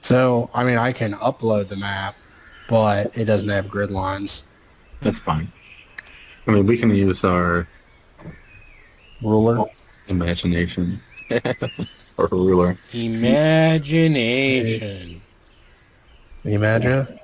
So, I mean, I can upload the map, but it doesn't have grid lines. That's fine. I mean, we can use our Ruler? imagination. Or ruler. Imagination. Imagination.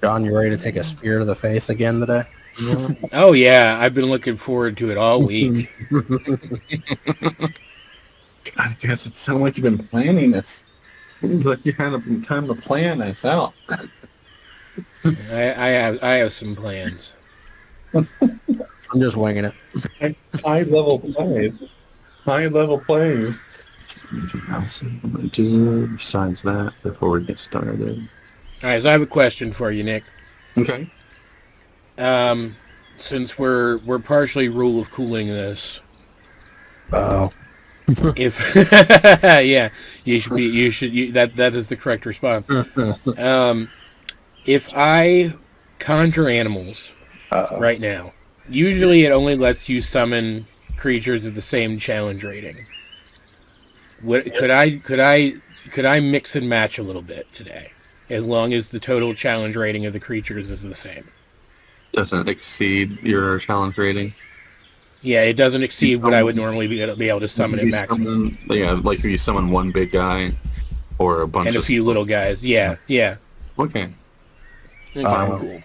John, you ready to take a spear to the face again today? Oh yeah, I've been looking forward to it all week. I guess it sounds like you've been planning this. Seems like you had time to plan this out. I have some plans. I'm just winging it. High level plays. High level plays. Anything else I'm gonna do besides that before we get started? All right, so I have a question for you, Nick. Okay. Since we're partially rule of cooling this, Oh. if yeah, that is the correct response. If I conjure animals right now, usually it only lets you summon creatures of the same challenge rating. Could I mix and match a little bit today, as long as the total challenge rating of the creatures is the same? Doesn't exceed your challenge rating. Yeah, it doesn't exceed what I would normally be able to summon at maximum. Like if you summon one big guy or a bunch And a few little guys. Yeah. Okay. Cool.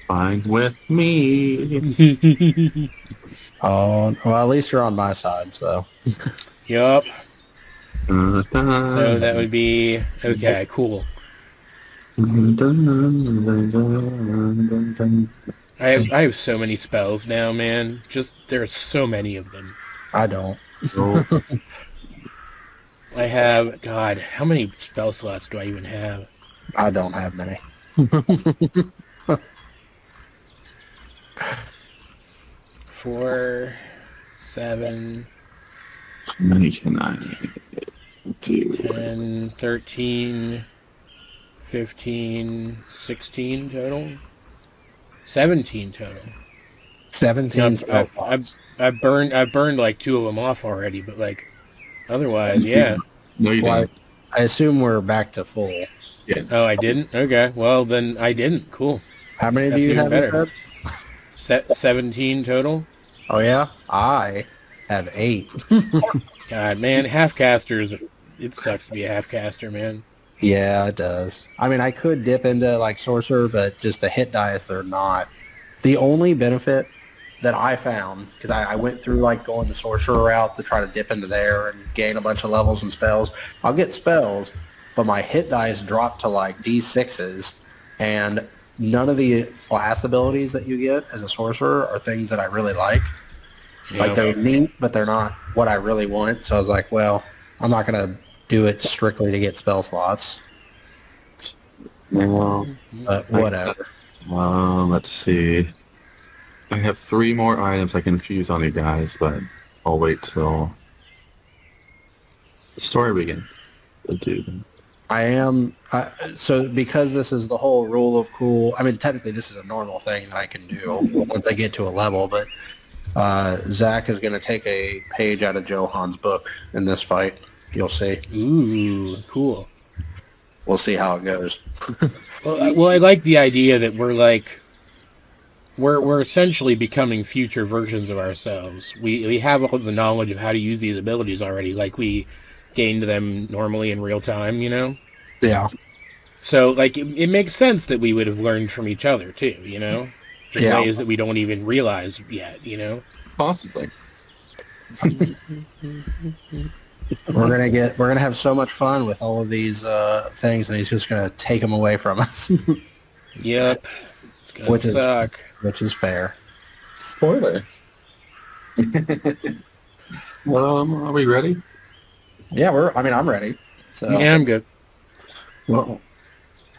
Fine with me. Oh, well, at least you're on my side, so. Yup. So that would be okay. Cool. I have so many spells now, man. Just there's so many of them. I don't. I have how many spell slots do I even have? I don't have many. 4, 7. How many can I do? 10, 13, 15, 16 total. 17 total. 17 spell I've burned like 2 of them off already, but like otherwise, yeah. No, you didn't. I assume we're back to full. Yeah. Oh, I didn't? Okay. Well, then I didn't. Cool. How many do you have? Better. 17 total. Oh, yeah? I have 8. God, man, half-casters, it sucks to be a half-caster, man. Yeah, it does. I mean, I could dip into, like, Sorcerer, but just the hit dice, they're not. The only benefit that I found, because I went through, like, going the Sorcerer route to try to dip into there and gain a bunch of levels and spells. I'll get spells, but my hit dice drop to, like, D6s, and none of the class abilities that you get as a Sorcerer are things that I really like. Yeah. Like, they're neat, but they're not what I really want. So I was like, well, I'm not going to do it strictly to get spell slots. Well, But whatever. Let's see. I have 3 more items I can fuse on you guys, but I'll wait till the story begins. So because this is the whole rule of cool, I mean, technically this is a normal thing that I can do once I get to a level, but Zack is going to take a page out of Johan's book in this fight. You'll see. Ooh, cool. We'll see how it goes. Well, I like the idea that we're essentially becoming future versions of ourselves. We have all the knowledge of how to use these abilities already, like we gained them normally in real time, you know? Yeah. So, like, it makes sense that we would have learned from each other, too, you know? In ways that we don't even realize yet, you know? Possibly. We're gonna have so much fun with all of these things, and he's just gonna take them away from us. Yep. It's gonna suck. Which is fair. Spoilers. Are we ready? Yeah, I'm ready. So Yeah, I'm good. Well,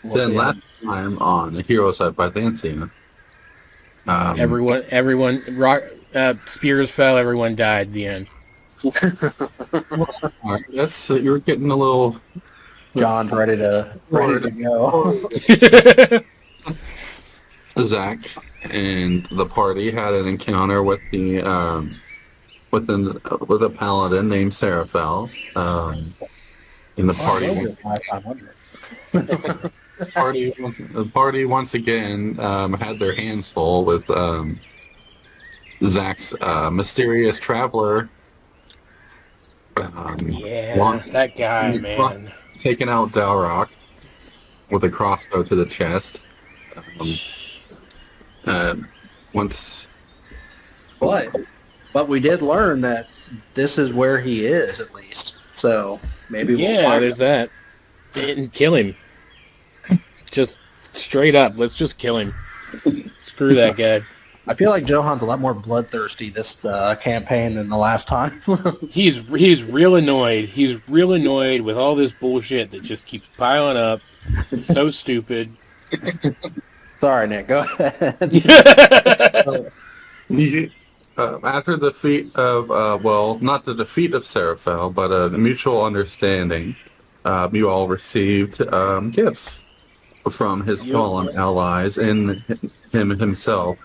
then last time on the Heroes of Byzantia, everyone, spears fell. Everyone died. The end. All right, you're getting a little John's ready to go. Zack and the party had an encounter with the with a paladin named Seraphel. In the party once again had their hands full with Zack's mysterious traveler. That guy, man. Taking out Dowroc with a crossbow to the chest. But we did learn that this is where he is, at least. So maybe we'll find there's that. And kill him. Just straight up, let's just kill him. Screw that guy. I feel like Johan's a lot more bloodthirsty this campaign than the last time. He's real annoyed. He's real annoyed with all this bullshit that just keeps piling up. It's so stupid. Sorry, Nick. Go ahead. After the defeat of, not the defeat of Seraphel, but a mutual understanding, you all received gifts from his fallen allies and him himself.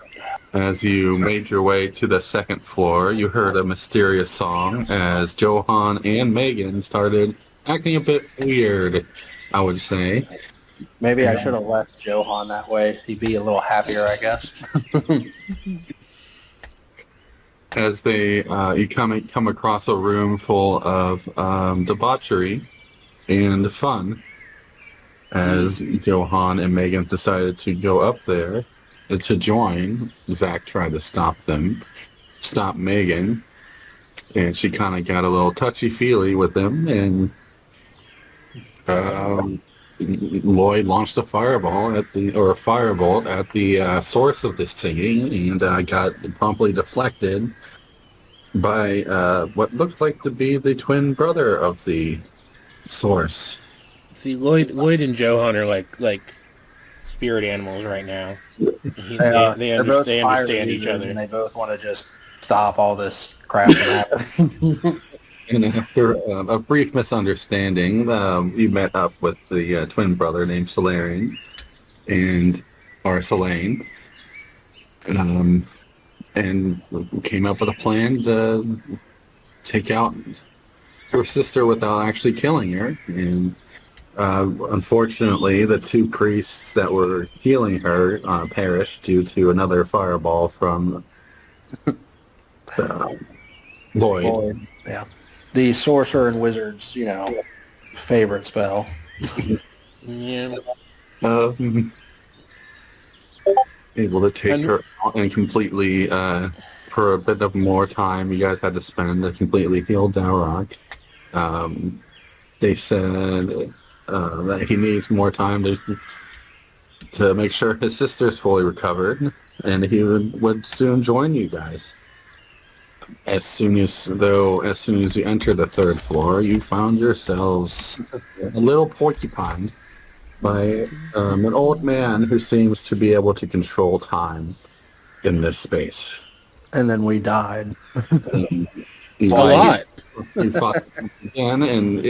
As you made your way to the second floor, you heard a mysterious song as Johan and Megan started acting a bit weird, I would say. Maybe I should have left Johan that way. He'd be a little happier, I guess. As you come across a room full of debauchery and fun, as Johan and Megan decided to go up there to join. Zack tried to stop Megan, and she kind of got a little touchy-feely with him, and Lloyd launched a firebolt at the source of this singing, and got promptly deflected by what looked like to be the twin brother of the source. See, Lloyd and Johan are like spirit animals right now. They understand each other, and they both want to just stop all this crap from happening. And after a brief misunderstanding, you met up with the twin brother named Solarian and Selene, and came up with a plan to take out her sister without actually killing her. And unfortunately, the two priests that were healing her perished due to another fireball from Lloyd. Yeah. The sorcerer and wizard's, favorite spell. Yeah. Able to take her out and completely, for a bit of more time, you guys had to spend to completely heal Dowroc. They said that he needs more time to make sure his sister's fully recovered, and he would soon join you guys. As soon as you enter the third floor, you found yourselves a little porcupined by an old man who seems to be able to control time in this space. And then we died. A lot. You fought again, and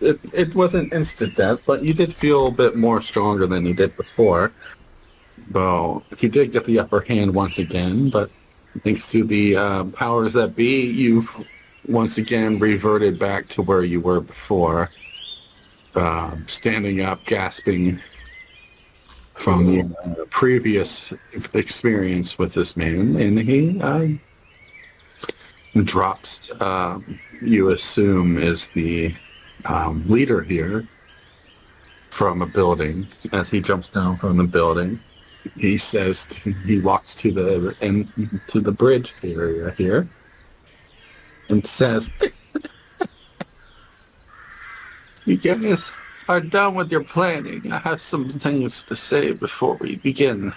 it wasn't instant death, but you did feel a bit more stronger than you did before. Well, he did get the upper hand once again, but thanks to the powers that be, you've once again reverted back to where you were before, standing up, gasping from your previous experience with this man, and he drops, you assume, is the leader here from a building. As he jumps down from the building, he walks to the bridge area here and says, "You guys are done with your planning. I have some things to say before we begin.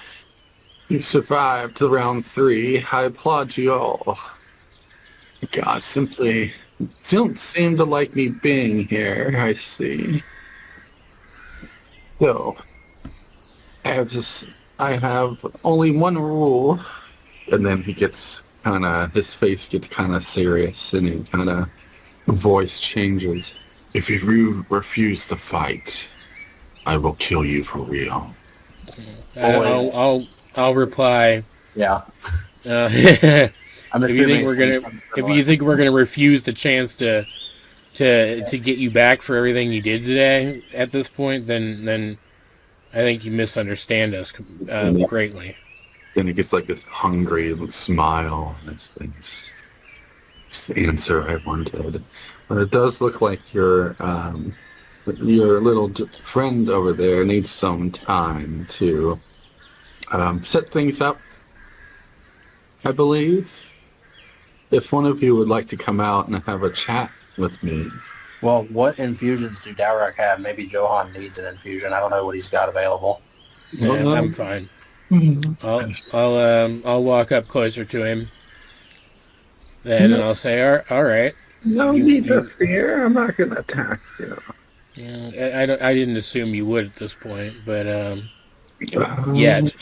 You survived to round 3. I applaud you all. You guys simply don't seem to like me being here, I see. So, I have only one rule." And then his face gets kind of serious, and he voice changes. If you refuse to fight, I will kill you for real. I'll reply. Yeah. If I'm you think we're gonna refuse the chance to get you back for everything you did today at this point, then I think you misunderstand us greatly. Then he gets like this hungry smile on his face. It's the answer I wanted. But it does look like your little friend over there needs some time to set things up, I believe. If one of you would like to come out and have a chat with me. Well, what infusions do Dowroc have? Maybe Johan needs an infusion. I don't know what he's got available. Yeah, I'm fine. I'll walk up closer to him. Then I'll say, all right. No need to fear. I'm not going to attack you. Yeah, I didn't assume you would at this point, but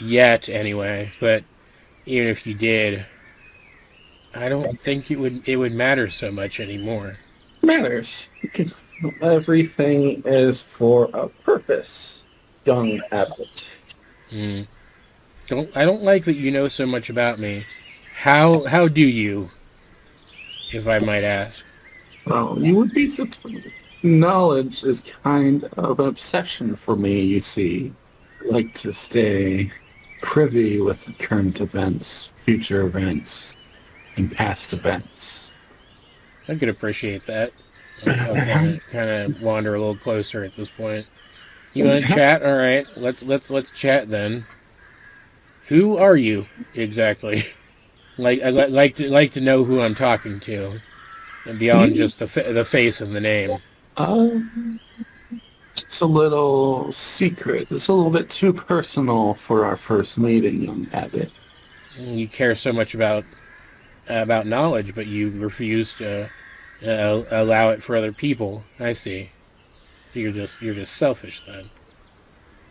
yet anyway. But even if you did, I don't think it would matter so much anymore. Matters. Everything is for a purpose, young abbot. I don't like that you know so much about me. How do you, if I might ask? Well, you would be surprised. Knowledge is kind of an obsession for me, you see. I like to stay privy with current events, future events, and past events. I could appreciate that. I'll kind of wander a little closer at this point. You want to chat? All right, let's chat then. Who are you exactly? I'd like to know who I'm talking to, and beyond just the face and the name. It's a little secret. It's a little bit too personal for our first meeting, young abbot. You care so much about knowledge, but you refuse to allow it for other people. I see. You're just selfish then.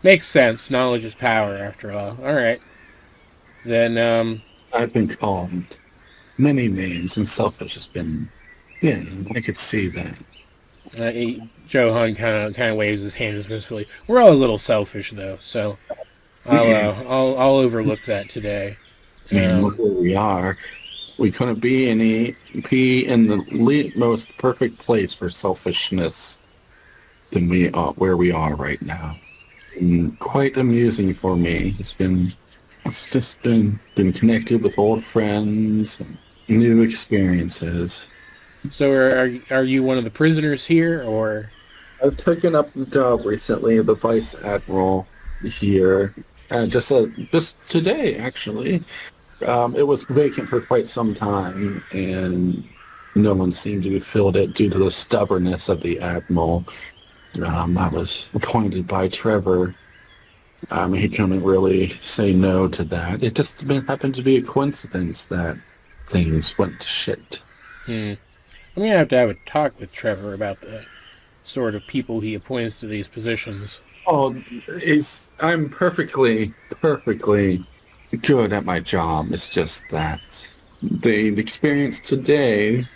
Makes sense. Knowledge is power, after all. All right. Then I've been called many names, and selfish has been. Yeah, I could see that. Johan kind of waves his hand dismissively. We're all a little selfish, though, so I'll overlook that today. Look where we are. We couldn't be in the most perfect place for selfishness than we are where we are right now. And quite amusing for me. It's just been connected with old friends and new experiences. So are you one of the prisoners here, or? I've taken up the job recently, the vice admiral here, just today actually. It was vacant for quite some time, and no one seemed to have filled it due to the stubbornness of the admiral. I was appointed by Trevor. He couldn't really say no to that. It just happened to be a coincidence that things went to shit. I'm going to have a talk with Trevor about the sort of people he appoints to these positions. Oh, I'm perfectly good at my job. It's just that the experience today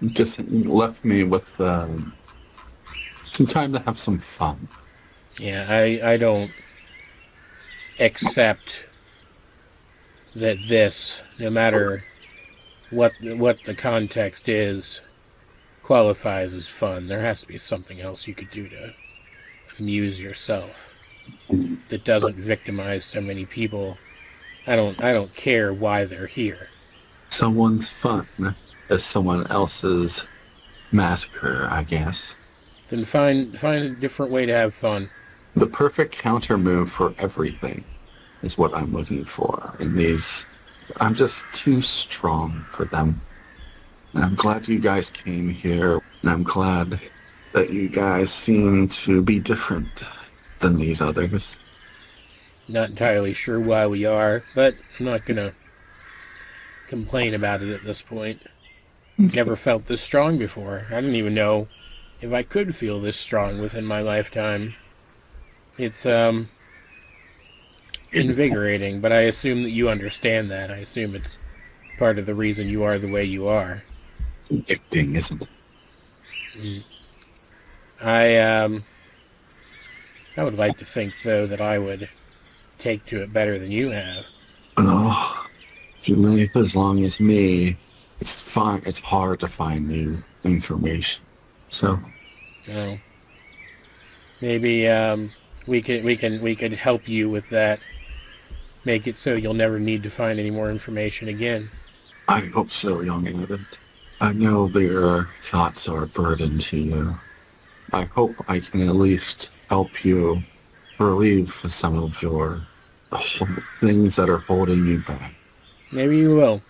just left me with some time to have some fun. Yeah, I don't accept that this, no matter what the context is, qualifies as fun. There has to be something else you could do to amuse yourself that doesn't victimize so many people. I don't care why they're here. Someone's fun is someone else's massacre, I guess. Then find a different way to have fun. The perfect counter move for everything is what I'm looking for. In these, I'm just too strong for them. And I'm glad you guys came here, and I'm glad that you guys seem to be different than these others. Not entirely sure why we are, but I'm not gonna complain about it at this point. Never felt this strong before. I didn't even know if I could feel this strong within my lifetime. It's invigorating, but I assume that you understand that. I assume it's part of the reason you are the way you are. It's addicting, isn't it? I would like to think, though, that I would take to it better than you have. Oh, if you live as long as me, it's fine. It's hard to find new information. So, Oh. Maybe we could help you with that. Make it so you'll never need to find any more information again. I hope so, young Abbott. I know your thoughts are a burden to you. I hope I can at least help you relieve some of your things that are holding you back. Maybe you will.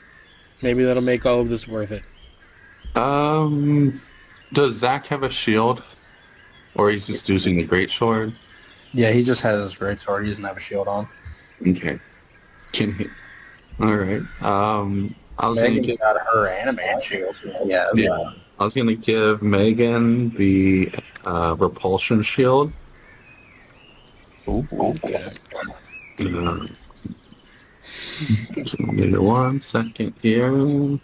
Maybe that'll make all of this worth it. Does Zack have a shield? Or he's just using the greatsword? Yeah, he just has his greatsword. He doesn't have a shield on. Okay. Can he? All right. I was going to Megan give got her animated shield. Yeah. I was going to give Megan the repulsion shield. Ooh. Okay. Give me 1 second here.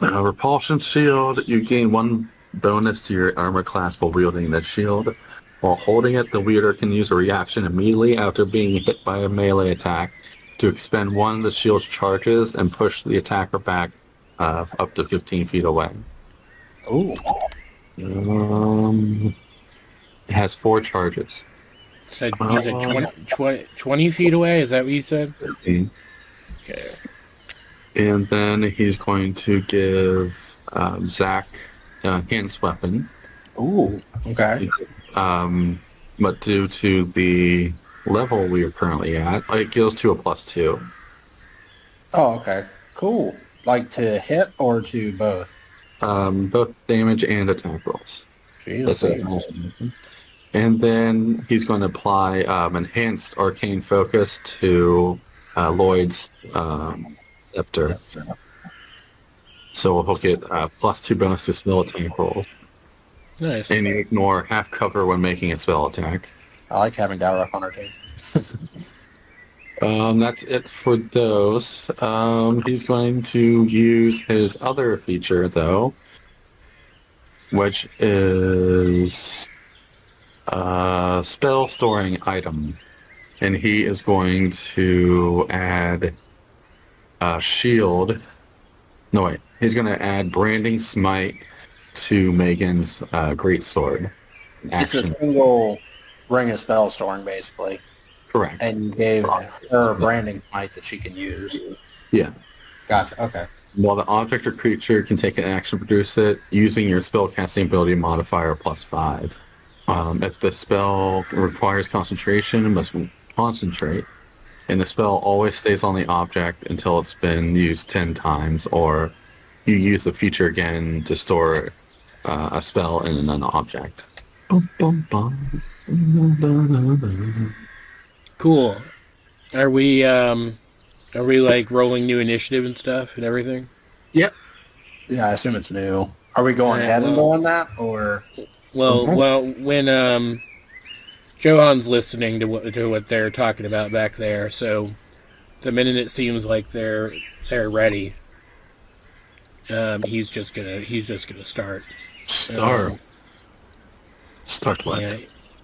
Repulsion shield. You gain 1 bonus to your armor class while wielding the shield. While holding it, the wielder can use a reaction immediately after being hit by a melee attack to expend 1 of the shield's charges and push the attacker back up to 15 feet away. Ooh. It has 4 charges. So you said 20 feet away? Is that what you said? 15. Okay. And then he's going to give Zack a hands weapon. Ooh. Okay. But due to the level we are currently at, it goes to a +2. Oh, okay. Cool. Like to hit or to both? Both damage and attack rolls. Jesus. That's it. And then he's going to apply enhanced arcane focus to Lloyd's scepter. So he'll get +2 bonus to spell attack rolls. Nice. And you ignore half cover when making a spell attack. I like having Dowroc on our team. That's it for those. He's going to use his other feature, though, which is spell storing item. And he is going to add shield. No, wait. He's going to add branding smite to Megan's greatsword. It's a single ring of spell storing, basically. Correct. And you gave her a branding smite that she can use. Yeah. Gotcha. Okay. While the object or creature can take an action to produce it, using your spellcasting ability modifier +5. If the spell requires concentration, it must concentrate. And the spell always stays on the object until it's been used 10 times, or you use the feature again to store a spell in an object. Bum, bum, bum. Cool. Are we like rolling new initiative and stuff and everything? Yep. Yeah, I assume it's new. Are we going ahead and doing that, or? Well, when Johan's listening to what they're talking about back there, so the minute it seems like they're ready, he's just gonna start. Start what? Yeah,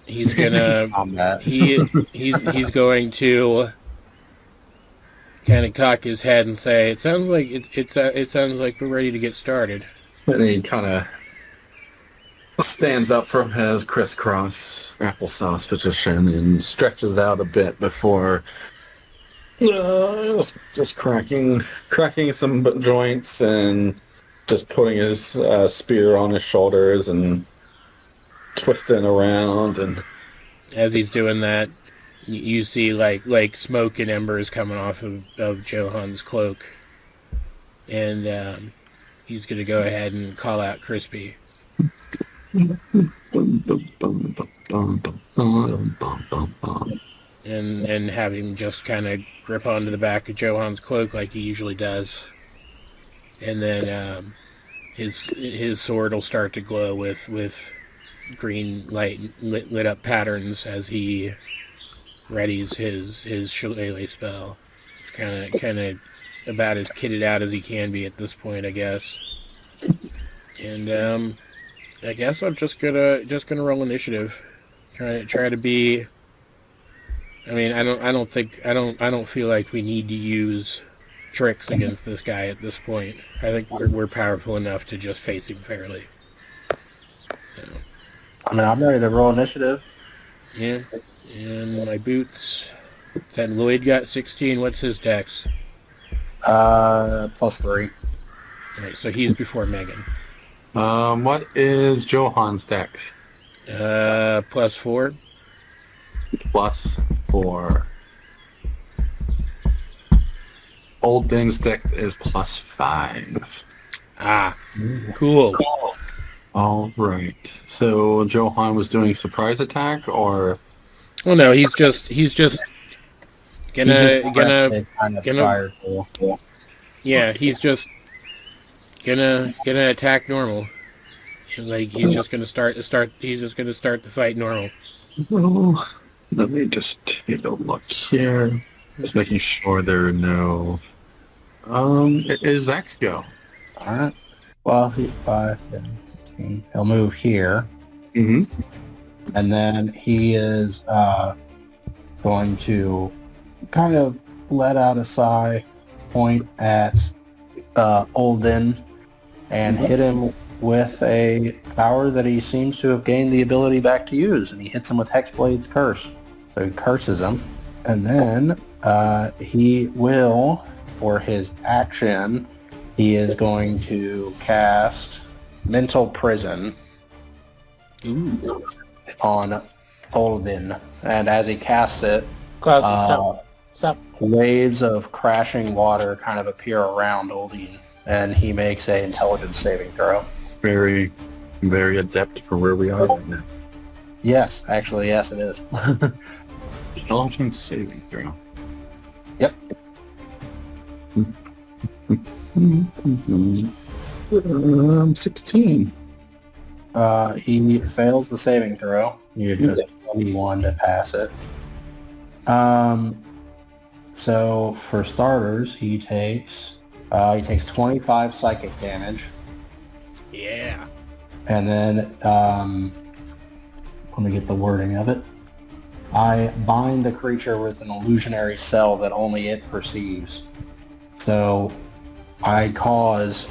he's gonna Combat. he's going to kind of cock his head and say, "It sounds like it sounds like we're ready to get started." And he kind of stands up from his crisscross applesauce position and stretches out a bit before just cracking some joints and just putting his spear on his shoulders and twisting around. And as he's doing that, you see like smoke and embers coming off of Johan's cloak, and he's going to go ahead and call out Crispy. And have him just kind of grip onto the back of Johan's cloak like he usually does, and then his sword will start to glow with green light lit up patterns as he readies his shillelagh spell. It's kind of about as kitted out as he can be at this point, I guess. And I guess I'm just gonna roll initiative. Try to be. I mean, I don't feel like we need to use tricks against this guy at this point. I think we're powerful enough to just face him fairly. So, I mean, I'm ready to roll initiative. yeah, and my boots. Said Lloyd got 16. What's his dex? +3. All right, so he's before Megan. What is Johan's dex? +4. +4. Old Ben's dex is +5. Ah, cool. All right. So Johan was doing surprise attack, or Well, no, he's just gonna yeah, he's just gonna attack normal. Like he's just gonna start the fight normal. Well, let me just take a look here. Just making sure there are no... it is Zack's go. All right. Well, 5, 17. He'll move here, Mm-hmm. and then he is going to kind of let out a sigh, point at Olden, and hit him with a power that he seems to have gained the ability back to use, and he hits him with Hexblade's Curse. So he curses him, and then he will, for his action, he is going to cast Mental Prison on Olden, and as he casts it, Klaus, stop. waves of crashing water kind of appear around Olden, and he makes a intelligence saving throw. Very, very adept for where we are right now. Yes, actually, yes, it is. Intelligence saving throw. Yep. 16. He fails the saving throw. You took 21 to pass it. So for starters, he takes 25 psychic damage, Yeah. and then let me get the wording of it. I bind the creature with an illusionary cell that only it perceives. So I cause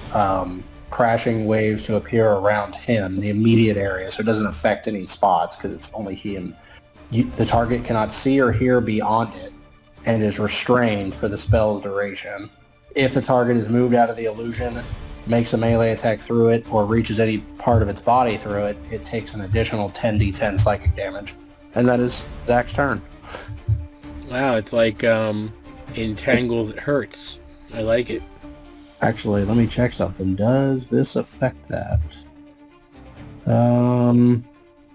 crashing waves to appear around him, the immediate area, so it doesn't affect any spots because it's only him. The target cannot see or hear beyond it, and it is restrained for the spell's duration. If the target is moved out of the illusion, makes a melee attack through it, or reaches any part of its body through it, it takes an additional 10d10 psychic damage. And that is Zack's turn. Wow, it's like entangle that hurts. I like it. Actually, let me check something. Does this affect that?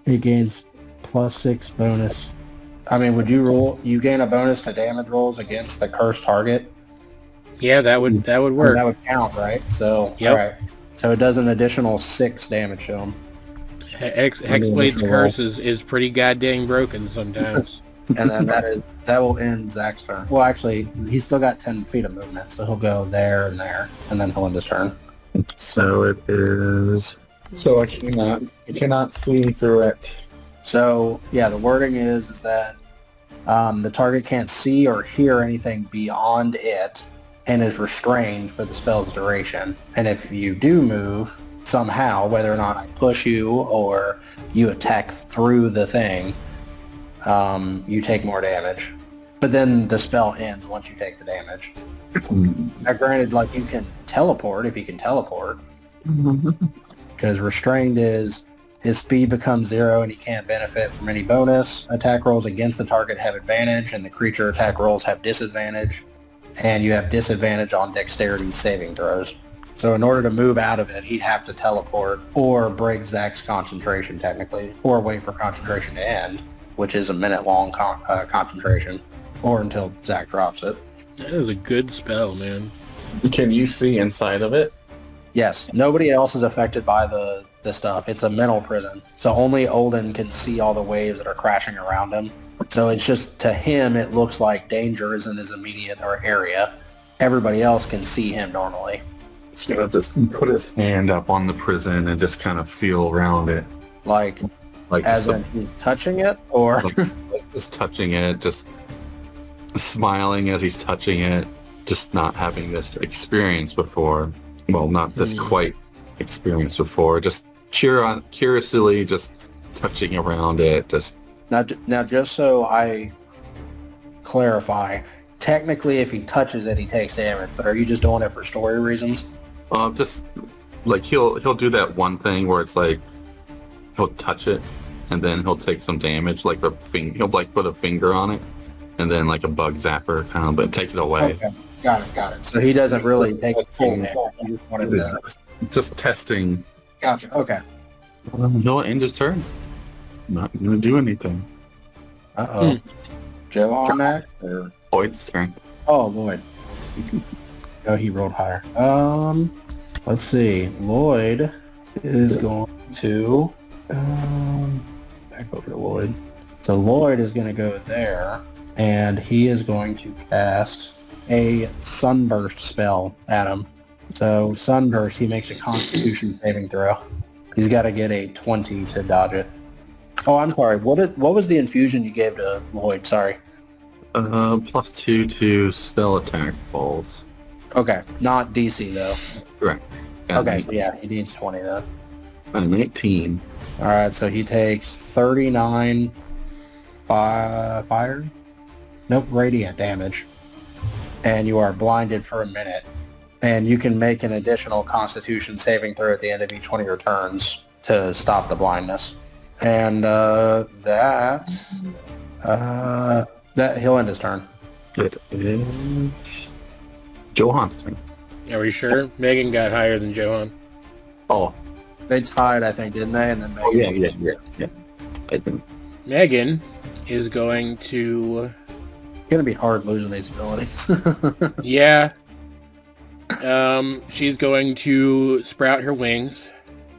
It gains +6 bonus. I mean, would you roll? You gain a bonus to damage rolls against the cursed target. Yeah, that would work. That would count, right? So, Yep. all right. So it does an additional 6 damage to him. Hexblade's Curse is pretty goddamn broken sometimes. And then that will end Zack's turn. Well, actually, he's still got 10 feet of movement, so he'll go there, and then he'll end his turn. So it is. So I cannot see through it. So, yeah, the wording is that the target can't see or hear anything beyond it and is restrained for the spell's duration. And if you do move somehow, whether or not I push you or you attack through the thing, you take more damage. But then the spell ends once you take the damage. Now, granted, like, you can teleport if you can teleport. Because restrained is his speed becomes 0 and he can't benefit from any bonus. Attack rolls against the target have advantage, and the creature attack rolls have disadvantage. And you have disadvantage on dexterity saving throws. So in order to move out of it, he'd have to teleport or break Zack's concentration, technically, or wait for concentration to end, which is a minute-long concentration, or until Zack drops it. That is a good spell, man. Can you see inside of it? Yes, nobody else is affected by the stuff. It's a mental prison. So only Olden can see all the waves that are crashing around him. So it's just, to him, it looks like danger is in his immediate area. Everybody else can see him normally. He's gonna just put his hand up on the prison and just kind of feel around it. Like Like as just, in he's touching it, or like just touching it, just smiling as he's touching it, just not having this experience before. Well, not this quite experience before. Just curiously, just touching around it. Just now, just so I clarify, technically, if he touches it, he takes damage. But are you just doing it for story reasons? just like he'll do that one thing where it's like he'll touch it and then he'll take some damage. Like he'll like put a finger on it and then like a bug zapper kind of, but take it away. Okay. Got it. So he doesn't really take full damage. He just wanted to... Just testing. Gotcha. Okay. He'll end his turn. Not gonna do anything. Johan next, or Lloyd's turn. oh Lloyd. Oh, he rolled higher. Let's see. Lloyd is going to back over to Lloyd. So Lloyd is going to go there, and he is going to cast a sunburst spell at him. So sunburst, he makes a Constitution saving throw. He's got to get a 20 to dodge it. Oh, I'm sorry. What was the infusion you gave to Lloyd? Sorry. +2 to spell attack balls. Okay, not DC though. Correct. Okay, so yeah, he needs 20 then. I'm 18. All right, so he takes 39 fire. Nope, radiant damage. And you are blinded for a minute. And you can make an additional Constitution saving throw at the end of each one of your turns to stop the blindness. And that he'll end his turn. It is Johan's turn. Are we sure? Megan got higher than Johan. Oh, They tied, I think, didn't they? And then Megan. yeah. I think. Megan is going to... It's gonna be hard losing these abilities. Yeah. She's going to sprout her wings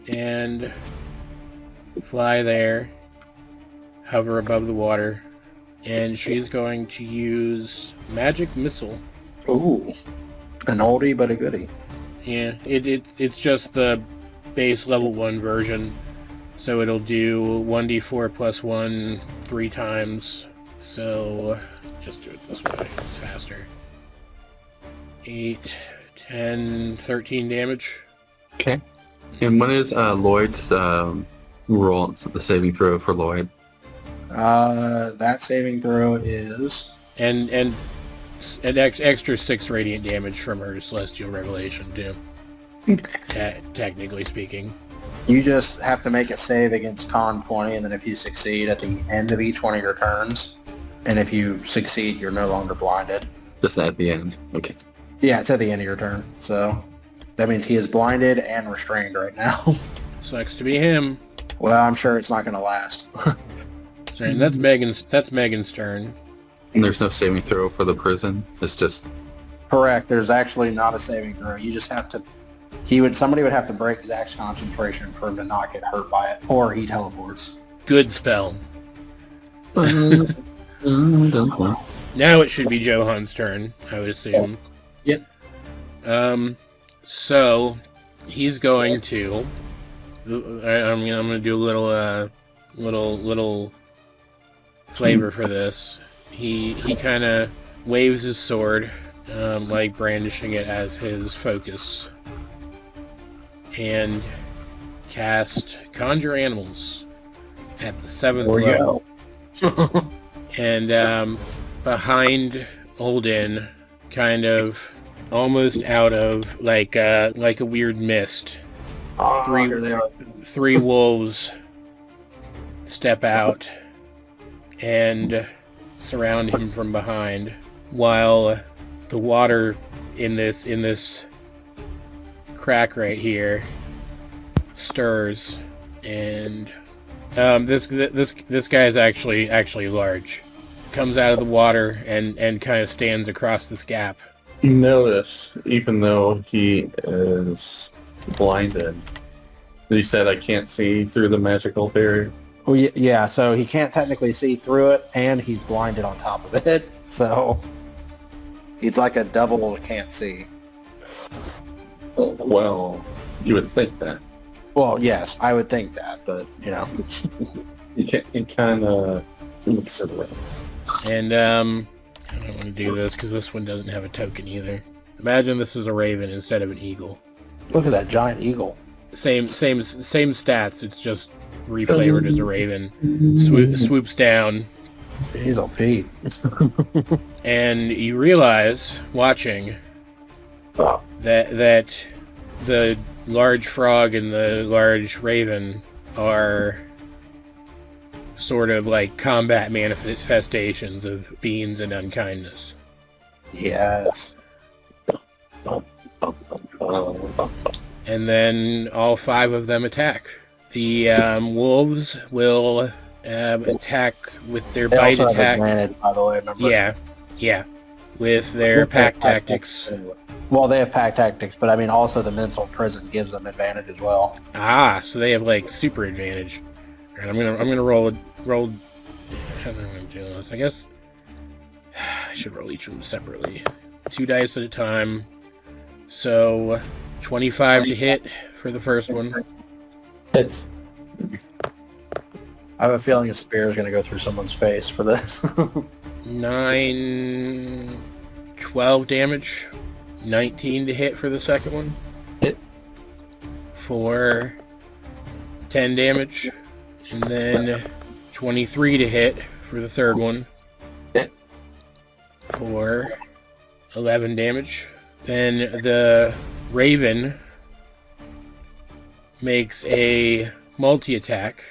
and fly there, hover above the water, and she's going to use Magic Missile. Ooh, an oldie but a goodie. Yeah, it's just the base level 1 version, so it'll do 1d4 plus 1 3 times. So just do it this way, it's faster. 8, 10, 13 damage. Okay. And what is Lloyd's roll, the saving throw for Lloyd? That saving throw is... And an extra 6 radiant damage from her Celestial Revelation, too. Technically speaking. You just have to make a save against con 20, and then if you succeed at the end of each one of your turns, and if you succeed, you're no longer blinded. Just at the end. Okay. Yeah, it's at the end of your turn, so that means he is blinded and restrained right now. Sucks to be him. Well, I'm sure it's not going to last. Sorry, that's Megan's turn. And there's no saving throw for the prison. It's just Correct. There's actually not a saving throw. You just have to... Somebody would have to break Zack's concentration for him to not get hurt by it, or he teleports. Good spell. don't know. Now it should be Johan's turn, I would assume. Yep. So he's going to. I'm gonna do a little flavor for this. He kind of waves his sword, like brandishing it as his focus, and cast Conjure Animals at the 7th level. And behind Olden, kind of almost out of like a weird mist, three wolves step out and surround him from behind, while the water in this crack right here stirs, and this guy is actually large. Comes out of the water and kind of stands across this gap. You notice, even though he is blinded, you said I can't see through the magical barrier. Well, yeah, so he can't technically see through it, and he's blinded on top of it. So it's like a double can't see. Well, you would think that. Well, yes, I would think that, but You kind of looks at it. And I don't want to do this because this one doesn't have a token either. Imagine this is a raven instead of an eagle. look at that giant eagle. Same stats. It's just reflavored as a raven. Swoops down, He's all Pete. and you realize, watching, that the large frog and the large raven are sort of like combat manifestations of beans and unkindness. Yes. And then all 5 of them attack. The wolves will attack with their They bite also have attack. advantage, by the way, remember? Yeah. With their pack tactics. Well, they have pack tactics, but I mean, also the mental prison gives them advantage as well. Ah, so they have like super advantage. All right, I'm gonna roll. How am I gonna do this? I guess I should roll each of them separately. 2 dice at a time. So 25 to hit for the first one. Hits. I have a feeling a spear is going to go through someone's face for this. 12 damage. 19 to hit for the second one. Hit. For 10 damage. And then 23 to hit for the third one. Hit. For 11 damage. Then the raven makes a multi-attack.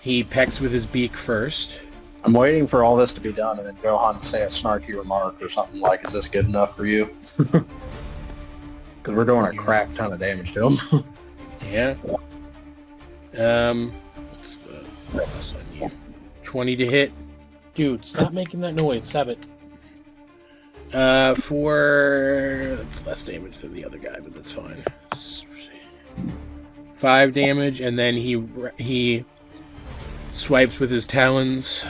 He pecks with his beak first. I'm waiting for all this to be done and then Johan to say a snarky remark or something like, is this good enough for you? Because we're doing a crap ton of damage to him. Yeah. What's the plus on you? 20 to hit. Dude, stop making that noise. Stop it. That's less damage than the other guy, but that's fine. 5 damage, and then he swipes with his talons.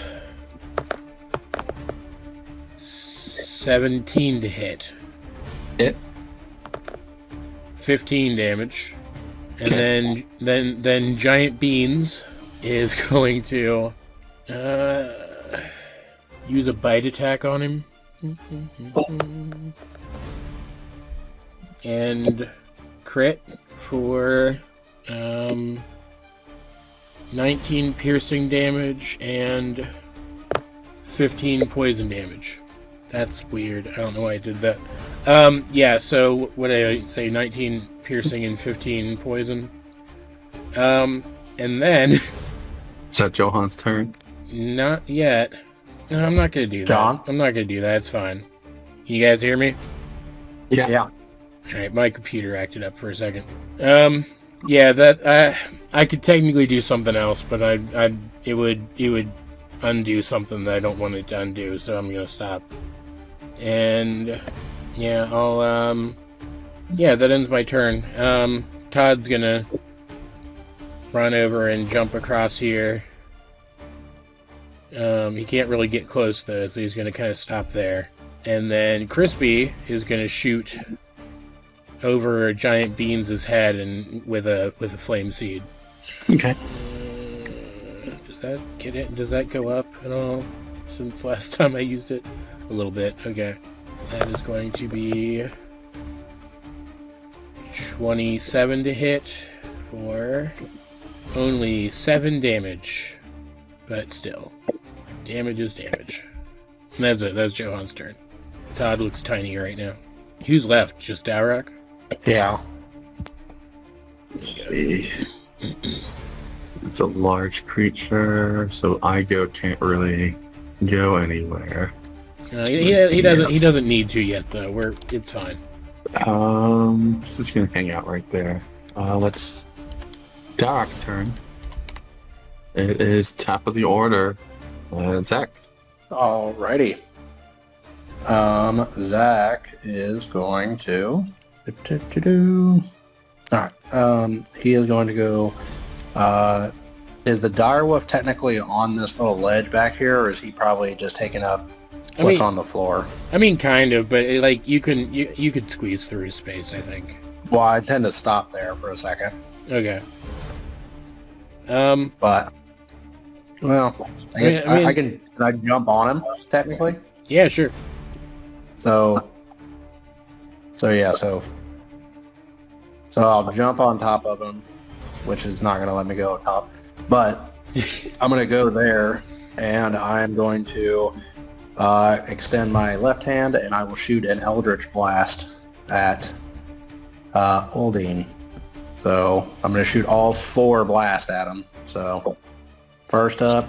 17 to hit. Hit. 15 damage. And then Giant Beans is going to use a bite attack on him. And crit for 19 piercing damage and 15 poison damage. That's weird. I don't know why I did that. Yeah, so what did I say? 19 piercing and 15 poison. And then... Is that Johan's turn? Not yet. No, I'm not going to do that. John? I'm not going to do that. It's fine. Can you guys hear me? Yeah. Alright, my computer acted up for a second. Yeah, that I could technically do something else, but it would undo something that I don't want it to undo, so I'm gonna stop. And yeah, yeah, that ends my turn. Todd's gonna run over and jump across here. He can't really get close though, so he's gonna kind of stop there. And then Crispy is gonna shoot over Giant Beans' head and with a flame seed. Okay. Does that get it? Does that go up at all since last time I used it? A little bit. Okay. That is going to be 27 to hit for only 7 damage. But still, damage is damage. And that's it. That's Johan's turn. Todd looks tiny right now. Who's left? Just Dowroc? Yeah. Let's see. It's a large creature, so Igo can't really go anywhere. He doesn't need to yet though. It's fine. It's just gonna hang out right there. Let's Doc's turn. It is top of the order. Zack. Alrighty. Zack is going to... Alright. He is going to go... is the direwolf technically on this little ledge back here, or is he probably just taking up what's on the floor. I mean, kind of, but like you could squeeze through space, I think. Well, I tend to stop there for a second. Okay. But well, I can jump on him technically. Yeah, sure. So I'll jump on top of him, which is not going to let me go up top. But I'm going to go there, and I'm going to extend my left hand, and I will shoot an Eldritch Blast at Uldine. So I'm going to shoot all 4 blasts at him. So first up,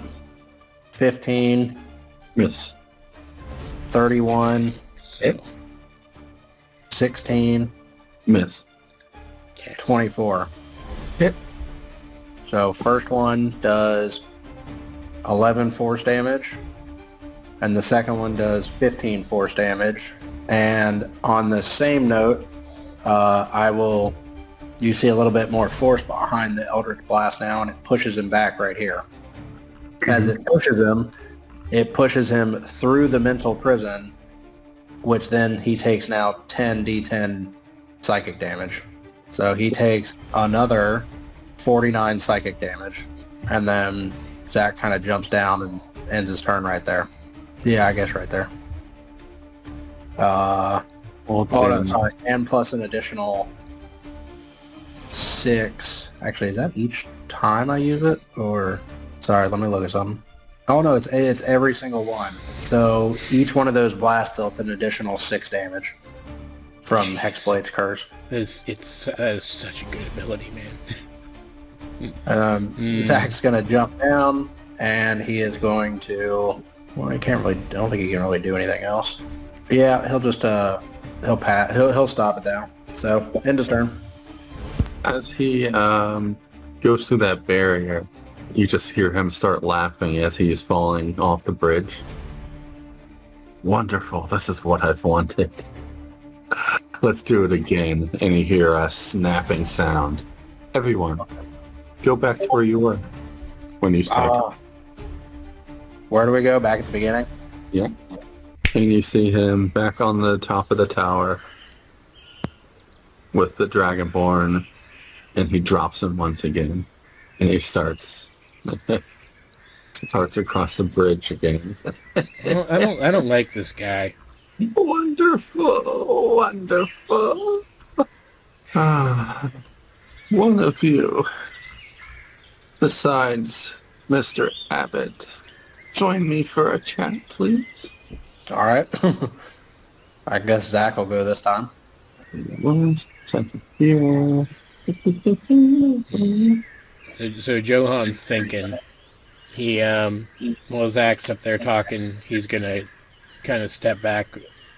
15. Miss. 31. So, 16. Miss. okay. 24. Hit. So first one does 11 force damage, and the second one does 15 force damage. And on the same note, you see a little bit more force behind the Eldritch Blast now, and it pushes him back right here. As it pushes him through the mental prison, which then he takes now 10d10 psychic damage. So he takes another 49 psychic damage, and then Zack kind of jumps down and ends his turn right there. Yeah, I guess right there. No, sorry. And plus an additional 6. Actually, is that each time I use it? Or, sorry, let me look at something. Oh no, it's every single one. So each one of those blasts dealt an additional 6 damage from Hexblade's Curse. That is such a good ability, man. Zack's gonna jump down, and he is going to. Well, I don't think he can really do anything else. Yeah, he'll just he'll stop it down. So end his turn. As he goes through that barrier, you just hear him start laughing as he is falling off the bridge. Wonderful. This is what I've wanted. Let's do it again. And you hear a snapping sound. Everyone, go back to where you were when you started. Where do we go? Back at the beginning? Yeah. And you see him back on the top of the tower with the Dragonborn, and he drops him once again. And he starts across the bridge again. I don't like this guy. Wonderful, wonderful. One of you, besides Mr. Abbott, join me for a chat, please. All right. I guess Zack will go this time. One second here. So Johan's thinking. While Zack's up there talking, he's gonna kind of step back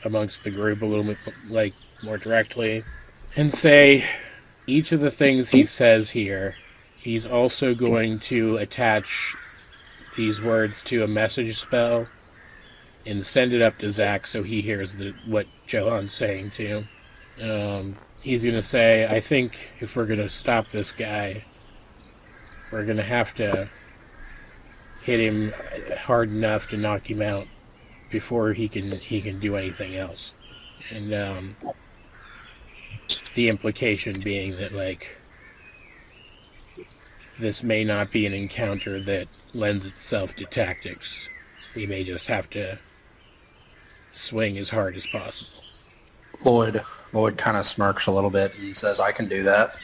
amongst the group a little bit, like, more directly, and say each of the things he says here, he's also going to attach these words to a message spell and send it up to Zack so he hears what Johan's saying too. He's going to say, I think if we're going to stop this guy, we're going to have to hit him hard enough to knock him out before he can do anything else. And the implication being that, like, this may not be an encounter that lends itself to tactics. We may just have to swing as hard as possible. Lloyd kind of smirks a little bit and says, I can do that.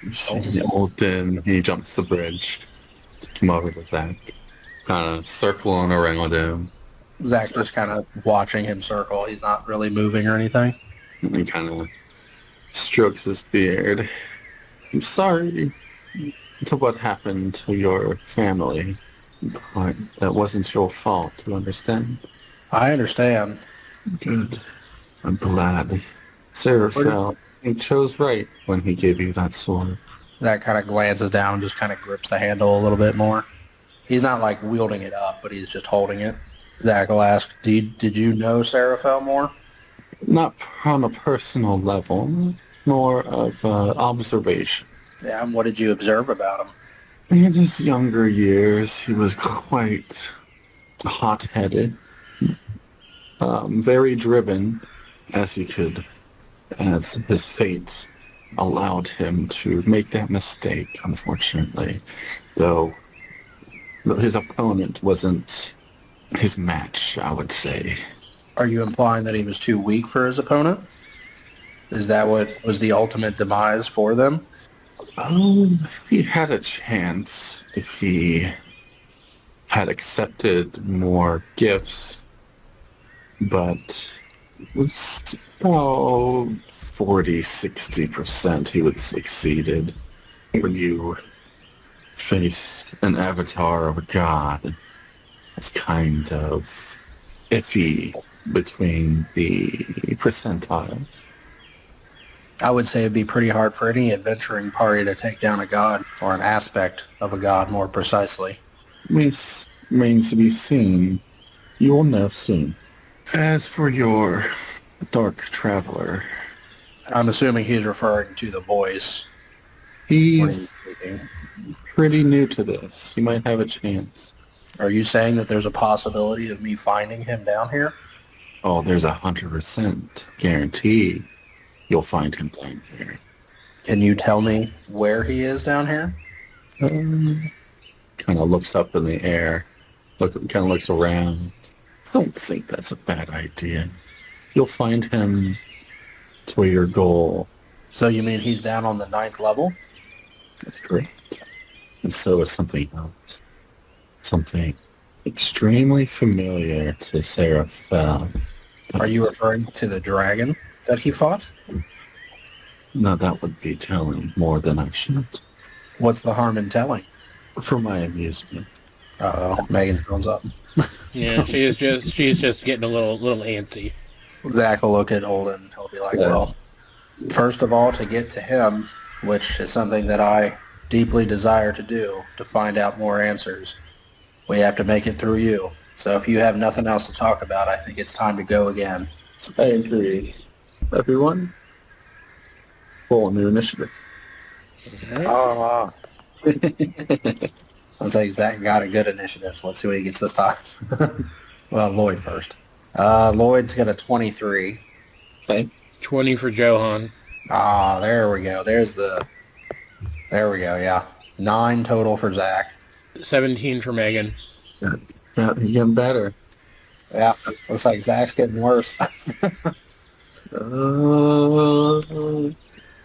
The old Den, he jumps the bridge to come over to Zack, kind of circling around him. Zack's just kind of watching him circle. He's not really moving or anything. And he kind of strokes his beard. I'm sorry to what happened to your family. But that wasn't your fault, you understand? I understand. Good. I'm glad. Seraphel, he chose right when he gave you that sword. Zack kind of glances down and just kind of grips the handle a little bit more. He's not like wielding it up, but he's just holding it. Zack will ask, did you know Seraphel more? Not on a personal level, more of observation. Yeah, and what did you observe about him? In his younger years, he was quite hot-headed. very driven as he could, as his fate allowed him to make that mistake, unfortunately. Though his opponent wasn't his match, I would say. Are you implying that he was too weak for his opponent? Is that what was the ultimate demise for them? He had a chance if he had accepted more gifts, but it was about 40-60% he would succeeded. When you face an avatar of a god, it's kind of iffy between the percentiles. I would say it'd be pretty hard for any adventuring party to take down a god, or an aspect of a god more precisely. Remains to be seen. You will know soon. As for your dark traveler, I'm assuming he's referring to the voice. he's pretty new to this. He might have a chance. Are you saying that there's a possibility of me finding him down here? Oh, there's 100% guarantee you'll find him down here. Can you tell me where he is down here? Kind of looks up in the air. Kind of looks around. I don't think that's a bad idea. You'll find him to your goal. So you mean he's down on the 9th level? That's correct. And so is something else. Something extremely familiar to Seraphel. Are you referring to the dragon that he fought? No, that would be telling more than I should. What's the harm in telling? For my amusement. Uh-oh, Megan's thumbs up. Yeah, she's just getting a little antsy. Zack will look at Olden and he'll be like, well, first of all, to get to him, which is something that I deeply desire to do, to find out more answers, we have to make it through you. So if you have nothing else to talk about, I think it's time to go again. I agree. Everyone, roll a new initiative. Let's say Zack got a good initiative, so let's see what he gets this time. Well, Lloyd first. Lloyd's got a 23. Okay. 20 for Johan. There we go. There we go, yeah. 9 total for Zack. 17 for Megan. Yeah, he's getting better. Yeah, looks like Zack's getting worse.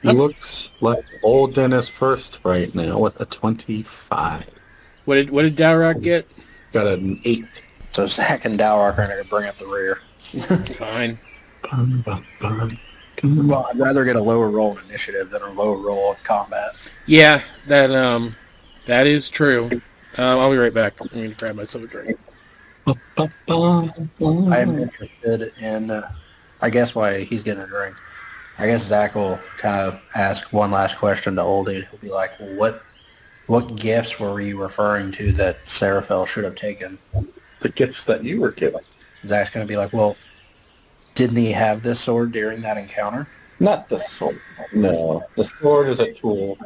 He looks like old Dennis first right now with a 25. What did Dowroc get? Got an 8. So Zack and Dowroc are going to bring up the rear. Fine. Well, I'd rather get a lower roll in initiative than a lower roll in combat. Yeah, that is true. I'll be right back. I'm going to grab myself a drink. I am interested in, I guess why he's getting a drink. I guess Zack will kind of ask one last question to Oldie. He'll be like, what gifts were you referring to that Seraphel should have taken? The gifts that you were given. Zack's going to be like, well, didn't he have this sword during that encounter? Not the sword. No. The sword is a tool.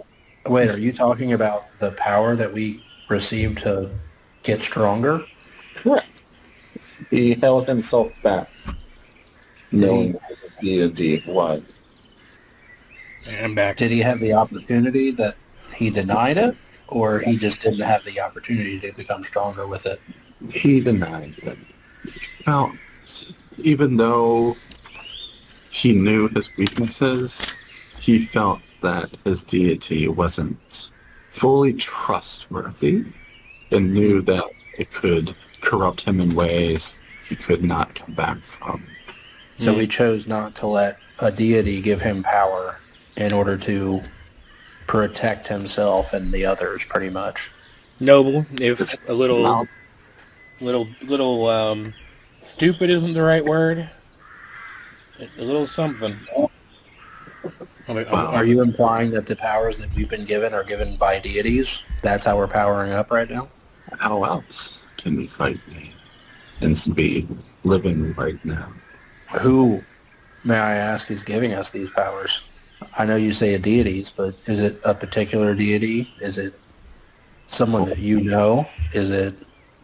Wait, are you talking about the power that we received to get stronger? Correct. He held himself back. Knowing that his deity was. I'm back. Did he have the opportunity that he denied it? Or he just didn't have the opportunity to become stronger with it? He denied it. Well, even though he knew his weaknesses, he felt that his deity wasn't fully trustworthy and knew that it could corrupt him in ways he could not come back from. So he chose not to let a deity give him power in order to protect himself and the others, pretty much. Noble, if a little stupid isn't the right word. A little something. Are you implying that the powers that we've been given are given by deities? That's how we're powering up right now? How else can we fight me and be living right now? Who, may I ask, is giving us these powers? I know you say a deities, but is it a particular deity? Is it someone that you know? Is it...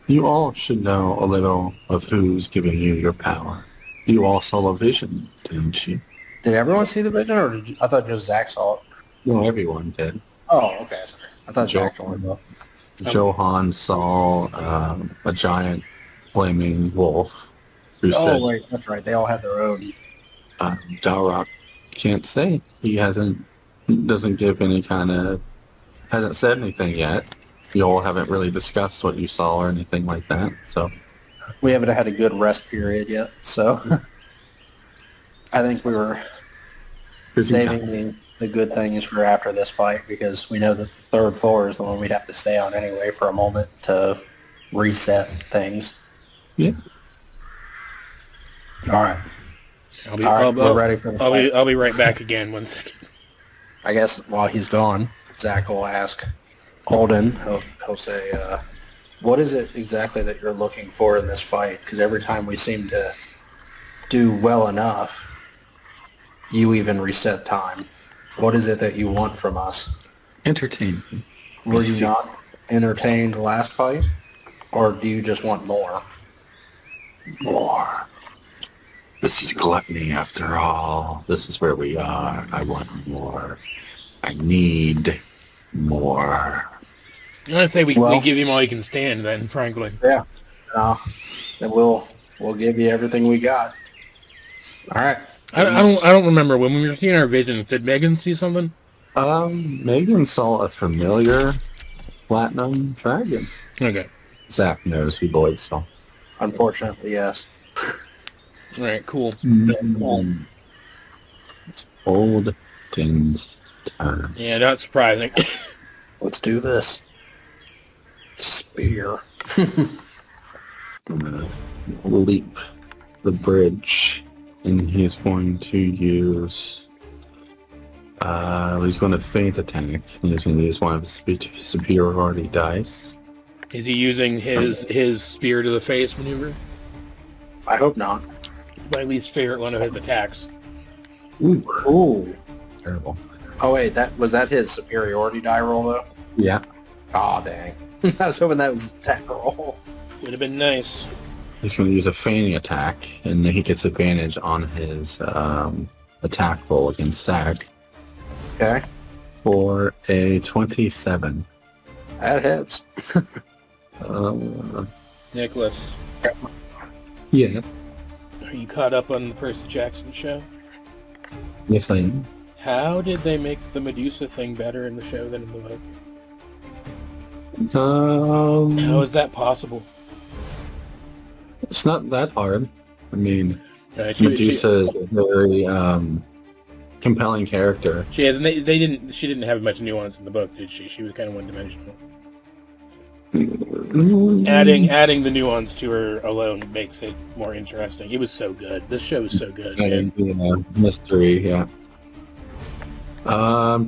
You all should know a little of who's giving you your power. You all saw a vision, didn't you? Did everyone see the vision, or I thought just Zach saw it? No, everyone did. Oh, okay. Sorry. I thought Joe- Zach only saw it. Johan saw a giant flaming wolf who said, Oh, wait. That's right. They all had their own. Dowroc can't say. He doesn't give any kind of, hasn't said anything yet. You all haven't really discussed what you saw or anything like that, so. We haven't had a good rest period yet, so I think we were saving the good things for after this fight, because we know that the third floor is the one we'd have to stay on anyway for a moment to reset things. Yeah. All right. We're ready for the fight. I'll be right back again. 1 second. I guess while he's gone, Zach will ask Holden. He'll say, what is it exactly that you're looking for in this fight? Because every time we seem to do well enough, you even reset time. What is it that you want from us? Entertain. Were you not entertained last fight? Or do you just want more? More. This is gluttony after all. This is where we are. I want more. I need more. I'd say we give him all he can stand then, frankly. Yeah. Then we'll give you everything we got. All right. I don't remember. When we were seeing our visions, did Megan see something? Megan saw a familiar platinum dragon. Okay. Zack knows who Lloyd saw. Unfortunately, yes. All right, cool. It's old Din's turn. Yeah, not surprising. Let's do this. Spear. I'm gonna leap the bridge, and he's going to use. He's going to feint attack. He's going to use one of his superiority dice. Is he using his spear to the face maneuver? I hope not. My least favorite one of his attacks. Ooh. Terrible. Oh wait, was that his superiority die roll though? Yeah. Aw, dang. I was hoping that was attack roll. Would have been nice. He's going to use a feigning attack, and he gets advantage on his attack roll against Zack Okay. for a 27. That hits. Nicholas, Yeah. are you caught up on the Percy Jackson show? Yes, I am. How did they make the Medusa thing better in the show than in the book? How is that possible? It's not that hard. I mean, Medusa is a very compelling character. She has, and they didn't. She didn't have much nuance in the book, did she? She was kind of one-dimensional. Adding the nuance to her alone makes it more interesting. It was so good. This show is so good. Mystery, yeah.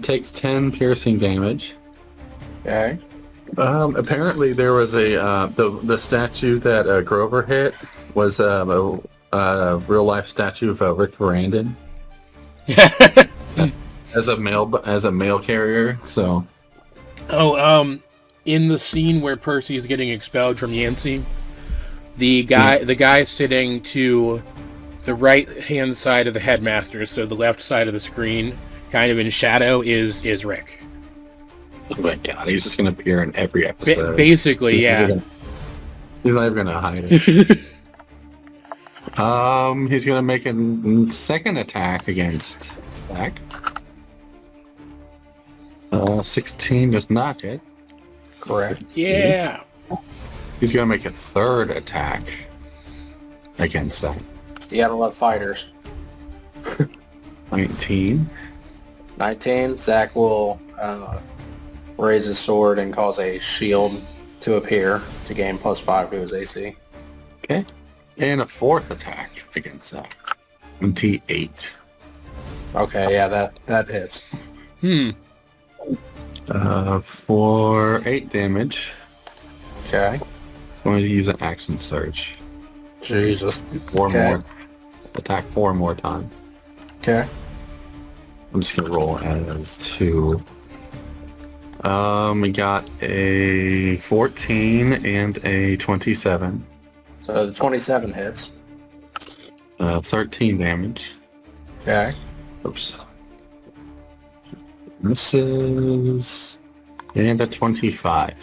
Takes 10 piercing damage. Okay. Apparently there was a the statue that Grover hit was a real life statue of Rick Brandon as a mail carrier. So, in the scene where Percy is getting expelled from Yancey, the guy sitting to the right hand side of the headmaster, so the left side of the screen, kind of in shadow, is Rick. Oh my god, he's just going to appear in every episode. Basically, yeah. He's not even going to hide it. He's going to make a second attack against Zack. 16 does not hit. Correct. Yeah. He's going to make a third attack against Zack. You gotta love fighters. 19. 19. Zach will raise his sword and cause a shield to appear to gain +5 to his AC. Okay. And a fourth attack against Zack. 28. Okay, yeah, that hits. For 8 damage. Okay. I'm going to use an action surge. Jesus. 4 Okay. more. Attack 4 more times. Okay. I'm just going to roll as 2. We got a 14 and a 27. So the 27 hits. 13 damage. Okay. Oops. Misses. And a 25.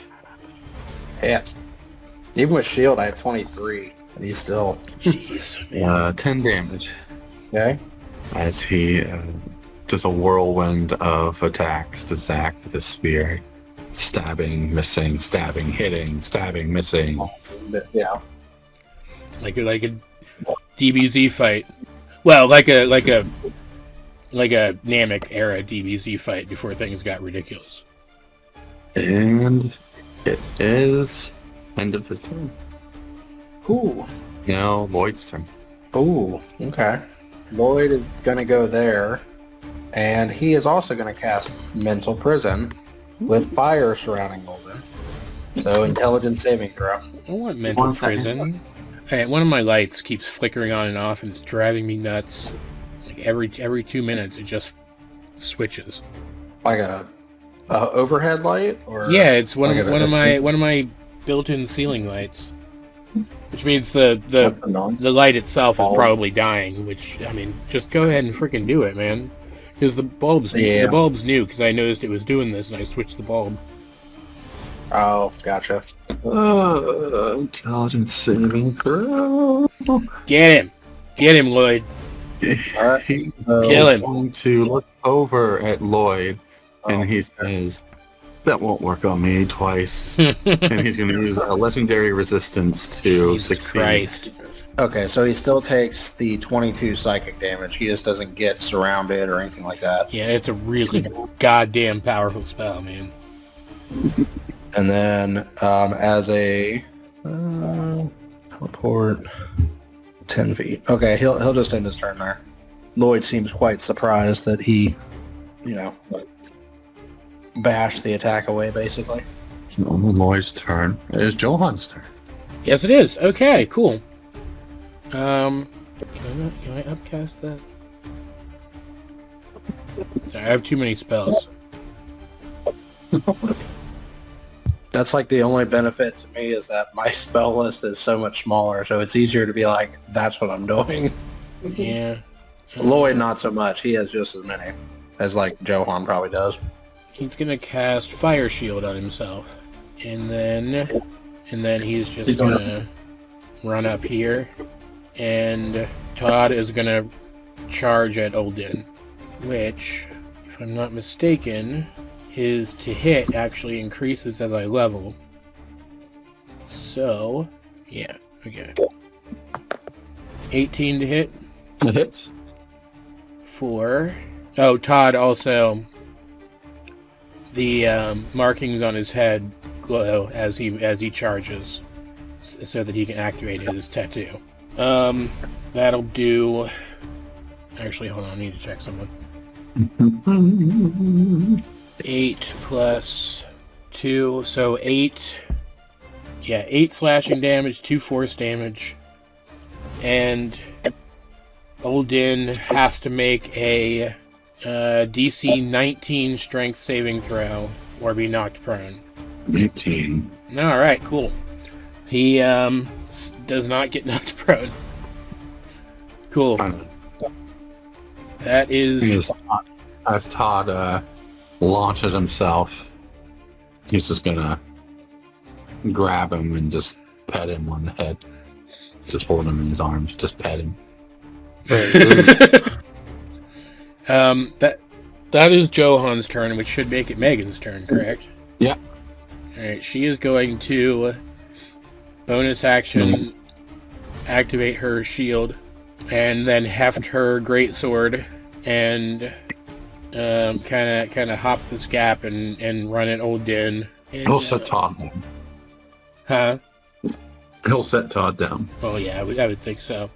Hit. Even with shield, I have 23, and he's still. Jeez, man. 10 damage. Okay. As he does a whirlwind of attacks to Zack with his spear. Stabbing, missing, stabbing, hitting, stabbing, missing. Yeah. Like a DBZ fight. Well, like a Namek era DBZ fight before things got ridiculous. And it is end of his turn. Ooh. Now Lloyd's turn. Ooh. Okay. Lloyd is gonna go there, and he is also gonna cast Mental Prison with fire surrounding Golden. So intelligence saving throw. I want mental prison. Hey, one of my lights keeps flickering on and off, and it's driving me nuts. Like every 2 minutes, it just switches. Like a overhead light, or Yeah, it's one like of my built-in ceiling lights, which means the That's annoying. light itself is Bulb. probably dying. Which, I mean, just go ahead and freaking do it, man. Because the bulb's new. Because I noticed it was doing this, and I switched the bulb. Oh, gotcha. Intelligence saving throw. Get him, Lloyd. All right. He Kill him. is going to look over at Lloyd, and he says, "That won't work on me twice." And he's going to use a legendary resistance to Jesus succeed. Christ. Okay, so he still takes the 22 psychic damage. He just doesn't get surrounded or anything like that. Yeah, it's a really goddamn powerful spell, man. And then as a teleport 10 feet. Okay, he'll just end his turn there. Lloyd seems quite surprised that he, bashed the attack away, basically. It's on Lloyd's turn. It is Johan's turn. Yes, it is. Okay, cool. Can I upcast that? Sorry, I have too many spells. That's like the only benefit to me is that my spell list is so much smaller, so it's easier to be like, that's what I'm doing. Yeah. Lloyd, not so much. He has just as many as like Johan probably does. He's gonna cast Fire Shield on himself, and then he's just gonna run up here, and Todd is gonna charge at Olden, which, if I'm not mistaken, his to hit actually increases as I level. So, yeah, okay. 18 to hit. It hits. Oh, Todd also, the markings on his head glow as he charges, so that he can activate his tattoo. That'll do. Actually, hold on, I need to check something. 8 plus 2, so 8. Yeah, 8 slashing damage, 2 force damage, and Olden has to make a DC 19 strength saving throw or be knocked prone. 18. All right, cool. He does not get knocked prone. Cool. That is. As Todd launches himself, he's just gonna grab him and just pet him on the head. Just hold him in his arms, just pet him. That is Johan's turn, which should make it Megan's turn, correct? Yeah. Alright, she is going to bonus action activate her shield and then heft her greatsword and kind of hop this gap and run at Olden. He'll set Todd down. Huh? He'll set Todd down. Oh yeah, I would think so.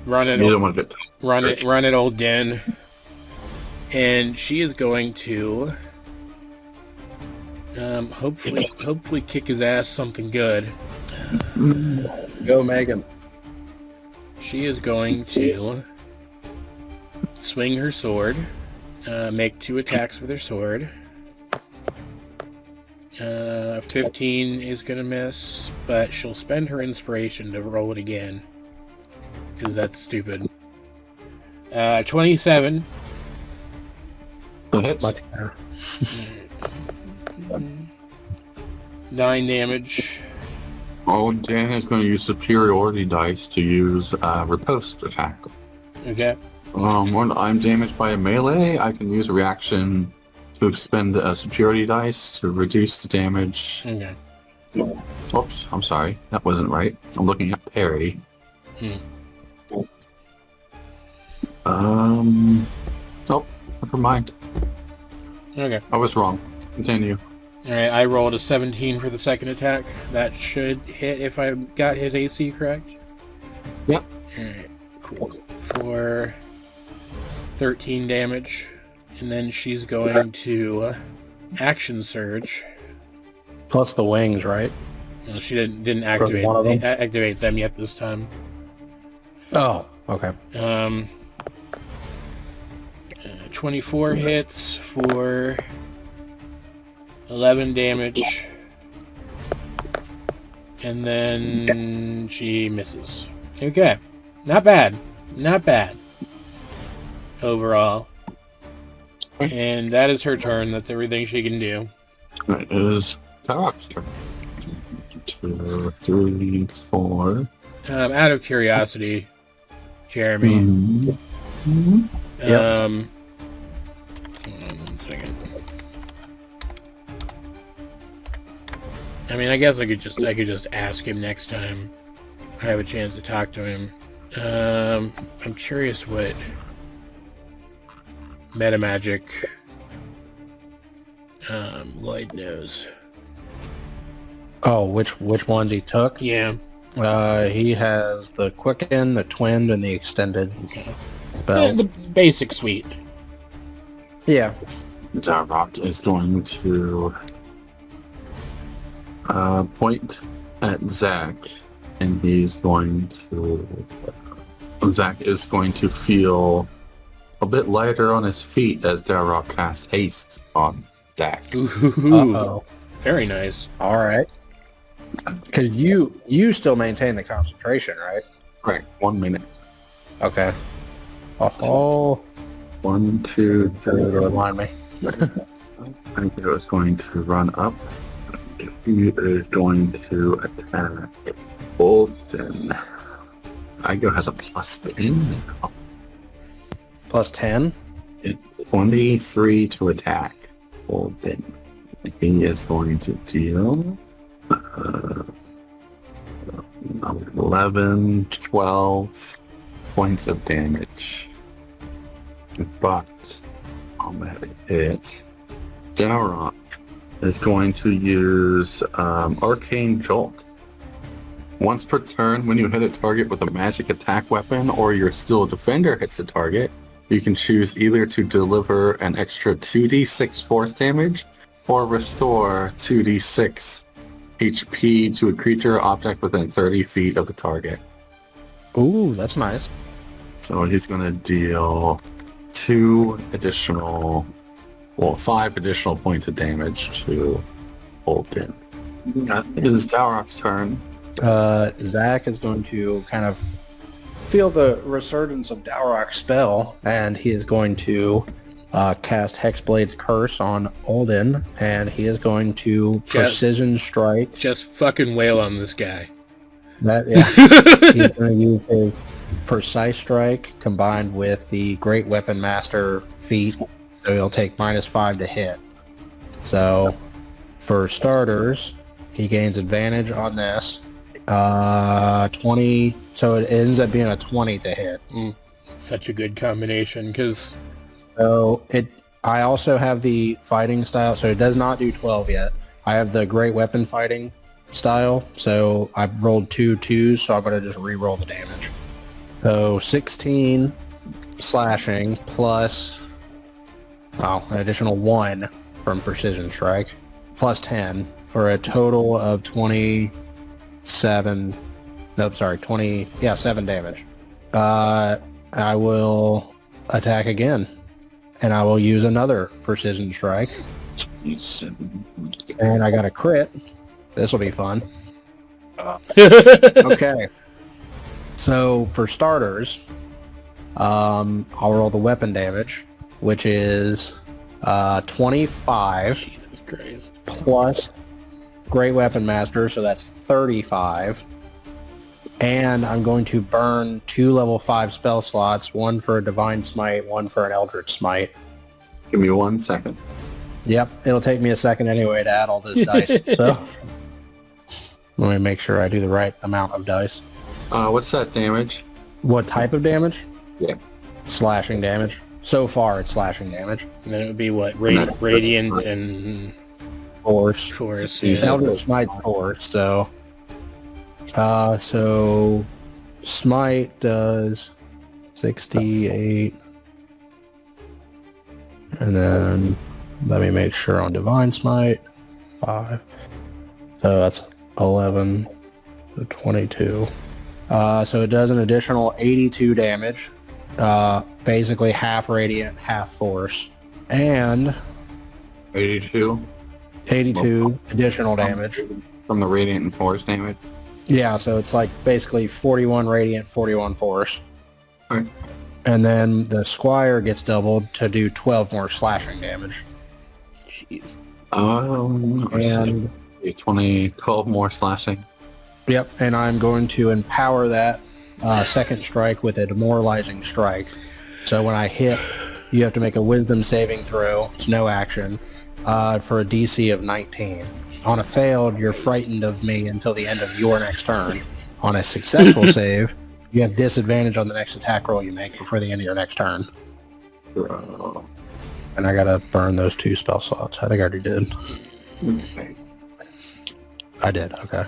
Run at You don't want to get run at Olden, and she is going to hopefully kick his ass something good. Go, Megan. She is going to swing her sword, make 2 attacks with her sword, 15 is going to miss, but she'll spend her inspiration to roll it again. Because that's stupid. 27. Hits. Much better. 9 damage. Oh, Dan is going to use superiority dice to use riposte attack. Okay. When I'm damaged by a melee, I can use a reaction to expend a superiority dice to reduce the damage. Okay. Oops, I'm sorry. That wasn't right. I'm looking at parry. Nope, never mind. Okay. I was wrong. Continue. Alright, I rolled a 17 for the second attack. That should hit if I got his AC correct. Yep. Alright, cool. For 13 damage. And then she's going to action surge. Plus the wings, right? No, she didn't activate one of them? activate them yet this time. Oh, okay. 24 hits for 11 damage. And then she misses. Okay. Not bad. Not bad. Overall. And that is her turn. That's everything she can do. That is Dowroc's turn. 2, 3, 4. Out of curiosity, Jeremy. Yep. Hold on 1 second. I mean, I guess I could just ask him next time I have a chance to talk to him. I'm curious what metamagic Lloyd knows. Oh, which ones he took? Yeah. He has the quicken, the twinned, and the extended Okay. spells. The basic suite. Yeah. Dowroc is going to point at Zack, and he's going to... Zack is going to feel a bit lighter on his feet as Dowroc casts haste on Zack. Ooh. Uh-oh. Very nice. All right. Because you still maintain the concentration, right? Right, 1 minute. Okay. Oh, 1, 2, 3. remind me. I think it was going to run up. He is going to attack Bolton. Igo has a +10. Plus 10? 23 to attack Bolton. He is going to deal 11, 12 points of damage. But on that hit, Dowroc is going to use Arcane Jolt. Once per turn, when you hit a target with a magic attack weapon or your Steel Defender hits the target, you can choose either to deliver an extra 2d6 force damage or restore 2d6 HP to a creature or object within 30 feet of the target. Ooh, that's nice. So he's going to deal 5 additional points of damage to Bolton. It is Dowroc's turn. Zack is going to kind of feel the resurgence of Dowroc's spell, and he is going to cast Hexblade's Curse on Alden, and he is going to Precision Strike. Just fucking wail on this guy. He's going to use his Precise Strike combined with the Great Weapon Master feat, so he'll take -5 to hit. So, for starters, he gains advantage on this. 20, so it ends up being a 20 to hit. Such a good combination, because... So, I also have the fighting style, so it does not do 12 yet. I have the Great Weapon Fighting style, so I rolled 2 2s, so I'm going to just re-roll the damage. So 16 slashing plus an additional 1 from Precision Strike plus 10 for a total of 7 damage. I will attack again, and I will use another Precision Strike. And I got a crit. This will be fun. Okay. So for starters, I'll roll the weapon damage, which is 25 Jesus Christ. plus Great Weapon Master, so that's 35. And I'm going to burn 2 level 5 spell slots, one for a Divine Smite, one for an Eldritch Smite. Give me 1 second. Yep, it'll take me a second anyway to add all this dice. So let me make sure I do the right amount of dice. What's that damage? What type of damage? Yeah. Slashing damage. So far, it's slashing damage. And then it would be what? Radiant and Force. Force. Eldritch Smite Force, so... so Smite does 68. And then let me make sure on Divine Smite 5. So that's 11 to 22. So it does an additional 82 damage. Basically half radiant, half force. And 82 additional damage. from the radiant and force damage. Yeah, so it's like basically 41 radiant, 41 force. Alright. And then the squire gets doubled to do 12 more slashing damage. Jeez. And 12 more slashing. yep, and I'm going to empower that second strike with a demoralizing strike. So when I hit, you have to make a wisdom saving throw. It's no action for a DC of 19. On a failed, you're frightened of me until the end of your next turn. On a successful save, you have disadvantage on the next attack roll you make before the end of your next turn. And I gotta burn those 2 spell slots. I think I already did. I did, okay.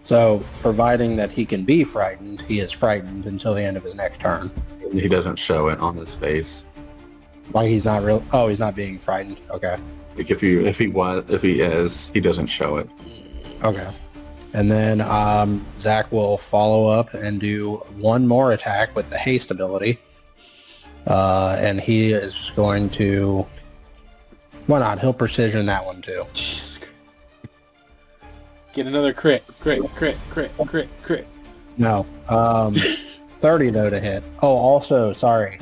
So, providing that he can be frightened, he is frightened until the end of his next turn. He doesn't show it on his face. Like he's not real. Oh, he's not being frightened. Okay. Like if he is, he doesn't show it. Okay. And then Zack will follow up and do 1 more attack with the haste ability. And he is going to... Why not? He'll precision that one too. Jesus Christ. Get another crit. No. 30 though to hit. Oh, also, sorry.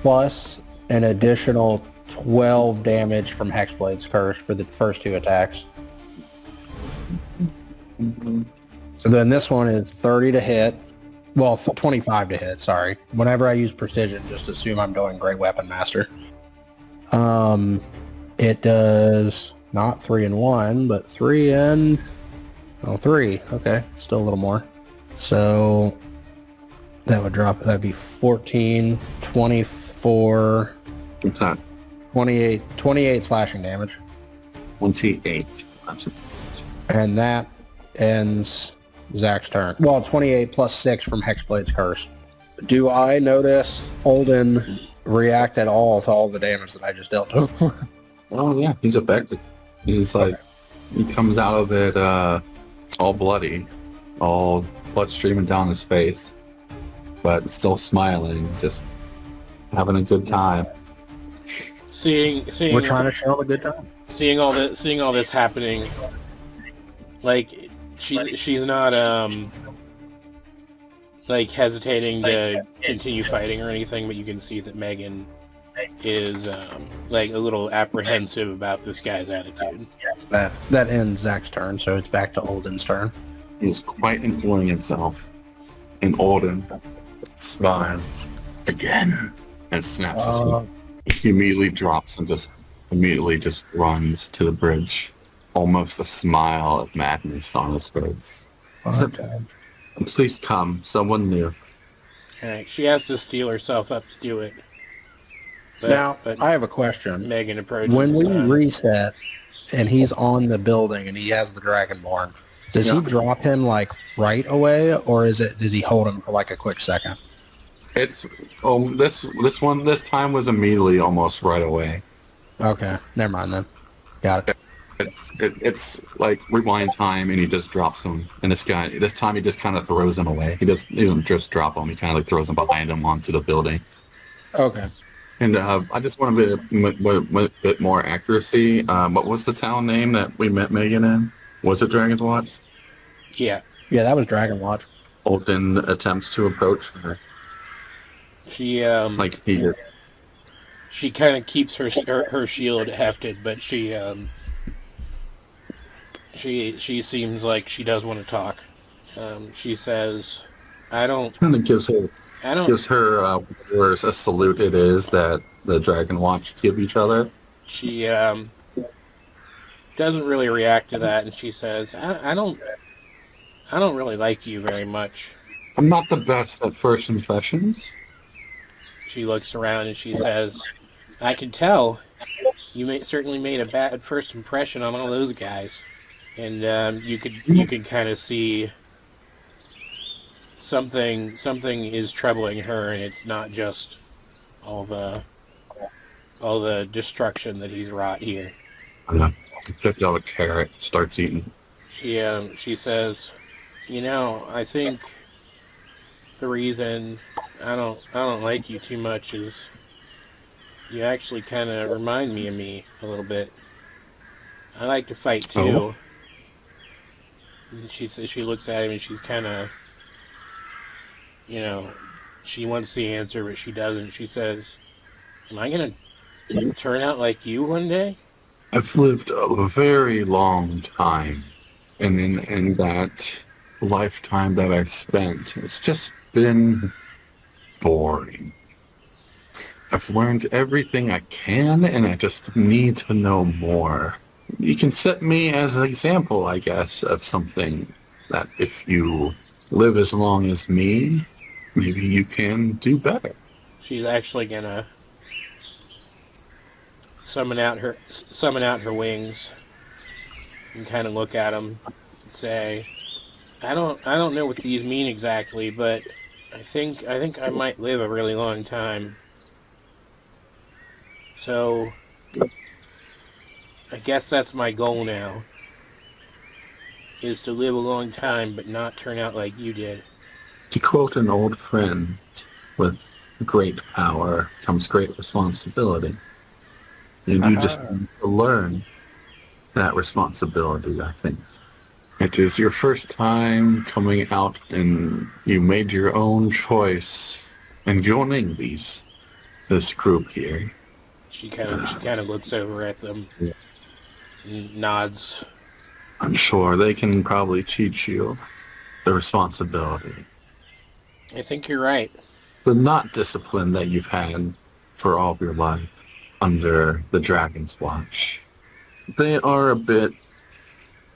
Plus an additional 12 damage from Hexblade's Curse for the first 2 attacks. So then this one is 30 to hit. Well, 25 to hit, sorry. Whenever I use precision, just assume I'm doing Great Weapon Master. It does not 3 and 1, but 3 and... Oh, 3. Okay, still a little more. So that would drop, that'd be 14, 24, What's that? 28 slashing damage. 28. And that ends Zack's turn. Well, 28 plus 6 from Hexblade's Curse. Do I notice Olden react at all to all the damage that I just dealt to him? Oh yeah, he's affected. He's like, he comes out of it all bloody, all blood streaming down his face, but still smiling, just having a good time. Seeing We're trying to show him a good time. seeing all this happening, like she's not like hesitating to continue fighting or anything, but you can see that Megan is like a little apprehensive about this guy's attitude. That ends Zack's turn, so it's back to Olden's turn. He's quite enjoying himself. And Olden smiles again and snaps his foot. He immediately drops and just runs to the bridge. Almost a smile of madness on his face. Okay. Please come, someone new. Alright, she has to steel herself up to do it. But I have a question. Megan approaches. When we this time. reset and he's on the building and he has the Dragonborn, does he drop him like right away, or does he hold him for like a quick second? It's this time was immediately almost right away. Okay, never mind then. Got it. It's like rewind time, and he just drops him. And this time he just kind of throws him away. He doesn't just drop him. He kind of like throws him behind him onto the building. Okay. And I just want a bit more accuracy. What was the town name that we met Megan in? Was it Dragon's Watch? Yeah. Yeah, that was Dragon Watch. Olden attempts to approach her. She Like he did. she kind of keeps her shield hefted, but she seems like she does want to talk. She says, Kind of gives her words a salute. It is that the Dragon Watch give each other. She doesn't really react to that, and she says, I don't really like you very much. I'm not the best at first impressions. She looks around and she says, I can tell you certainly made a bad first impression on all those guys. And you could kind of see something is troubling her, and it's not just all the destruction that he's wrought here. Picked out a carrot, starts eating. She says, I think the reason I don't like you too much is you actually kind of remind me of me a little bit. I like to fight too. Oh. And she says, she looks at him and she's kind of, she wants the answer but she doesn't. She says, am I gonna turn out like you one day? I've lived a very long time, and in that lifetime that I've spent, it's just been boring. I've learned everything I can, and I just need to know more. You can set me as an example, I guess, of something that if you live as long as me, maybe you can do better. She's actually gonna summon out her wings and kind of look at him and say, I don't know what these mean exactly, but I think I might live a really long time. So I guess that's my goal now, is to live a long time but not turn out like you did. To quote an old friend, with great power comes great responsibility. And you just need to learn that responsibility, I think. It is your first time coming out and you made your own choice and joining this group here. She kind of looks over at them and nods. I'm sure they can probably teach you the responsibility. I think you're right. The not discipline that you've had for all of your life under the Dragon's Watch. They are a bit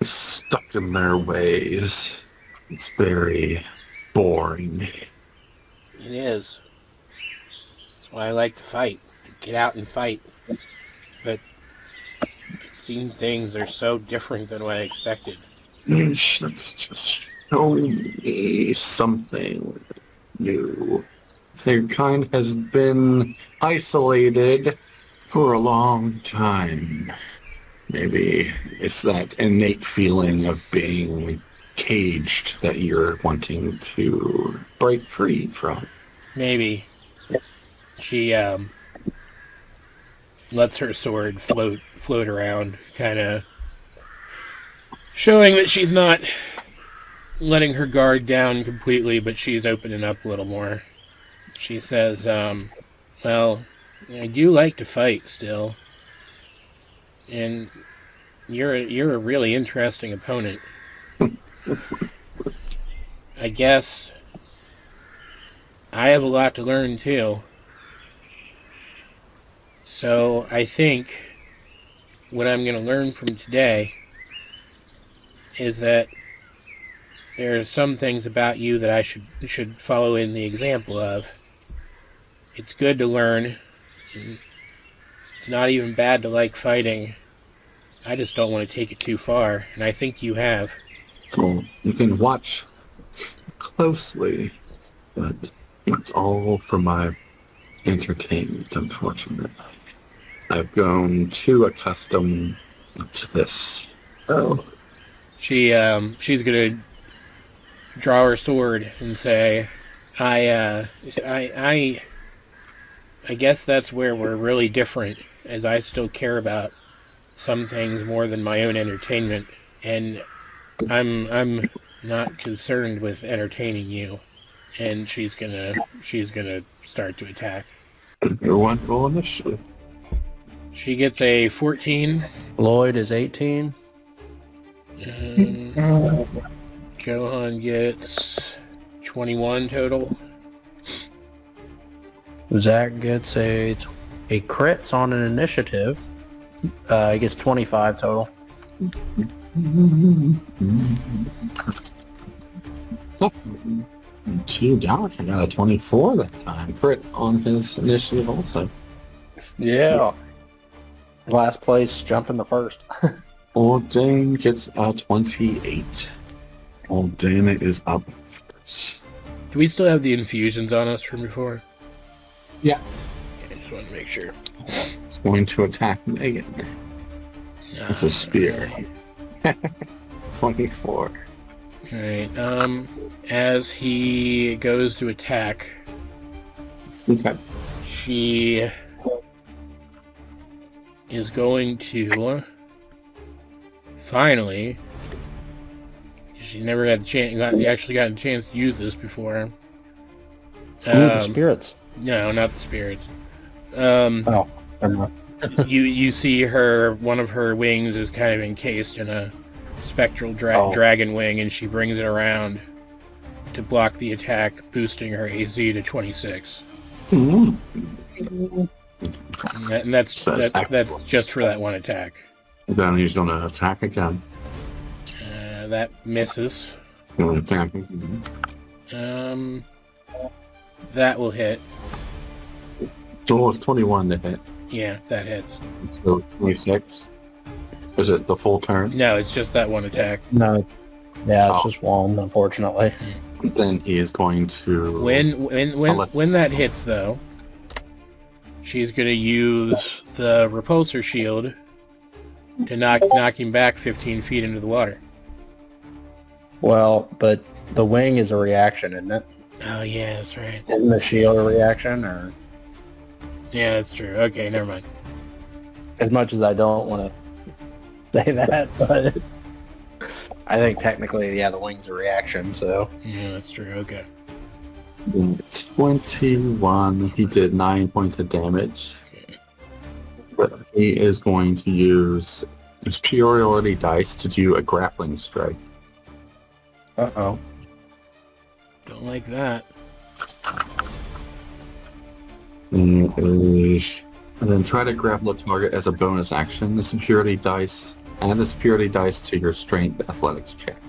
stuck in their ways. It's very boring. It is. That's why I like to fight. To get out and fight. But it seems things are so different than what I expected. Let's just show me something new. Their kind has been isolated for a long time. Maybe it's that innate feeling of being caged that you're wanting to break free from. Maybe. She lets her sword float around, kind of showing that she's not letting her guard down completely, but she's opening up a little more. She says, well, I do like to fight still. And you're a really interesting opponent. I guess I have a lot to learn too. So I think what I'm going to learn from today is that there are some things about you that I should follow in the example of. It's good to learn. It's not even bad to like fighting. I just don't want to take it too far, and I think you have. Well, you can watch closely, but it's all for my entertainment, unfortunately. I've grown too accustomed to this. Oh. She's gonna draw her sword and say, I I guess that's where we're really different, as I still care about some things more than my own entertainment, and I'm not concerned with entertaining you. And she's gonna start to attack. Your one roll initiative. She gets a 14. Lloyd is 18. Johan gets 21 total. Zack gets a crits on an initiative. He gets 25 total. Two Dowroc got a 24 that time. Crit on his initiative also. Yeah. Last place, jumping the first. Old Dane gets a 28. Old Dane is up first. Do we still have the infusions on us from before? Yeah. I just want to make sure. It's going to attack Megan. It's a spear. 24. Alright, as he goes to attack, Okay. she is going to finally, she never had the chance, actually got a chance to use this before. The spirits. No, not the spirits. Oh, never mind. you see one of her wings is kind of encased in a spectral dragon wing, and she brings it around to block the attack, boosting her AC to 26. Mm-hmm. And that's just for that one attack. Then he's going to attack again. That misses. Going to attack. That will hit. So it's 21 to hit. Yeah, that hits. So 26. Is it the full turn? No, it's just that one attack. No. Yeah, it's just one, unfortunately. Then he is going to... When that hits, though, she's going to use the repulsor shield to knock him back 15 feet into the water. Well, but the wing is a reaction, isn't it? Oh, yeah, that's right. Isn't the shield a reaction, or? Yeah, that's true. Okay, never mind. As much as I don't want to say that, but I think technically, yeah, the wing's a reaction, so. Yeah, that's true. Okay. 21. He did 9 points of damage. But he is going to use his superiority dice to do a grappling strike. Uh-oh. Don't like that. And then try to grapple a target as a bonus action. The superiority dice, add the superiority dice to your strength athletics check.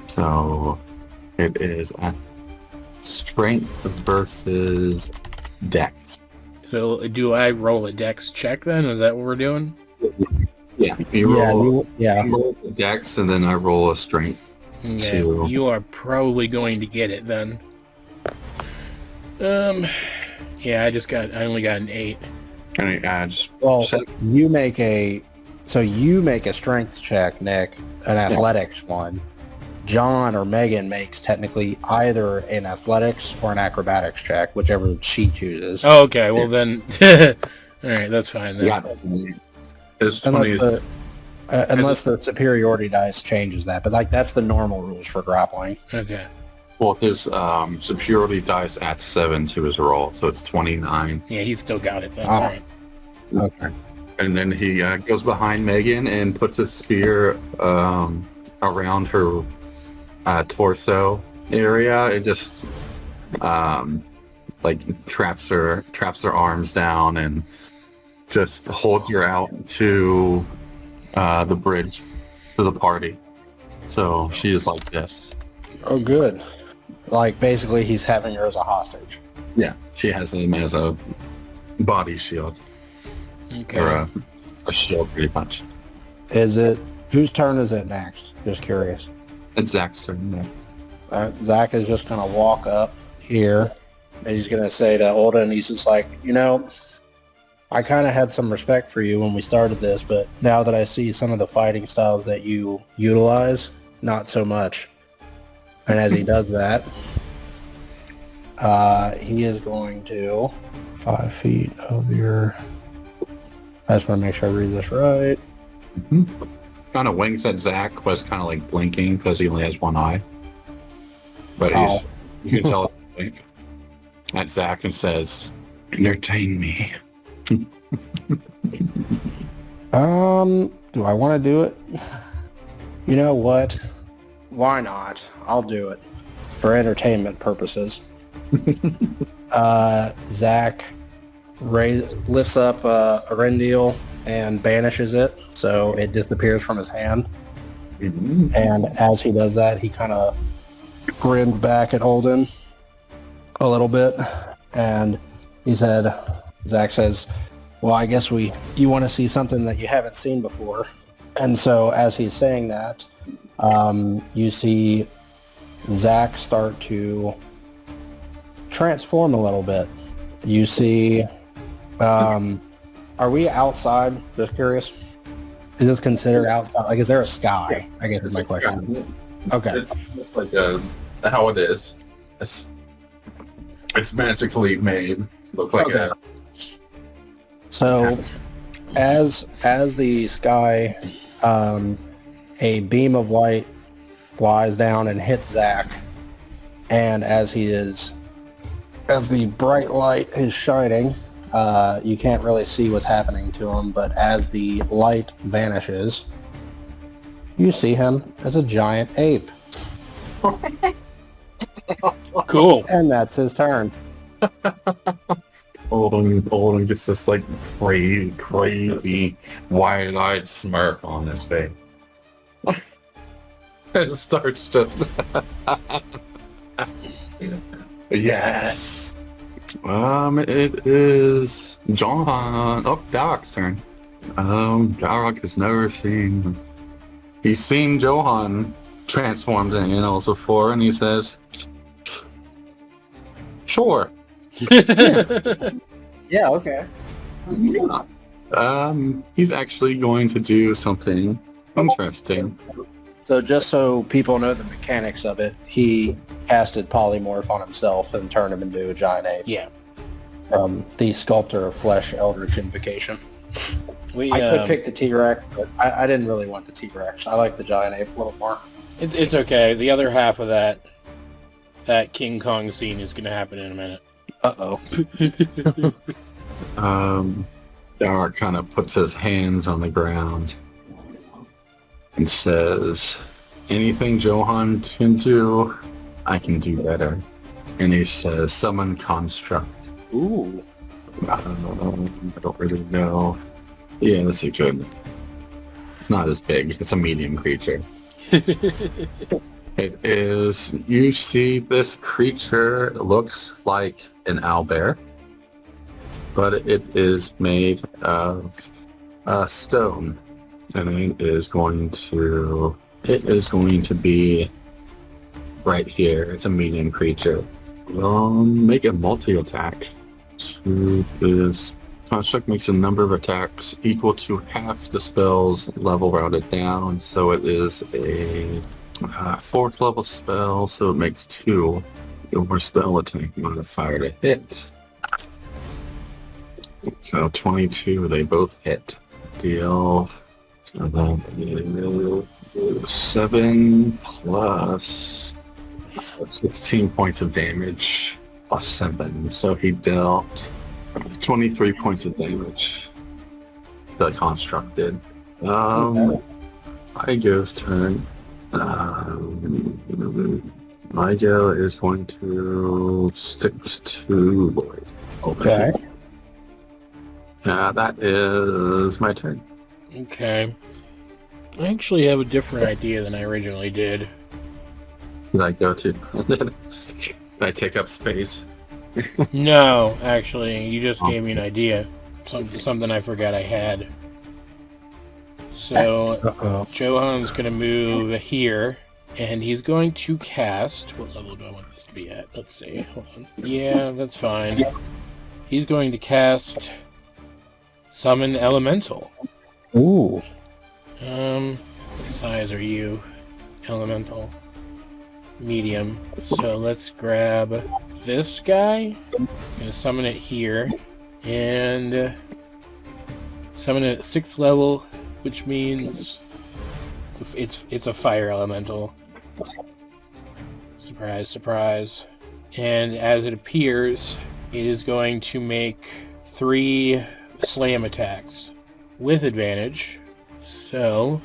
So it is at strength versus dex. So do I roll a dex check then? Is that what we're doing? Yeah, you roll, yeah. you roll a dex and then I roll a strength. Yeah, you are probably going to get it then. Yeah, I only got an 8. And he adds... Well, you make a strength check, Nick, an athletics one. John or Megan makes technically either an athletics or an acrobatics check, whichever she chooses. Oh, okay. Well, then... Alright, that's fine then. Yeah. His 20... Unless the superiority dice changes that, but that's the normal rules for grappling. Okay. Well, his superiority dice adds 7 to his roll, so it's 29. Yeah, he's still got it then. Oh. Alright. Okay. And then he goes behind Megan and puts a spear around her torso area. It just traps her arms down and just holds her out to the bridge to the party. So she is like this. Oh, good. Like, basically, he's having her as a hostage. Yeah, she has him as a body shield. Okay. Or a shield, pretty much. Whose turn is it next? Just curious. It's Zack's turn next. Zack is just going to walk up here, and he's going to say to Olden, he's just like, I kind of had some respect for you when we started this, but now that I see some of the fighting styles that you utilize, not so much. And as he does that, He is going to 5 feet of your. I just want to make sure I read this right. Kind of winks at Zack, but it's kind of like blinking because he only has one eye. But you can tell it's blink at Zack and says, "Entertain me." Do I want to do it? You know what? Why not? I'll do it for entertainment purposes. Zack lifts up a Rendiel and banishes it, so it disappears from his hand. And as he does that, he kind of grins back at Holden a little bit, and Zack says, well, I guess you want to see something that you haven't seen before. And so as he's saying that, you see Zack start to transform a little bit. You see, are we outside? Just curious. Is this considered outside? Like, is there a sky? I guess is my question. Okay. It's like how it is. It's magically made. Looks like Okay. So, as the sky, a beam of light flies down and hits Zack, and as the bright light is shining, you can't really see what's happening to him, but as the light vanishes, you see him as a giant ape. Cool. And that's his turn. Olden gets this like crazy wide-eyed smirk on his face. It starts just yes. It is Johan. Oh, Dowroc's turn. Dowroc has never seen. He's seen Johan transformed in animals before, and he says, "Sure." Yeah, okay. He's actually going to do something interesting. So just so people know the mechanics of it, he casted polymorph on himself and turned him into a giant ape. Yeah. From the Sculptor of Flesh Eldritch Invocation. We, I could pick the T-Rex, but I didn't really want the T-Rex. I like the giant ape a little more. It's okay. The other half of that King Kong scene is going to happen in a minute. Uh-oh. Dowroc kind of puts his hands on the ground and says, anything Johan can do, I can do better. And he says, summon construct. Ooh. I don't really know. Yeah, this is good. It's not as big. It's a medium creature. It is, you see this creature looks like an owlbear, but it is made of stone, and it is going to be right here. It's a medium creature. Make a multi-attack. So this construct makes a number of attacks equal to half the spell's level rounded down, so it is a 4th level spell, so it makes 2 your spell attack modifier to hit. So 22, they both hit. Deal 7 plus 16 points of damage plus 7. So he dealt 23 points of damage. The construct did. Igo's turn. Igo is going to stick to Lloyd. Okay. That is my turn. Okay. I actually have a different idea than I originally did. Did I go to? Did I take up space? No, actually, you just gave me an idea. Something I forgot I had. So, Johan's going to move here, and he's going to cast... What level do I want this to be at? Let's see. Hold on. Yeah, that's fine. He's going to cast Summon Elemental. Ooh. What size are you? Elemental. Medium. So let's grab this guy. I'm gonna summon it here, and summon it at 6th level, which means it's a fire elemental. Surprise, surprise. And as it appears, it is going to make 3 slam attacks with advantage. So,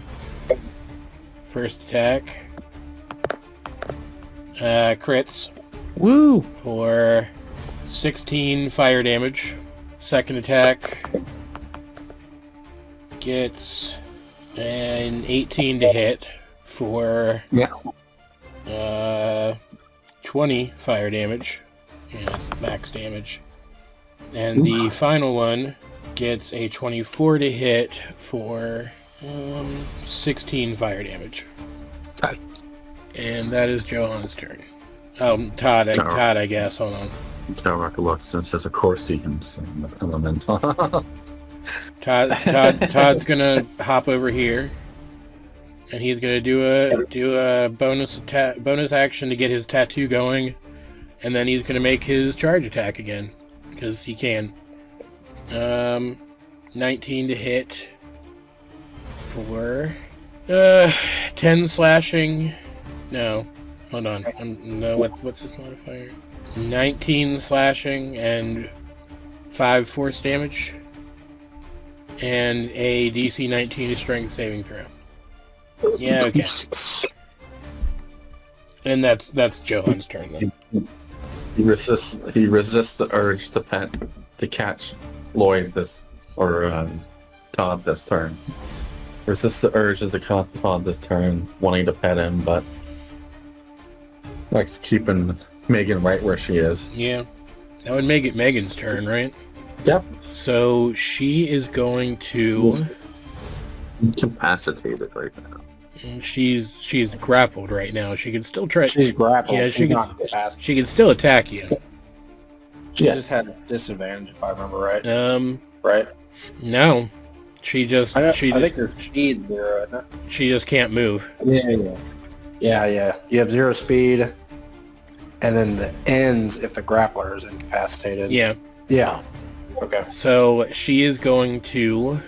first attack, crits. Woo! For 16 fire damage. Second attack gets an 18 to hit for 20 fire damage. Yeah, that's max damage. And the final one gets a 24 to hit for 16 fire damage. And that is Johan's turn. Oh, Todd, I guess. Hold on. Dowroc looks and says, of course he can sing the elemental. Todd's gonna hop over here, and he's gonna do a bonus action to get his tattoo going, and then he's gonna make his charge attack again because he can. 19 to hit for 10 slashing. No, hold on. No, what's his modifier? 19 slashing and 5 force damage. And a DC 19 strength saving throw. Yeah, okay. And that's Johan's turn then. He resists the urge to catch Lloyd Todd this turn. Resists the urge as a Todd this turn, wanting to pet him, but likes keeping Megan right where she is. Yeah. That would make it Megan's turn, right? Yep. So she is going to... Incapacitated right now. She's grappled right now. She can still try... She's grappled. Yeah, She's not incapacitated. she can still attack you. She just had a disadvantage, if I remember right. Right? No. I think her speed there, isn't it? She just can't move. Yeah. You have 0 speed, and then the ends if the grappler is incapacitated. Yeah. Yeah. Okay. So she is going to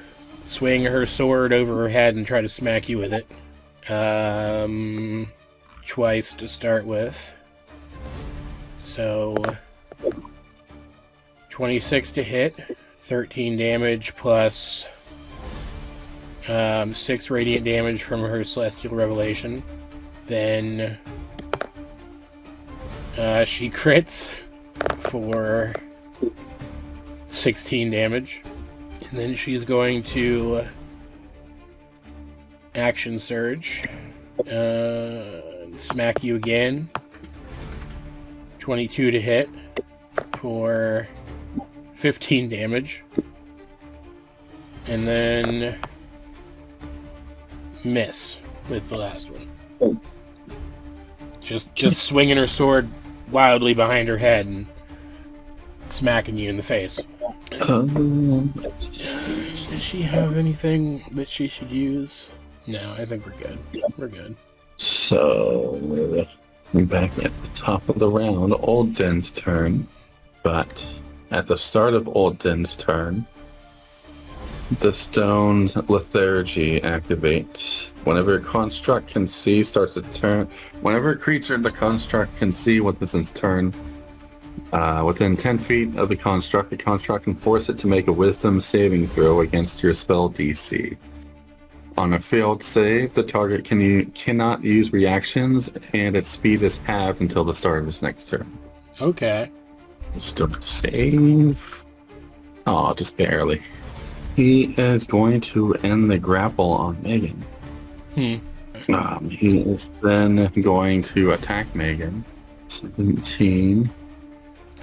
swing her sword over her head and try to smack you with it. Twice to start with. So 26 to hit, 13 damage plus 6 radiant damage from her celestial revelation. Then she crits for 16 damage. And then she's going to action surge. Smack you again. 22 to hit for 15 damage. And then miss with the last one. Just swinging her sword wildly behind her head and smacking you in the face. Does she have anything that she should use? No, I think we're good. We're good. So, we're back at the top of the round. Old Den's turn. But at the start of Old Den's turn, the stone's lethargy activates. Whenever a construct can see starts a turn. Whenever a creature the construct can see within its turn, within 10 feet of the construct can force it to make a wisdom saving throw against your spell DC. On a failed save, the target cannot use reactions, and its speed is halved until the start of its next turn. Okay. Still save. Oh, just barely. He is going to end the grapple on Megan. He is then going to attack Megan. 17.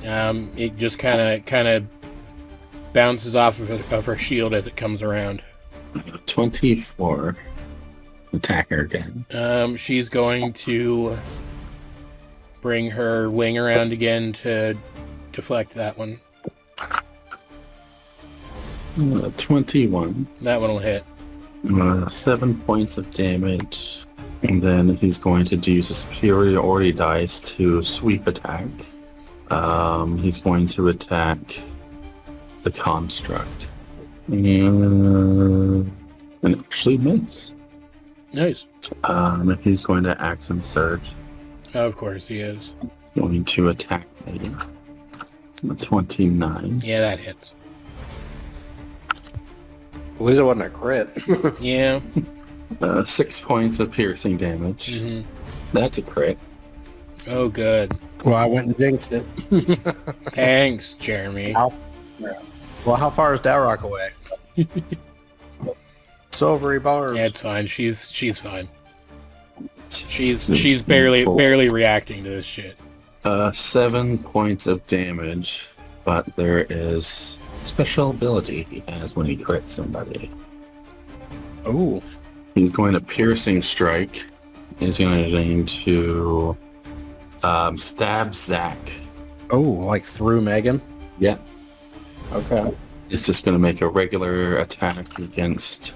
It just kind of bounces off of her shield as it comes around. 24. Attack her again. She's going to bring her wing around again to deflect that one. 21. That one will hit. 7 points of damage. And then he's going to use a superiority dice to sweep attack. He's going to attack the construct. And actually miss. Nice. He's going to Axiom Surge. Of course he is. Going to attack me. 29. Yeah, that hits. At least it wasn't a crit. Yeah. 6 points of piercing damage. Hmm. That's a crit. Oh, good. Well, I went and jinxed it. Thanks, Jeremy. Well, how far is Dowroc away? Silvery bars. Yeah, it's fine. She's fine. She's barely reacting to this shit. 7 points of damage, but there is special ability he has when he crits somebody. Oh. He's going to piercing strike. He's going to stab Zack. Oh, like through Megan? Yeah. Okay. It's just going to make a regular attack against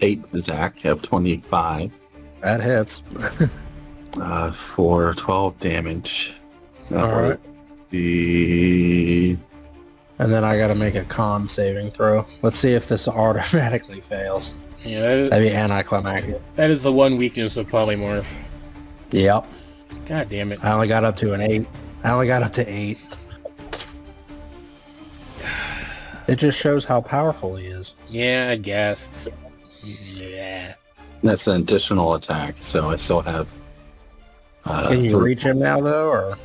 8 Zack of 25 That hits. for 12 damage. All right. The And then I got to make a con saving throw. Let's see if this automatically fails. Yeah, That'd be anticlimactic. that is the one weakness of polymorph. Yep. God damn it. I only got up to an 8. I only got up to 8. It just shows how powerful he is. Yeah, I guess. Yeah. that's an additional attack, so I still have. Can you 3. reach him now, though, or?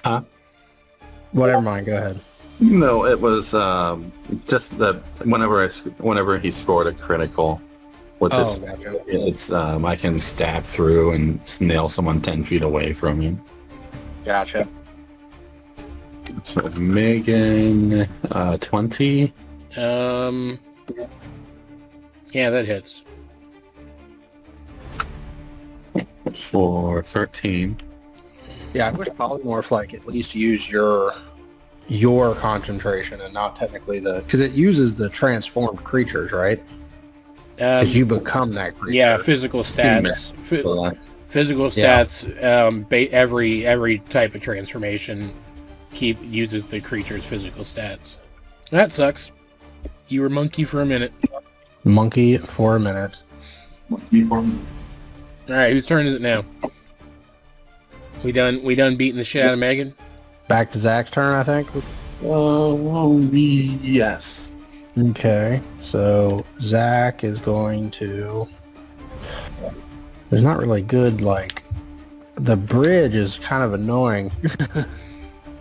Huh? Whatever, mind. Go ahead. No, it was just that whenever he scored a critical with this, Gotcha. it's I can stab through and nail someone 10 feet away from him. Gotcha. So Megan, 20. Yeah, that hits. For 13. Yeah, I wish polymorph like at least use your concentration and not technically because it uses the transformed creatures, right? Because you become that creature. Yeah, physical stats. Physical stats. Every type of transformation uses the creature's physical stats. That sucks. You were monkey for a minute. Monkey for a minute. All right, whose turn is it now? We done beating the shit out of Megan? Back to Zach's turn, I think. Yes. Okay, so Zach is going to... There's not really good, the bridge is kind of annoying.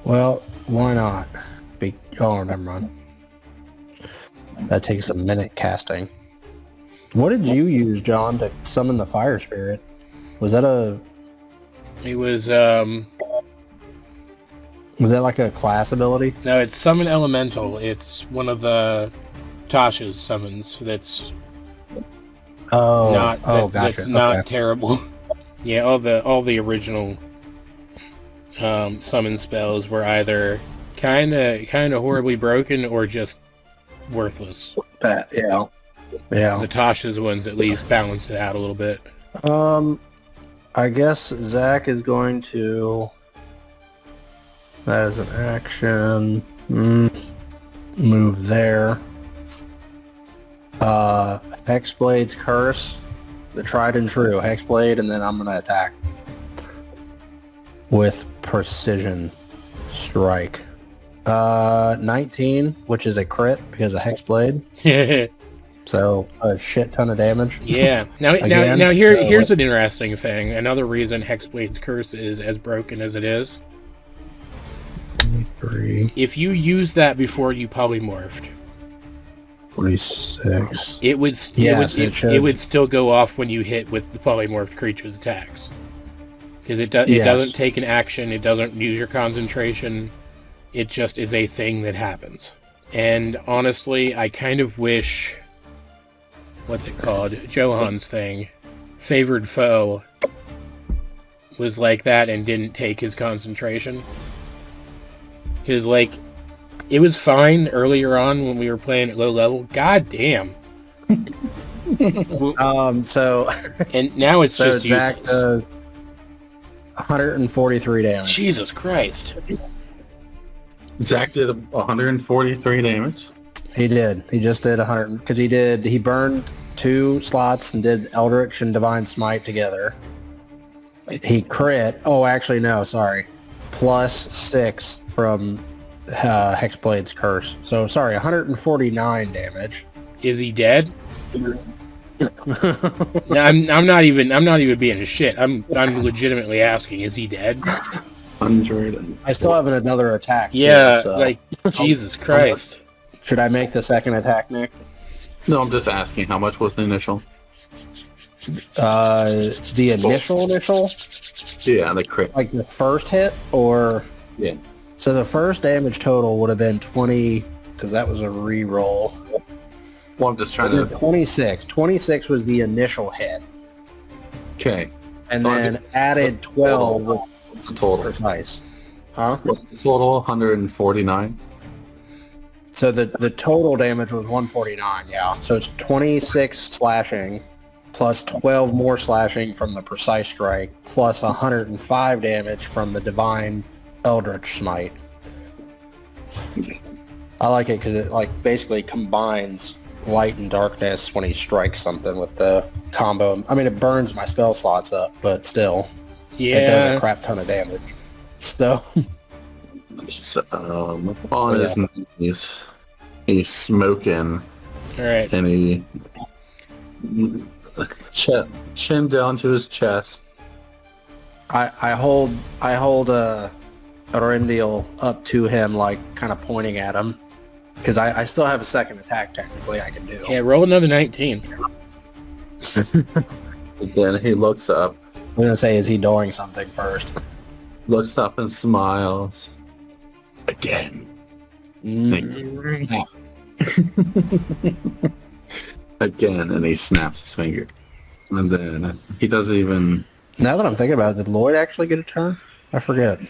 Well, why not? Oh, never mind. That takes a minute casting. What did you use, John, to summon the fire spirit? Was that It was, Was that like a class ability? no, it's Summon Elemental. It's one of the Tasha's summons that's Gotcha. that's not Okay. terrible. Yeah, all the original summon spells were either kind of horribly broken or just worthless. Yeah. The Tasha's ones at least balance it out a little bit. I guess Zach is going to... That is an action. Move there. Hexblade's Curse. The tried and true. Hexblade, and then I'm going to attack. With Precision Strike. 19, which is a crit because of Hexblade. So, a shit ton of damage. Yeah. Now here's an interesting thing. Another reason Hexblade's Curse is as broken as it is. 23. If you use that before you polymorphed, 46. it would still go off when you hit with the polymorphed creature's attacks. Because it doesn't take an action, it doesn't use your concentration, it just is a thing that happens. And honestly, I kind of wish, what's it called? Johan's thing, Favored Foe, was like that and didn't take his concentration. Because, it was fine earlier on when we were playing at low level. God damn. So... And now it's So just Zach useless. 143 damage. Jesus Christ. Zack did 143 damage. He did. He just did 100 because he burned 2 slots and did Eldritch and Divine Smite together. He crit. Oh, actually, no, sorry. +6 from Hexblade's Curse. So, sorry, 149 damage. Is he dead? No, I'm not even being a shit. I'm legitimately asking, is he dead? 100. I still have another attack. Yeah, too, so. like, Jesus Christ. Should I make the second attack, Nick? No, I'm just asking, how much was the initial? The initial? Yeah, the crit. Like the first hit, or... Yeah. So the first damage total would have been 20, because that was a re-roll. Well, I'm just trying to... 26. 26 was the initial hit. Okay. And then added 12 What's the total? precise. Huh? What's the total? 149? So the total damage was 149, yeah. So it's 26 slashing, plus 12 more slashing from the precise strike, plus 105 damage from the divine Eldritch Smite. I like it because it like basically combines light and darkness when he strikes something with the combo. I mean, it burns my spell slots up, but still, it does a crap ton of damage. So, On his knees, he's smoking, All right. and he chin down to his chest. I hold Arendiel up to him, like kind of pointing at him, because I still have a second attack technically I can do. Yeah, roll another 19. Then he looks up, I'm gonna say, is he doing something first? looks up and smiles. Again. Again, and he snaps his finger. And then he doesn't even... Now that I'm thinking about it, did Lloyd actually get a turn? I forget.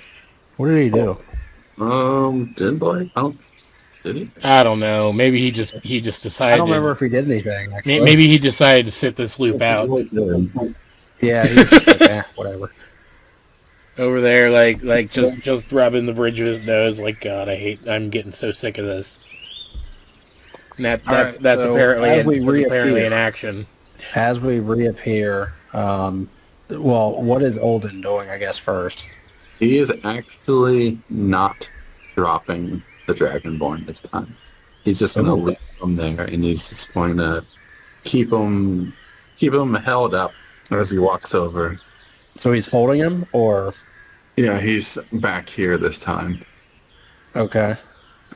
What did he do? Did Lloyd? Did he? I don't know. Maybe he just decided. I don't remember if he did anything, actually. Maybe he decided to sit this loop out Yeah, he was just like, whatever. over there, like just rubbing the bridge of his nose. Like, God, I'm getting so sick of this. And that's so apparently an action. As we reappear, well, what is Olden doing, I guess, first? He is actually not dropping the Dragonborn this time. He's just going to leave him there, and he's just going to keep him held up as he walks over. So he's holding him, or? Yeah, he's back here this time. Okay.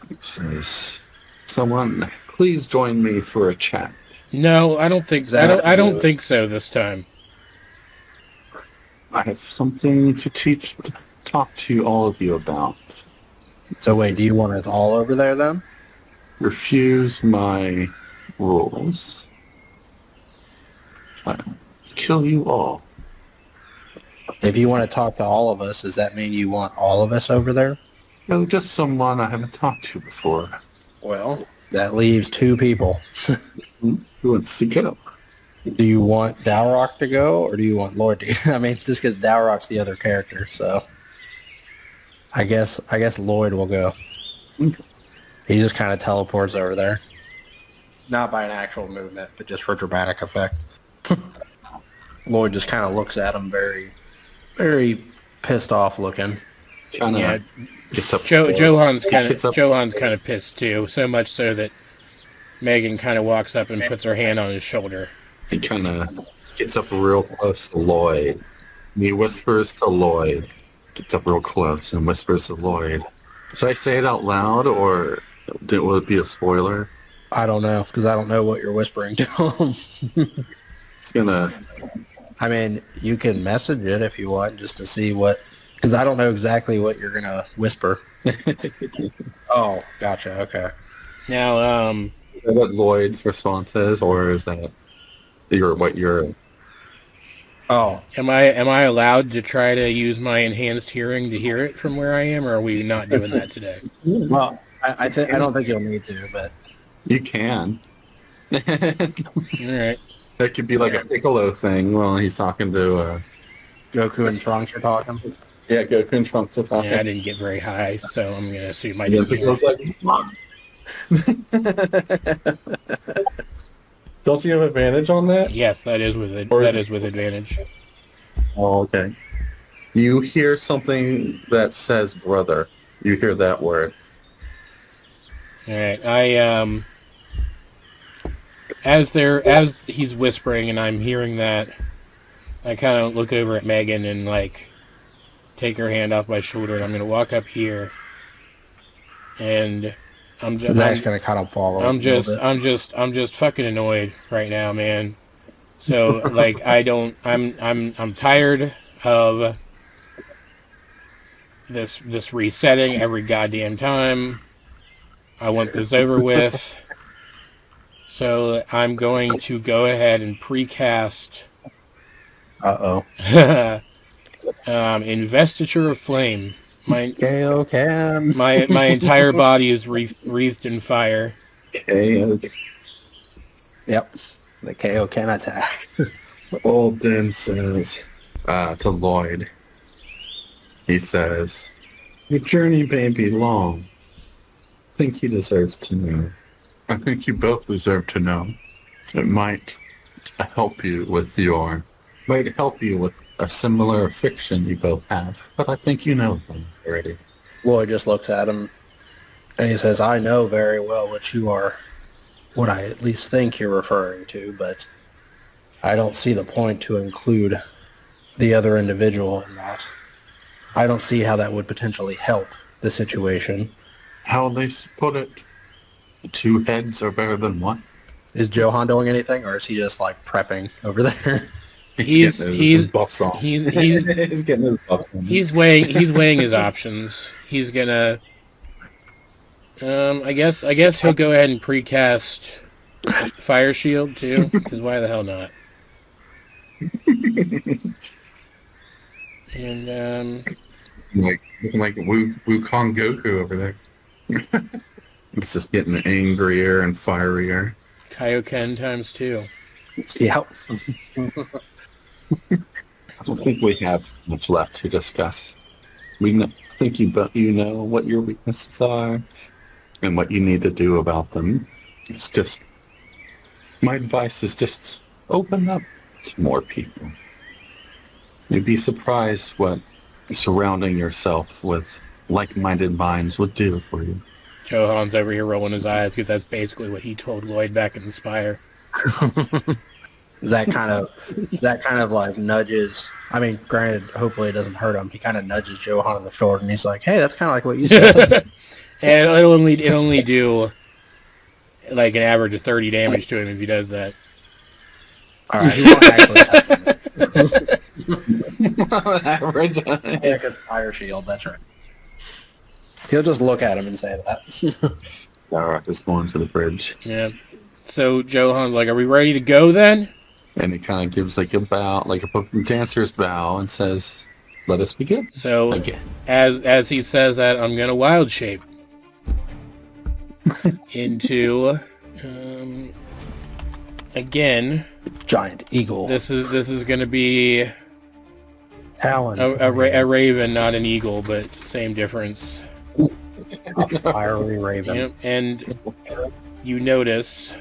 He says, "Someone, please join me for a chat." No, I don't think. I don't think so this time. I have something to talk to all of you about. So wait, do you want us all over there then? Refuse my rules. I'll kill you all. If you want to talk to all of us, does that mean you want all of us over there? No, just someone I haven't talked to before. Well, that leaves 2 people. Who wants to go? Do you want Dowroc to go, or do you want Lloyd to go? I mean, just because Dowroc's the other character, so... I guess Lloyd will go. Okay. He just kind of teleports over there. Not by an actual movement, but just for dramatic effect. Lloyd just kind of looks at him very, very pissed off looking. Yeah, Gets up Johan's kind of pissed too. So much so that Megan kind of walks up and puts her hand on his shoulder. He kind of gets up real close to Lloyd. And he whispers to Lloyd. Gets up real close and whispers to Lloyd. Should I say it out loud, or will it be a spoiler? I don't know, because I don't know what you're whispering to him. It's gonna... I mean, you can message it if you want, just to see what... Because I don't know exactly what you're going to whisper. Oh, gotcha, okay. Now, Is that what Lloyd's response is, or is that what you're... Oh. am I allowed to try to use my enhanced hearing to hear it from where I am, or are we not doing that today? Well, I don't think you'll need to, but... You can. All right. That could be like a Piccolo thing while he's talking to... Goku and Trunks are talking. Yeah, Goku and Trunks are talking. Yeah, I didn't get very high, so I'm gonna assume I Yeah, didn't hear. Piccolo's like, Mom. Don't you have advantage on that? Yes, that is with Or that is is with advantage. Oh, okay. You hear something that says brother. You hear that word. All right, as he's whispering and I'm hearing that, I kind of look over at Megan and like take her hand off my shoulder, and I'm gonna walk up here, and Zack's gonna kind of follow. I'm just fucking annoyed right now, man. So like I'm tired of this resetting every goddamn time. I want this over with. So I'm going to go ahead and precast Investiture of Flame. My entire body is wreathed in fire. KO. Yep. The KO can attack. Old Dan says to Lloyd, he says, your journey may be long. I think he deserves to know. I think you both deserve to know. It might help you with a similar fiction you both have, but I think you know them already. Lloyd just looks at him and he says, I know very well what I at least think you're referring to, but I don't see the point to include the other individual in that. I don't see how that would potentially help the situation. How they put it, 2 heads are better than 1. Is Johan doing anything, or is he just like prepping over there? He's his buffs on. He's He's getting his buffs on. He's weighing his options. He's gonna I guess he'll go ahead and precast Fire Shield too, because why the hell not? And looking like Wukong Goku over there. It's just getting angrier and fierier. Kaioken times 2. Yep. I don't think we have much left to discuss. I think you know what your weaknesses are and what you need to do about them. It's just, my advice is just open up to more people. You'd be surprised what surrounding yourself with like-minded minds would do for you. Johan's over here rolling his eyes because that's basically what he told Lloyd back in the Spire. That kind of like nudges. I mean, granted, hopefully it doesn't hurt him. He kind of nudges Johan on the shoulder, and he's like, "Hey, that's kind of like what you said." And it'll only do like an average of 30 damage to him if he does that. All right, he won't actually touch him. Average. Yeah, because Fire Shield. That's right. He'll just look at him and say that. Dowroc is going to the bridge. Yeah. So Johan's like, "Are we ready to go then?" And he kind of gives like a bow, like a dancer's bow, and says, "Let us begin." So again, as he says that, I'm gonna wild shape into again. Giant eagle. This is gonna be Talon. a raven, not an eagle, but same difference. A fiery raven. Yep. And you notice,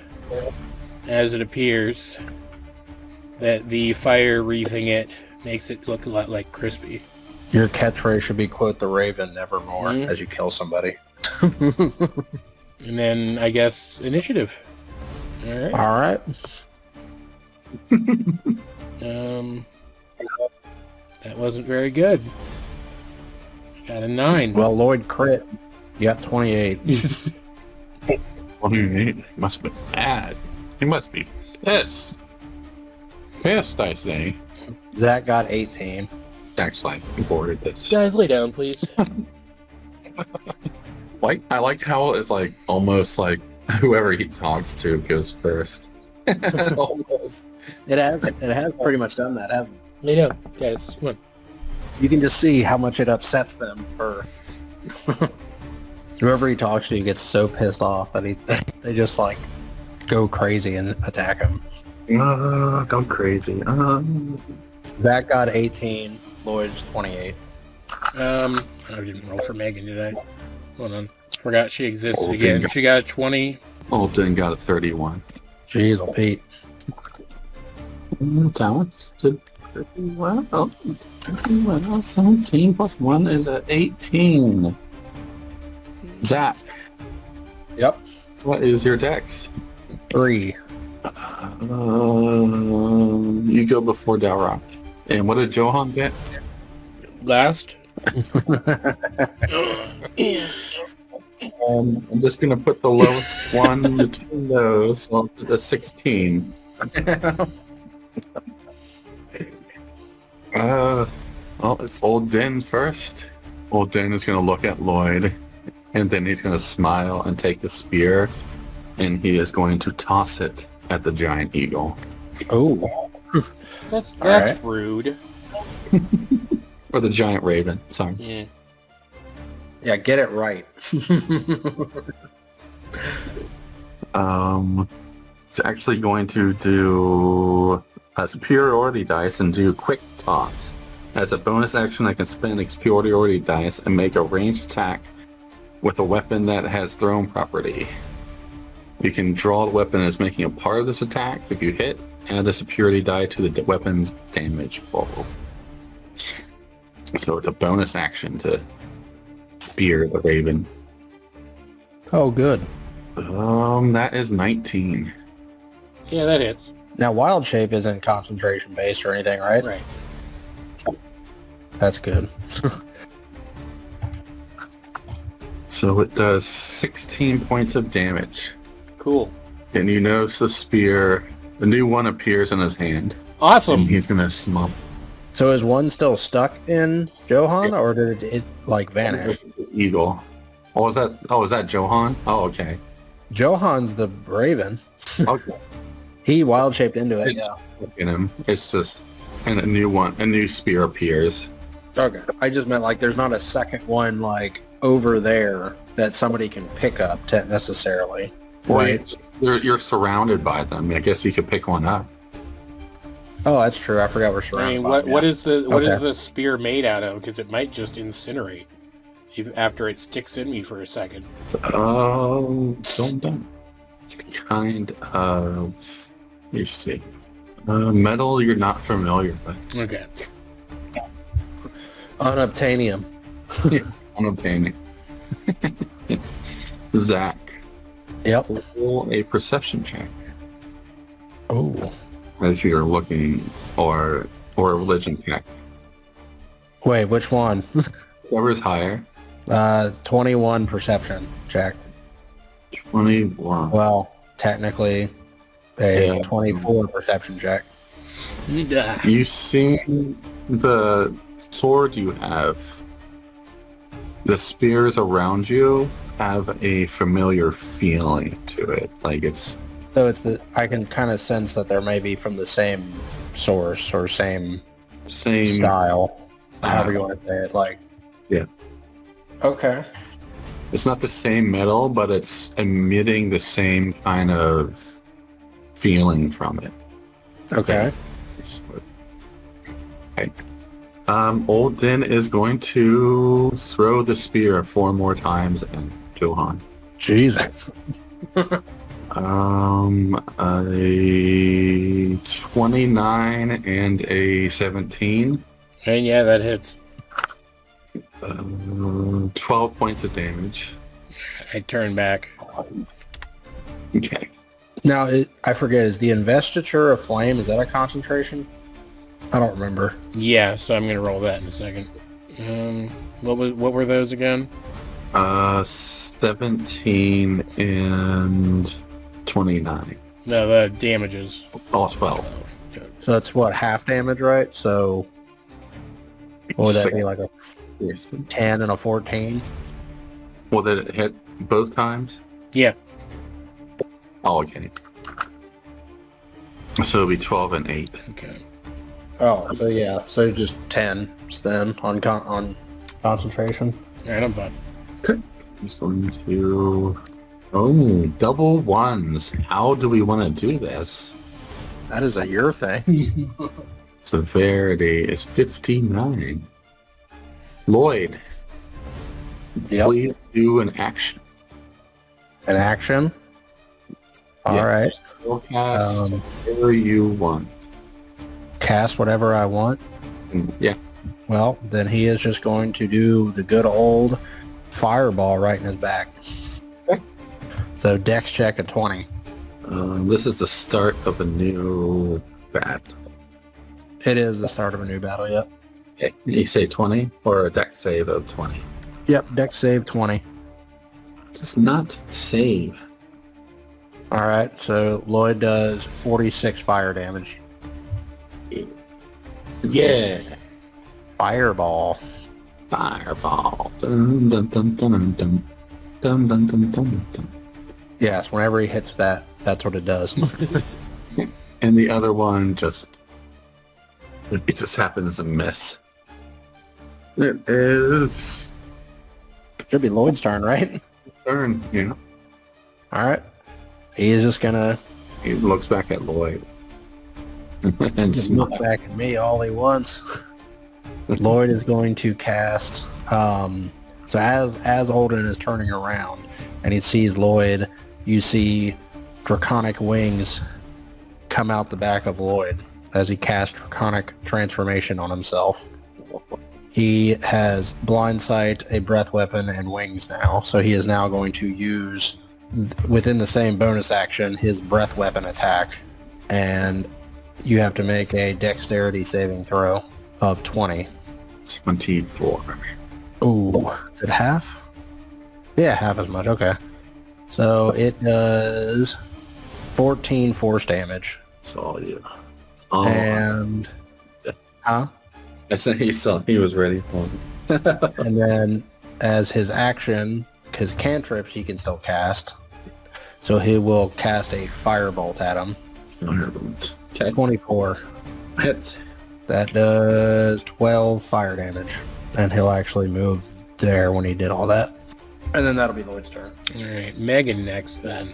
as it appears, that the fire wreathing it makes it look a lot like crispy. Your catchphrase should be "quote the raven nevermore" as you kill somebody. And then I guess initiative. All right. That wasn't very good. Got a 9. Well, Lloyd crit. You got 28. 28 must be bad. He must be pissed. Pissed, I say. Zack got 18. Zack's like bored this. Guys, lay down, please. I like how it's like almost like whoever he talks to goes first. Almost. It has pretty much done that, hasn't it? Lay down, guys. Come on. You can just see how much it upsets them for whoever he talks to gets so pissed off that they just like go crazy and attack him. Go crazy. Zack got 18, Lloyd's 28. I didn't roll for Megan, did I? Hold on. Forgot she existed Oh, again. dang. She got a 20. Alden got a 31. Jeez, oh, Pete. Talent did pretty well. Pretty well. 17 plus 1 is a 18. Zack, Yep. what is your dex? 3. You go before Dowroc. And what did Johan get? Last? I'm just gonna put the lowest one between those. So I'll put a 16. Well, it's Old Den first. Old Den is gonna look at Lloyd, and then he's gonna smile and take the spear, and he is going to toss it at the giant eagle. Oh. That's right. rude. Or the giant raven, sorry. Yeah. Yeah, get it right. It's actually going to do a superiority dice and do quick toss. As a bonus action, I can spend a superiority dice and make a ranged attack with a weapon that has thrown property. You can draw the weapon as making a part of this attack. If you hit, add the superiority die to the weapon's damage roll. So it's a bonus action to spear the raven. Oh, good. That is 19. Yeah, that hits. Now, wild shape isn't concentration based or anything, right? Right. That's good. So it does 16 points of damage. Cool. And you notice the spear, the new one appears in his hand. Awesome. And he's gonna smump. So is one still stuck in Johan, or did it like vanish? Eagle. Oh, is that Johan? Oh, okay. Johan's the raven. Okay. He wild shaped into it. Yeah. Look at him. It's just, and a new spear appears. Okay. I just meant like there's not a second one like over there that somebody can pick up necessarily. Right. You're surrounded by them. I guess you could pick one up. Oh, that's true. I forgot we're I surrounded. mean, by what is Okay. the spear made out of? Because it might just incinerate after it sticks in me for a second. Don't. Kind of. You see. Metal you're not familiar with. Okay. Unobtainium. Unobtainium. Zack. Yep. Roll a perception check Oh. as you're looking, or a religion check. Wait, which one? Whoever's higher. 21 perception check. 21. Well, technically a Yeah. 24 perception check. You see the sword you have, the spears around you have a familiar feeling to it. Like it's So I can kind of sense that there may be from the same source or same same style, however you want to say it. Like, Yeah. Okay. It's not the same metal, but it's emitting the same kind of feeling from it. Okay. Okay. Old Den is going to throw the spear 4 more times at Johan. Jesus. A 29 and a 17. And yeah, that hits. 12 points of damage. I turn back. Okay. Now, I forget, is the investiture of flame, is that a concentration? I don't remember. Yeah, so I'm gonna roll that in a second. What were those again? 17 and 29. No, the damages. Oh, 12. Oh, okay. So that's what, half damage, right? So what would that be, like a 10 and a 14? Well, did it hit both times? Yeah. Oh, okay. So it'll be 12 and 8. Okay. Oh, so yeah, so just 10 then on concentration. All right, I'm fine. He's going to... Oh, double ones. How do we want to do this? That is a your thing. Severity is 59. Lloyd, Yep. please do an action. An action. All Yeah. right. You'll cast Um, whatever you want. Cast whatever I want. Yeah. Well, then he is just going to do the good old fireball right in his back. Okay. So dex check at 20. This is the start of a new battle. It is the start of a new battle, yep. Okay. You say 20 or a dex save of 20? Yep, dex save 20. Does not save. All right, so Lloyd does 46 fire damage. Yeah. Fireball. Fireball. Dun, dun, dun, dun, dun, dun, dun, dun, dun, dun. Yes, whenever he hits that, that's what it does. And the other one it just happens to miss. It is Should be Lloyd's turn, right? turn, yeah. All right. He is just gonna He looks back at Lloyd. And just look smiles. back at me all he wants. Lloyd is going to cast. So as Olden is turning around and he sees Lloyd, you see draconic wings come out the back of Lloyd as he casts draconic transformation on himself. He has blind sight, a breath weapon, and wings now. So he is now going to use, within the same bonus action, his breath weapon attack. And you have to make a dexterity saving throw of 20. 24. Ooh, is it half? Yeah, half as much. Okay. So it does 14 force damage. It's all you. It's all And, huh? I said he was ready for it. And then as his action, because cantrips he can still cast, so he will cast a firebolt at him. Firebolt. Okay. 24. Hit. That does 12 fire damage. And he'll actually move there when he did all that. And then that'll be Lloyd's turn. All right, Megan next then.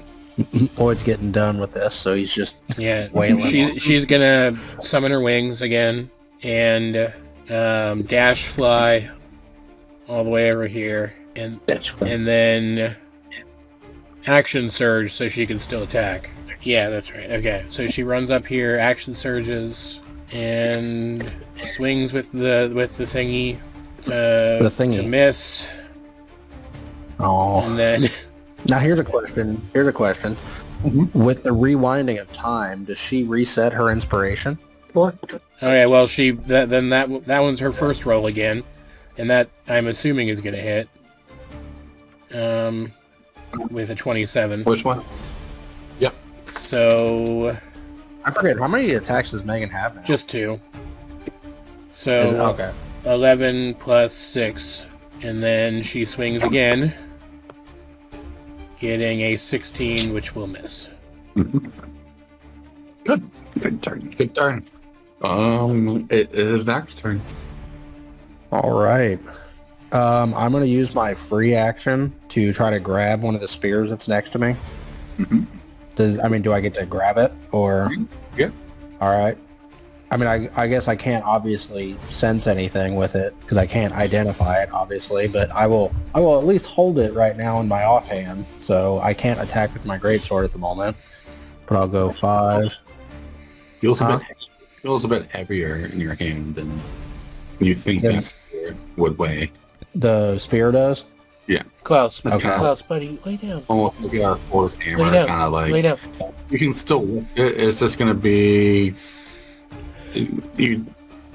Lloyd's getting done with this, so he's just Yeah, wailing. she's gonna summon her wings again and dash fly all the way over here, and then action surge so she can still attack. Yeah, that's right. Okay, so she runs up here, action surges, and swings with the thingy to miss, Oh. and then Now here's a question. Mm-hmm. With the rewinding of time, does she reset her inspiration? okay, well that one's her first roll again, and that I'm assuming is gonna hit. With a 27. Which one? So I forget, how many attacks does Megan have now? just 2. Is it? So Okay. 11 plus 6, and then she swings again, getting a 16, which will miss. Good. Good turn. Good turn. It is next turn. All right. I'm going to use my free action to try to grab one of the spears that's next to me. Mhm. Do I get to grab it or? Yeah. All right. I mean, I guess I can't obviously sense anything with it because I can't identify it, obviously. But I will at least hold it right now in my offhand. So I can't attack with my greatsword at the moment. But I'll go 5. Feels Huh? a bit heavier in your hand than you think Yeah. that spear would weigh. The spear does. Klaus, Okay. Klaus, buddy, lay down. Almost like a force hammer, Lay down. kind of like Lay down. you can still. It's just going to be. You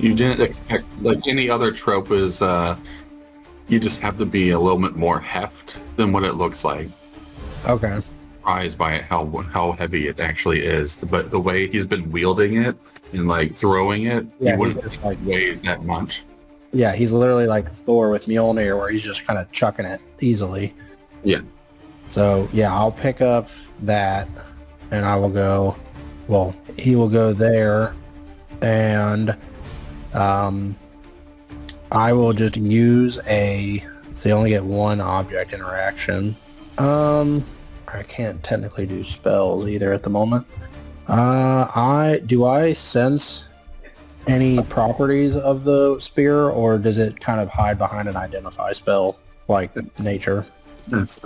didn't expect, like any other trope is. You just have to be a little bit more heft than what it looks like. Okay. Surprised by it, how heavy it actually is, but the way he's been wielding it and like throwing it, Yeah, he wouldn't he's just, like weighs that much. Yeah, he's literally like Thor with Mjolnir, where he's just kind of chucking it easily. Yeah. So yeah, I'll pick up that, and I will go. Well, he will go there, and I will just use a. So you only get one object interaction. I can't technically do spells either at the moment. I sense any properties of the spear, or does it kind of hide behind an identify spell like nature? That's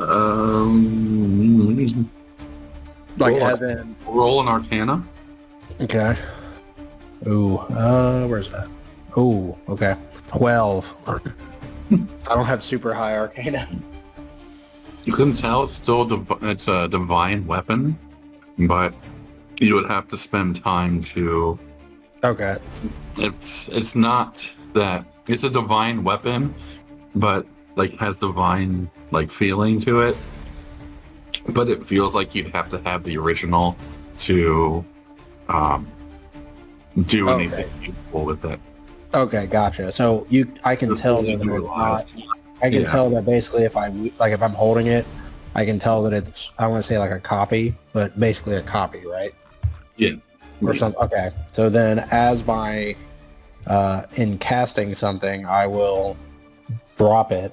Like roll, as in roll an Arcana. okay. Ooh, where's that? Ooh, okay. 12. I don't have super high arcana. You couldn't tell it's still it's a divine weapon, but you would have to spend time to. Okay. It's not that it's a divine weapon, but like has divine like feeling to it. But it feels like you'd have to have the original to do anything useful with it. Okay, gotcha. So I can tell that it's not. I can tell that basically if I'm holding it, I can tell that it's, I want to say like a copy, but basically a copy, right? Yeah. Or something. Okay. So then as my, in casting something, I will drop it.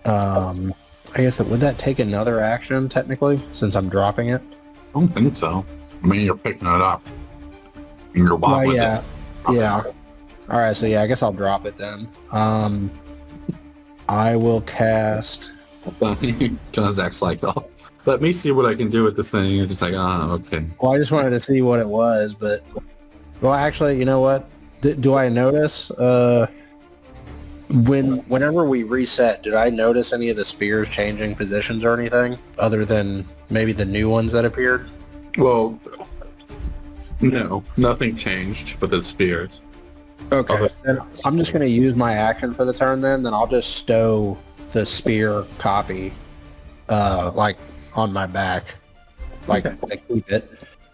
I guess would that take another action technically since I'm dropping it? I don't think so. I mean, you're picking it up. And you're walking with yeah. it. Yeah. All right. So yeah, I guess I'll drop it then. I will cast. Zack's like, oh, let me see what I can do with this thing. You're just like, oh, okay. Well, I just wanted to see what it was, but well, actually, you know what? Do I notice whenever we reset? Did I notice any of the spears changing positions or anything other than maybe the new ones that appeared? Well, no, nothing changed with the spears. Okay. Then I'm just going to use my action for the turn then I'll just stow the spear copy like on my back. Like keep it.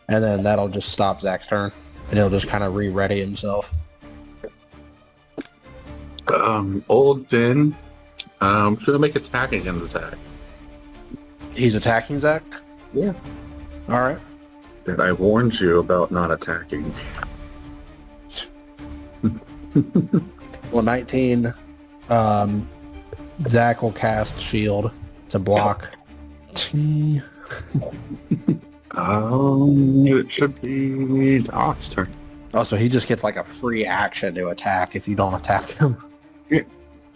And then that'll just stop Zack's turn. And he'll just kind of re-ready himself. Old Din, should make attack against Zack. He's attacking Zack? Yeah. All right. And I warned you about not attacking. Well, 19. Zack will cast shield to block. It should be Doc's turn. Oh, so he just gets like a free action to attack if you don't attack him.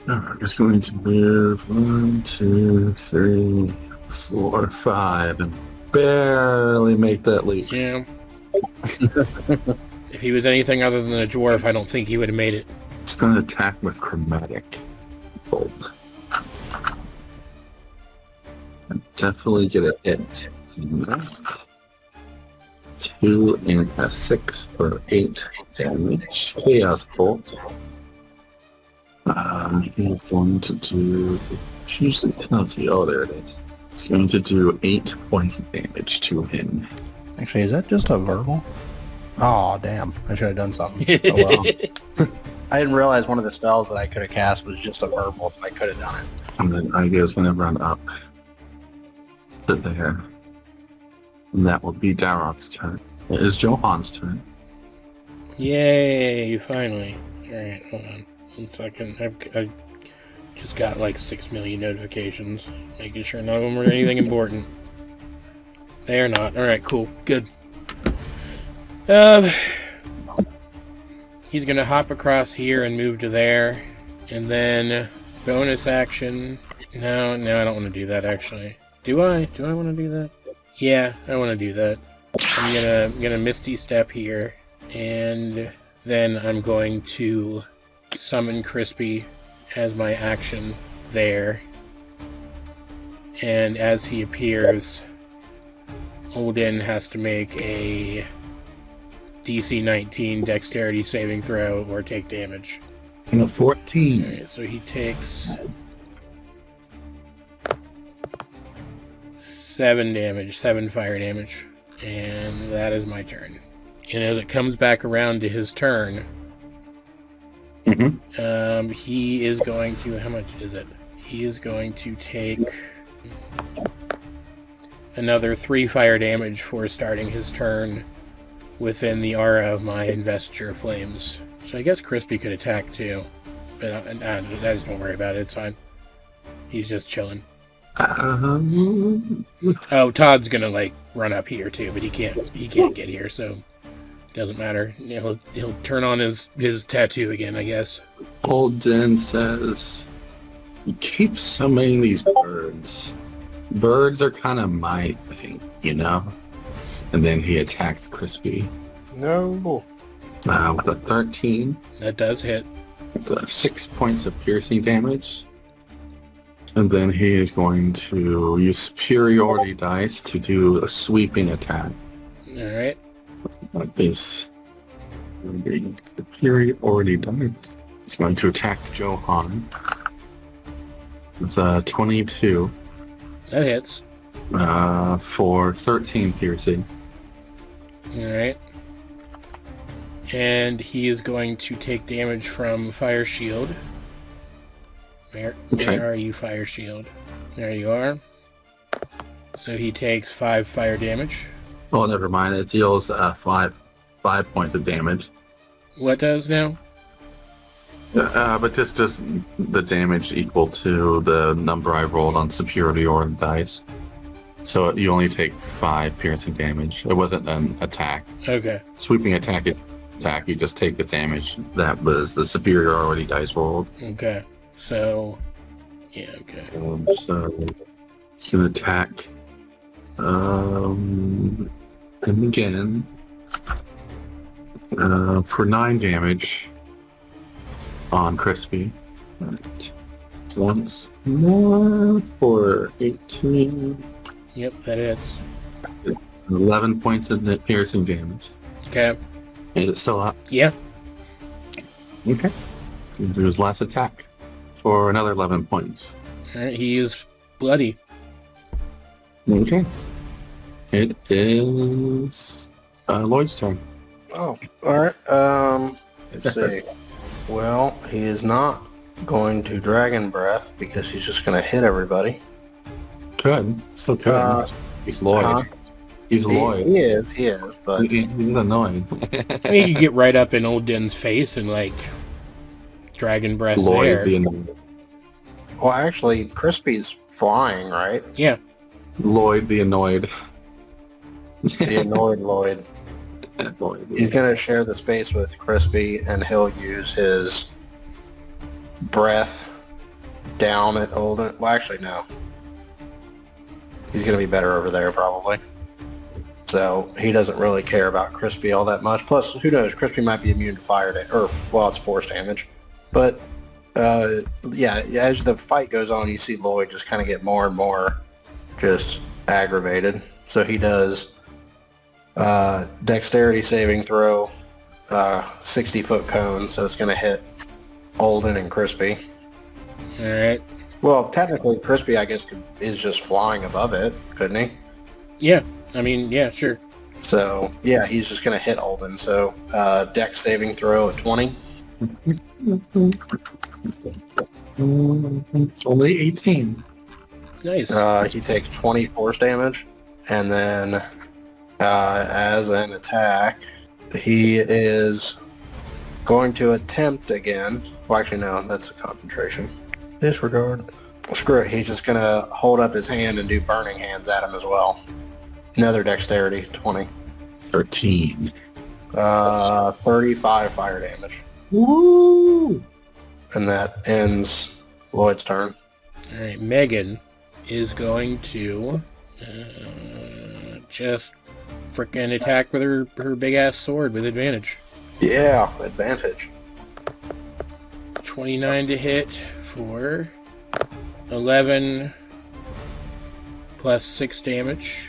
I'm just going to move 1, 2, 3, 4, 5, and barely make that leap. Yeah. If he was anything other than a dwarf, I don't think he would have made it. It's going to attack with chromatic bolt. I definitely get a hit. 2 and a 6 for 8 damage. Chaos bolt. He's going to do. It usually tells you. Oh, there it is. It's going to do 8 points of damage to him. Actually, is that just a verbal? Oh, damn. I should have done something. Oh, well. I didn't realize one of the spells that I could have cast was just a verbal, so I could have done it. And then I guess whenever I'm up to there, and that will be Dowroc's turn. It is Johan's turn. Yay, finally. Alright, hold on 1 second. I just got like 6 million notifications, making sure none of them are anything important. They are not. Alright, cool. Good. He's gonna hop across here and move to there, and then bonus action. No, I don't want to do that actually. Do I? Do I want to do that? Yeah, I want to do that. I'm gonna Misty Step here, and then I'm going to summon Crispy as my action there. And as he appears, Odin has to make a DC 19 dexterity saving throw or take damage. And a 14. Alright, so he takes 7 damage, 7 fire damage. And that is my turn. And as it comes back around to his turn, he is going to, how much is it? He is going to take another 3 fire damage for starting his turn within the aura of my investiture flames. So I guess Crispy could attack too. But I just don't worry about it, it's fine. He's just chilling. Oh, Todd's gonna like run up here too, but he can't get here, so Doesn't matter. Yeah, he'll turn on his tattoo again, I guess. Olden says, "You keep summoning these birds. Birds are kind of my thing, you know?" And then he attacks Crispy No. with a 13. That does hit. 6 points of piercing damage. And then he is going to use superiority dice to do a sweeping attack. All right. Like this. Superiority dice. He's going to attack Johan. It's a 22 That hits. for 13 piercing. All right. And he is going to take damage from Fire Shield. Where are you, Fire Shield? There you are. So he takes 5 fire damage. Oh, never mind. It deals 5 points of damage. What does now? But this just the damage equal to the number I rolled on superiority dice. So you only take 5 piercing damage. It wasn't an attack. Okay. Sweeping attack is attack. You just take the damage that was the superiority dice rolled. Okay. So, yeah, okay. So it's gonna attack. And again for 9 damage on Crispy. Right. Once more for 18. Yep, that hits. 11 points of net piercing damage. Okay. Is it still up? Yeah. Okay. Do his last attack for another 11 points. All right, he is bloody. Okay. It is Lloyd's turn. Oh, all right. Let's see. Well, he is not going to Dragon Breath because he's just going to hit everybody. Could. Still could. He's Lloyd. Huh? He's Lloyd. He is, but... He's annoying. I mean, you could get right up in old Den's face and, like, Dragon Breath Lloyd there. the annoying. Well, actually, Crispy's flying, right? Yeah. Lloyd the annoyed. The annoyed Lloyd. Lloyd. He's going to share the space with Crispy, and he'll use his breath down at Olden. Well, actually, no. He's going to be better over there, probably. So he doesn't really care about Crispy all that much. Plus, who knows? Crispy might be immune to fire it's force damage. But, yeah, as the fight goes on, you see Lloyd just kind of get more and more just aggravated. So he does dexterity saving throw, 60-foot cone, so it's going to hit Olden and Crispy. All right. Well, technically, Crispy, I guess, is just flying above it, couldn't he? Yeah. I mean, yeah, sure. So, yeah, he's just going to hit Olden. So, dex saving throw at 20. Only 18. Nice. He takes 20 force damage. And then, as an attack, he is going to attempt again. Well, actually, no, that's a concentration. Disregard. Screw it. He's just going to hold up his hand and do burning hands at him as well. Another dexterity, 20. 13. 35 fire damage. Woo! And that ends Lloyd's turn. All right. Megan is going to just frickin' attack with her big-ass sword with advantage. Yeah, advantage. 29 to hit for 11 plus 6 damage.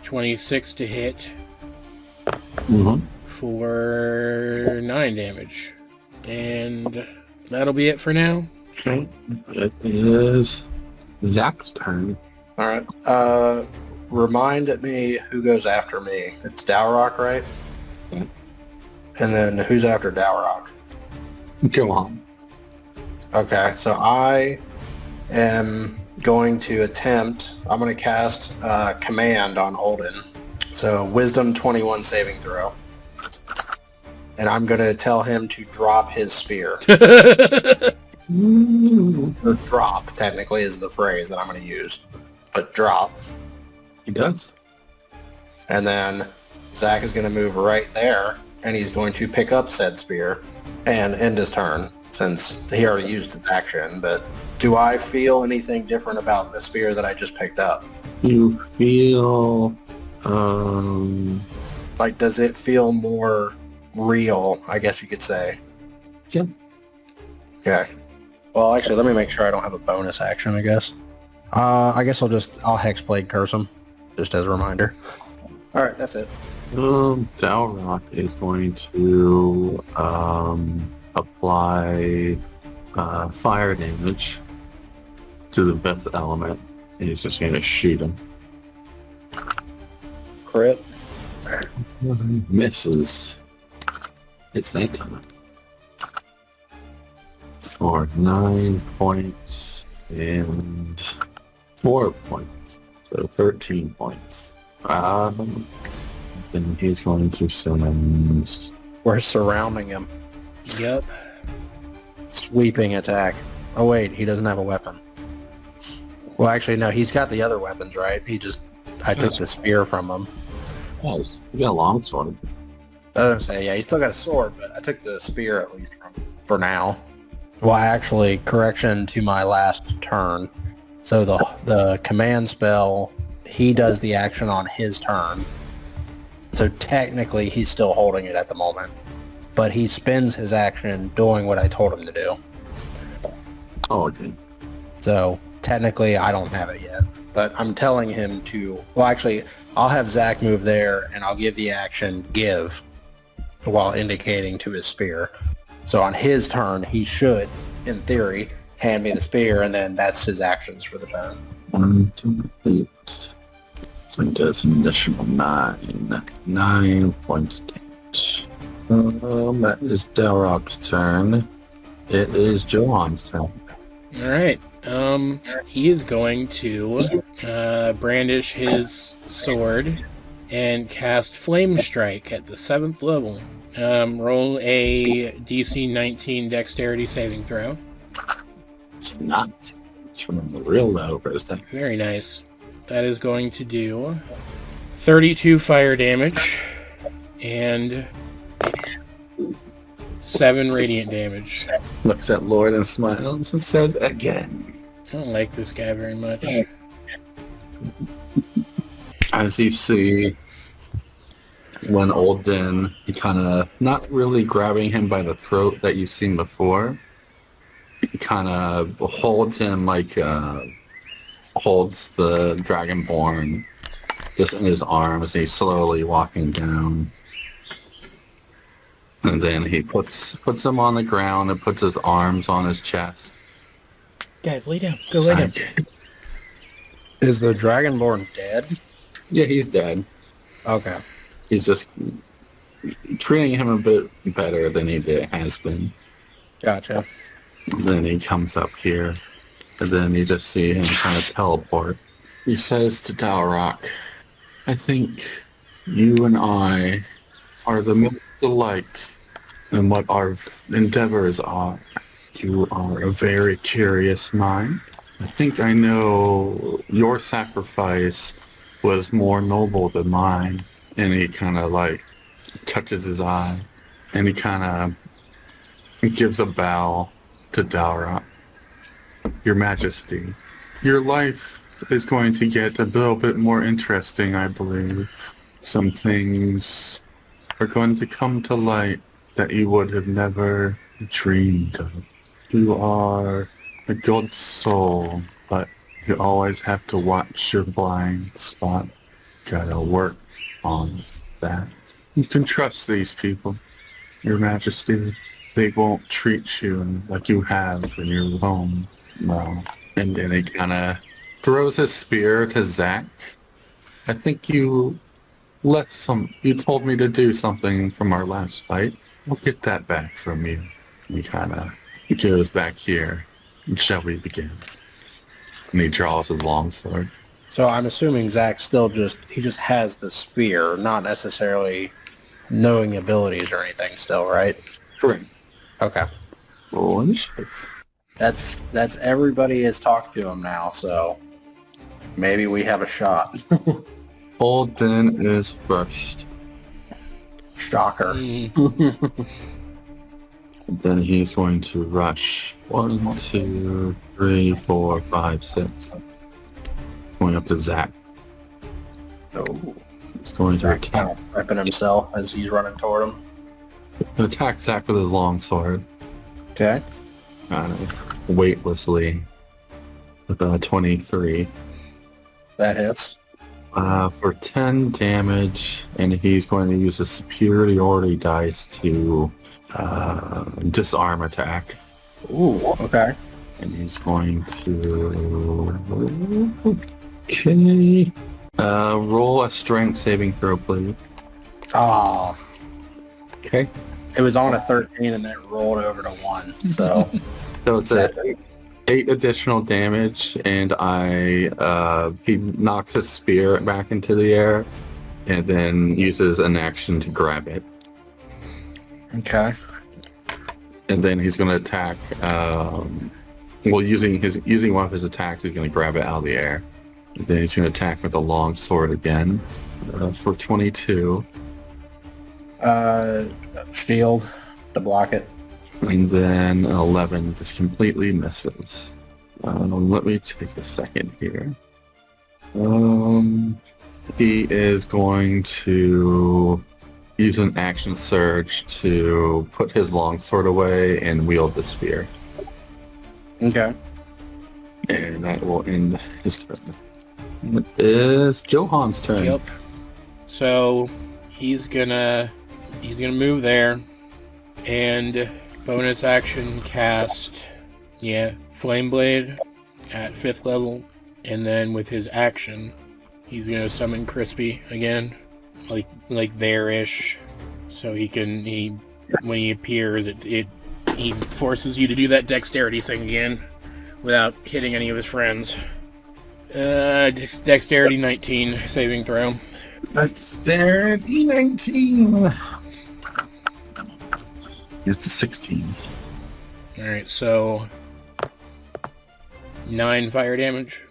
26 to hit for 9 damage. And that'll be it for now. Okay. It is Zack's turn. All right. Remind me who goes after me. It's Dowroc, right? Yeah. And then who's after Dowroc? Go on. Okay, so I am going to I'm going to cast Command on Olden. So Wisdom 21 saving throw. And I'm going to tell him to drop his spear. Or drop, technically, is the phrase that I'm going to use. But drop. He does. And then Zack is going to move right there, and he's going to pick up said spear and end his turn, since he already used his action. But do I feel anything different about the spear that I just picked up? You feel, Like, does it feel more real, I guess you could say? yeah. Okay. Well, actually, let me make sure I don't have a bonus action, I guess. I guess I'll Hexblade curse him, just as a reminder. All right, that's it. Dowroc is going to apply fire damage to the fifth element. And he's just going to shoot him. Crit. Misses. It's that time. For 9 points and 4 points. So 13 points. Then he's going to summon. We're surrounding him. Yep. Sweeping attack. Oh wait, he doesn't have a weapon. Well, actually, no, he's got the other weapons, right? I took the spear from him. Oh, you got a longsword. I was gonna say, yeah, he's still got a sword, but I took the spear at least for now. Well, actually, correction to my last turn. So the command spell, he does the action on his turn. So technically, he's still holding it at the moment. But he spends his action doing what I told him to do. Oh, okay. So technically, I don't have it yet. But I'm telling him to... Well, actually, I'll have Zack move there, and I'll give the action give while indicating to his spear. So on his turn, he should, in theory, hand me the spear, and then that's his actions for the turn. 1, 2, 8. So he does an additional 9. 9 points damage. That is Dowroc's turn. It is Johan's turn. All right. He is going to brandish his sword and cast Flame Strike at the 7th level. Roll a DC 19 Dexterity saving throw. It's not. It's from the real low first time. Very nice. That is going to do 32 fire damage and 7 radiant damage. Looks at Lloyd and smiles and says again. I don't like this guy very much. As you see, when old Den, he kind of, not really grabbing him by the throat that you've seen before, he kind of holds him like, holds the Dragonborn just in his arms, and he's slowly walking down. And then he puts him on the ground and puts his arms on his chest. Guys, lay down. Go lay down. Is the Dragonborn dead? Yeah, he's dead. Okay. He's just treating him a bit better than he has been. Gotcha. And then he comes up here, and then you just see him kind of teleport. He says to Dowroc, I think you and I are the most alike in what our endeavors are. You are a very curious mind. I think I know your sacrifice was more noble than mine. And he kind of like touches his eye, and he kind of gives a bow to Dowroc. Your Majesty, your life is going to get a little bit more interesting, I believe. Some things are going to come to light that you would have never dreamed of. You are a good soul, but you always have to watch your blind spot. Gotta work on that. You can trust these people, Your Majesty. They won't treat you like you have in your home. No. And then he kind of throws his spear to Zack. I think you told me to do something from our last fight. I'll get that back from you. And he kind of goes back here. Shall we begin? And he draws his longsword. So I'm assuming Zack still just has the spear, not necessarily knowing abilities or anything still, right? Correct. Okay. Roll initiative. That's everybody has talked to him now, so maybe we have a shot. Old Den is first. Shocker. Then he's going to rush 1, 2, 3, 4, 5, 6. Going up to Zack. Oh, He's going to Zack's kind attack. of prepping himself as he's running toward him. Attack Zack with his longsword. Okay. Weightlessly. With a 23. That hits. For 10 damage, and he's going to use a superiority dice to disarm attack. Ooh, okay. And he's going to... Okay. Roll a strength saving throw, please. Ah, Okay. it was on a 13 and then it rolled over to 1. So, So it's a 8 additional damage, and he knocks his spear back into the air, and then uses an action to grab it. okay. And then he's going to attack. Using one of his attacks, he's going to grab it out of the air. And then he's going to attack with a long sword again for 22, Shield to block it. and then 11 just completely misses. Let me take a second here. He is going to use an action surge to put his longsword away and wield the spear. Okay. And that will end his turn. It is Johan's turn. Yep. So he's gonna move there and bonus action cast Flame Blade at 5th level, and then with his action he's gonna summon Crispy again, like there-ish, so when he appears he forces you to do that dexterity thing again without hitting any of his friends. Dexterity 19 saving throw. Dexterity 19. It's a 16. Alright, so 9 fire damage.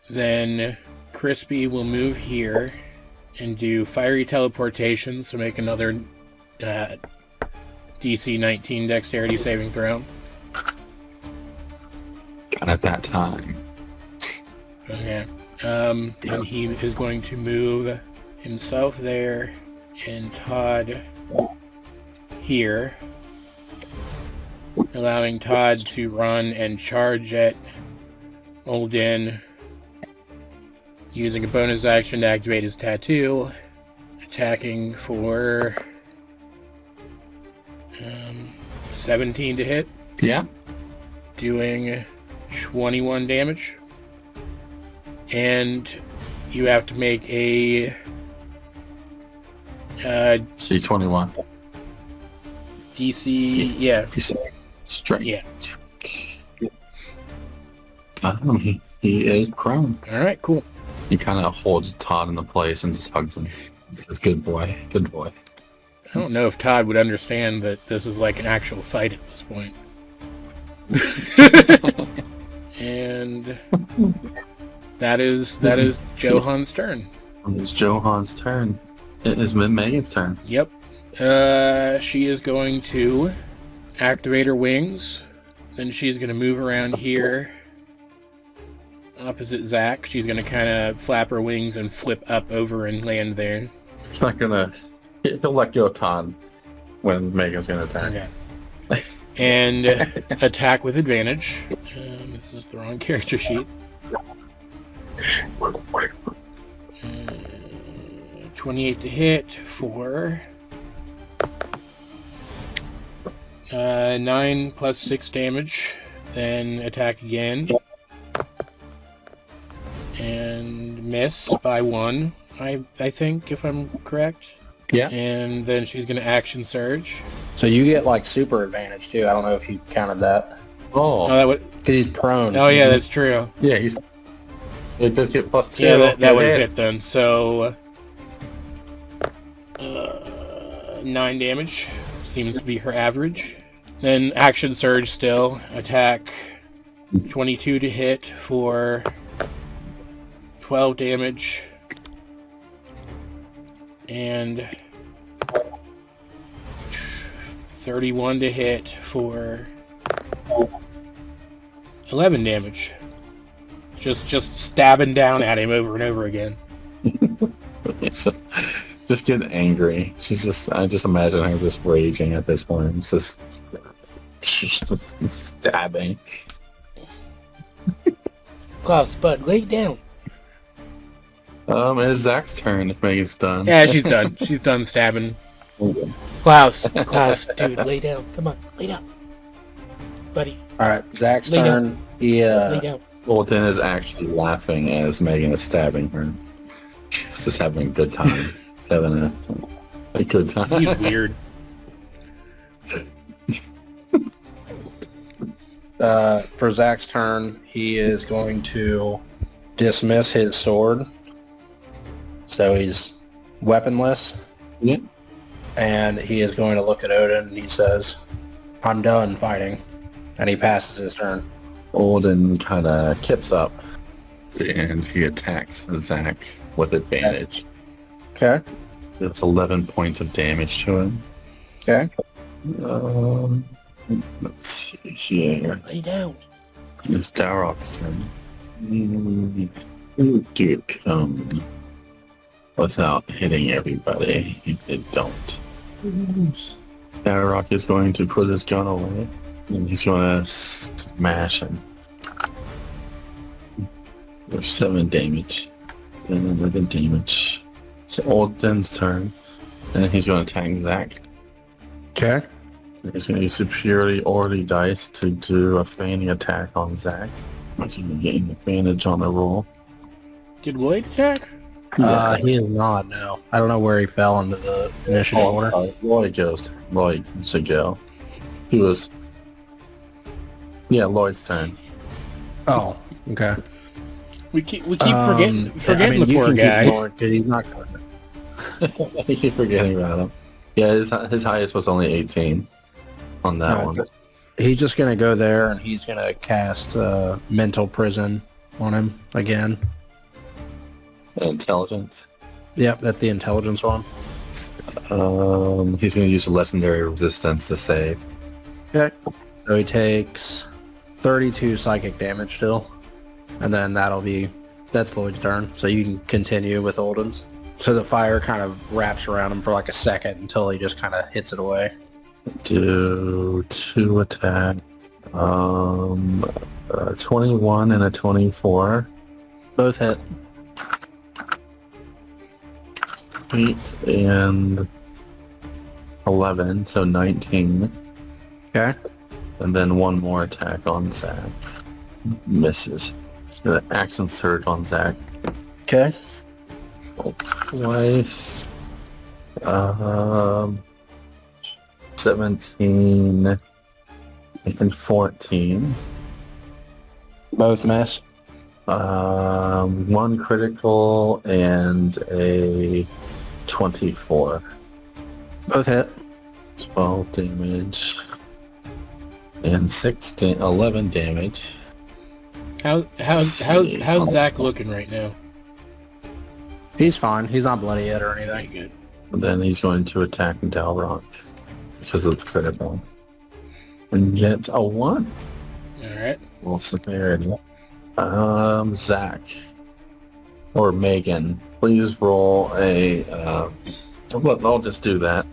Then Crispy will move here and do fiery teleportation, so make another DC 19 dexterity saving throw. Got it that time. Okay. And he is going to move himself there and Todd here, allowing Todd to run and charge at Olden, using a bonus action to activate his tattoo, attacking for 17 to hit, Yeah. doing 21 damage. And you have to make a C21. DC, yeah, You say strength. yeah. He is prone. Alright, cool. He kind of holds Todd into place and just hugs him. He says, "Good boy, good boy." I don't know if Todd would understand that this is like an actual fight at this point. And that is Johan's turn. It's Johan's turn. It is Megan's turn. Yep. She is going to activate her wings. Then she's going to move around here opposite Zack. She's going to kind of flap her wings and flip up over and land there. He's not gonna. He'll let go of Todd when Megan's gonna attack. Okay. And attack with advantage. This is the wrong character sheet. 28 to hit for 9 plus 6 damage. Then attack again. And miss by 1, I think, if I'm correct. Yeah. And then she's going to action surge. So you get like super advantage too. I don't know if you counted that. Oh, Oh, that would. Because he's prone. Oh yeah, that's true. yeah. It does get +2. Yeah, that would hit then. So 9 damage seems to be her average. Then action surge still. Attack 22 to hit for 12 damage. And 31 to hit for 11 damage. Just stabbing down at him over and over again. It's just getting angry. I just imagine her just raging at this point. It's just stabbing. Klaus, bud, lay down. It's Zach's turn if Megan's done. Yeah, she's done. She's done stabbing. Okay. Klaus, dude, lay down. Come on, lay down. Buddy, All right, Zach's Lay turn. He lay down. Glutton is actually laughing as Megan is stabbing her. He's just having a good time. He's having a good time. He's weird. For Zach's turn, he is going to dismiss his sword. So he's weaponless. Yeah. And he is going to look at Odin and he says, I'm done fighting. And he passes his turn. Odin kind of kips up and he attacks Zack with advantage. Okay. It's 11 points of damage to him. Okay. Let's see here. Lay down. It's Dowroc's turn. Do come without hitting everybody if they don't. Dowroc is going to put his gun away and he's going to smash him. There's 7 damage. And 11 damage. It's Odin's turn. And he's going to attack Zack. Okay. He's going to use superiority dice to do a feigning attack on Zack. He's going to gain advantage on the roll. Did Lloyd attack? He is not, no. I don't know where he fell into the initiative order. Lloyd should go. He was... Yeah, Lloyd's turn. Oh, okay. We keep forgetting the you poor can guy. keep going, 'cause he's not going to. I keep forgetting about him. Yeah, his highest was only 18 on that one. He's just going to go there and he's going to cast Mental Prison on him again. Intelligence. Yep, that's the intelligence one. He's going to use a legendary resistance to save. Okay. So he takes 32 psychic damage still. And then that's Lloyd's turn. So you can continue with Olden's. So the fire kind of wraps around him for like a second until he just kind of hits it away. Do 2 attack. 21 and a 24. Both hit. 8 and 11, so 19. Okay. And then one more attack on Zack. Misses. The action surge on Zack. Okay. Twice. 17 and 14. Both miss. 1 critical and a 24. Both hit. 12 damage. And 11 damage. How's Zack looking right now? He's fine. He's not bloody yet or Very anything. good. And then he's going to attack Dowroc because of the critical. And get a 1. Alright. Well, severity. Zack. Or Megan. Please roll a... I'll just do that.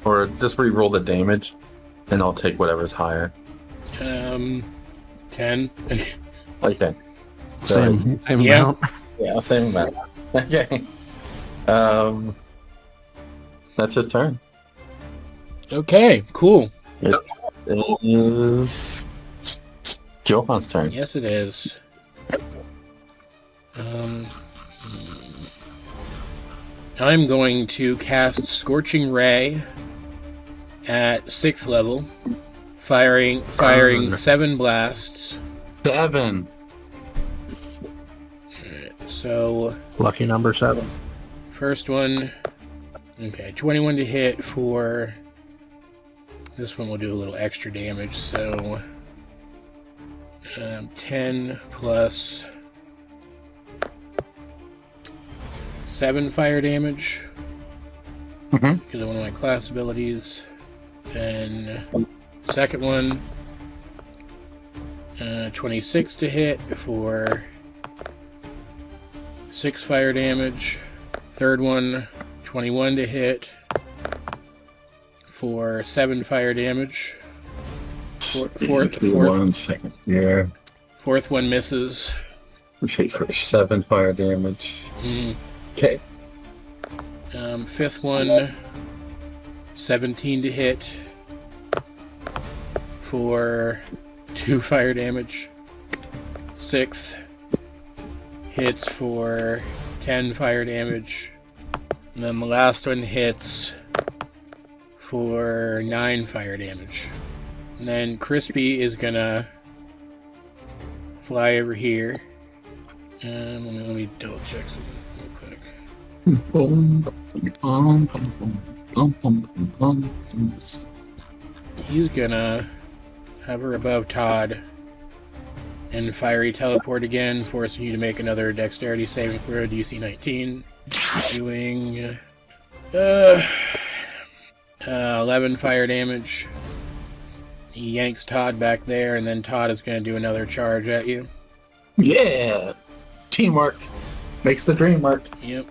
Or just re-roll the damage, and I'll take whatever's higher. 10. Okay. Same Yeah. amount. Yeah, same amount. Okay. That's his turn. Okay, cool. It is Johan's turn. Yes, it is. I'm going to cast Scorching Ray at 6th level, firing 7 blasts. 7. So Lucky number 7. first one, okay, 21 to hit for. This one will do a little extra damage, so 10 plus 7 fire damage because of one of my class abilities. Then second one, 26 to hit for 6 fire damage. Third one, 21 to hit for 7 fire damage. Fourth 1 second. Yeah. Fourth one misses. We hit for 7 fire damage. Okay. Fifth one, 17 to hit for 2 fire damage. Sixth hits for 10 fire damage. And then the last one hits for 9 fire damage. And then Crispy is gonna fly over here. Let me double check something real quick. He's gonna hover above Todd and fiery teleport again, forcing you to make another dexterity saving throw, DC 19. Doing 11 fire damage. He yanks Todd back there, and then Todd is going to do another charge at you. Yeah! Teamwork makes the dream work. Yep.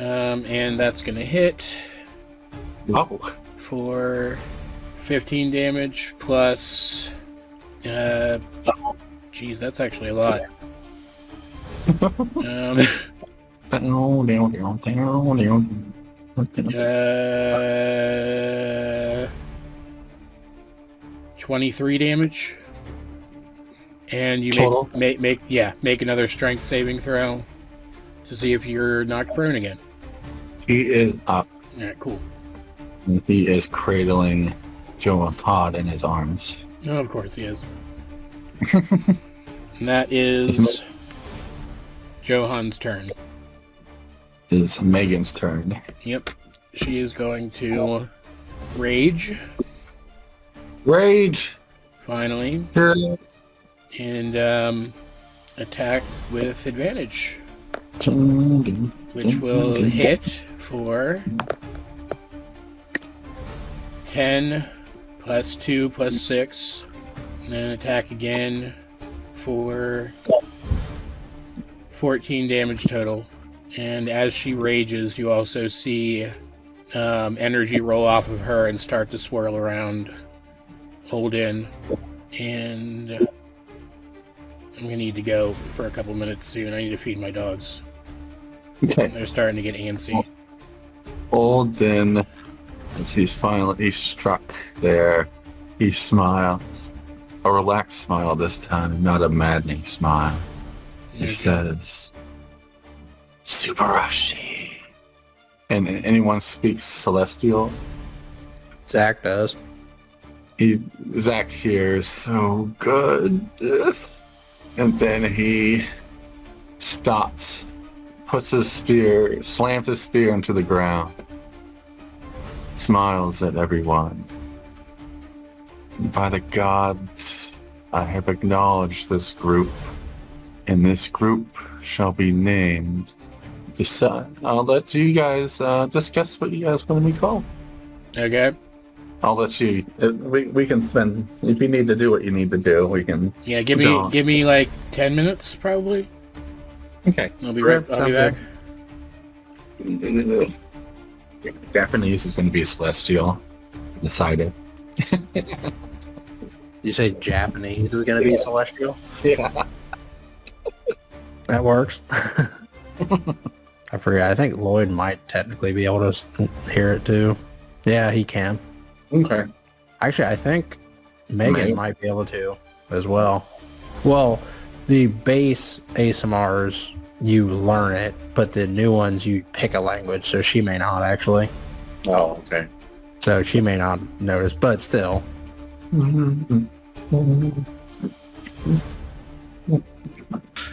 And that's going to hit for 15 damage plus... geez, that's actually a lot. 23 damage. And you Total? make another strength saving throw to see if you're knocked prone again. He is up. Alright, cool. And he is cradling Joe and Todd in his arms. Oh, of course he is. And that is Johan's turn. It's Megan's turn. Yep. She is going to rage. Rage! Finally. And attack with advantage. Which will hit for 10 plus 2 plus 6. And then attack again for 14 damage total. And as she rages, you also see energy roll off of her and start to swirl around. Hold in. And I'm going to need to go for a couple minutes soon. I need to feed my dogs. Okay. They're starting to get antsy. Old then, as he's finally struck there, he smiles. A relaxed smile this time, not a maddening smile. He says, Subarashi. And anyone speaks Celestial? Zack does. Zack hears, so good. And then he stops, puts his spear, slams his spear into the ground, smiles at everyone. By the gods, I have acknowledged this group, and this group shall be named. I'll let you guys discuss what you guys want to be called. Okay. I'll let you. We can spend. If you need to do what you need to do, we can. Yeah, give me like 10 minutes probably. Okay. I'll be back. Japanese is going to be celestial. Decided. You say Japanese is going to be celestial? Yeah. That works. I forget. I think Lloyd might technically be able to hear it too. Yeah, he can. Okay. Actually, I think Megan might be able to as well. Well, the base ASMRs, you learn it, but the new ones, you pick a language, so she may not actually. Oh, okay. So she may not notice, but still.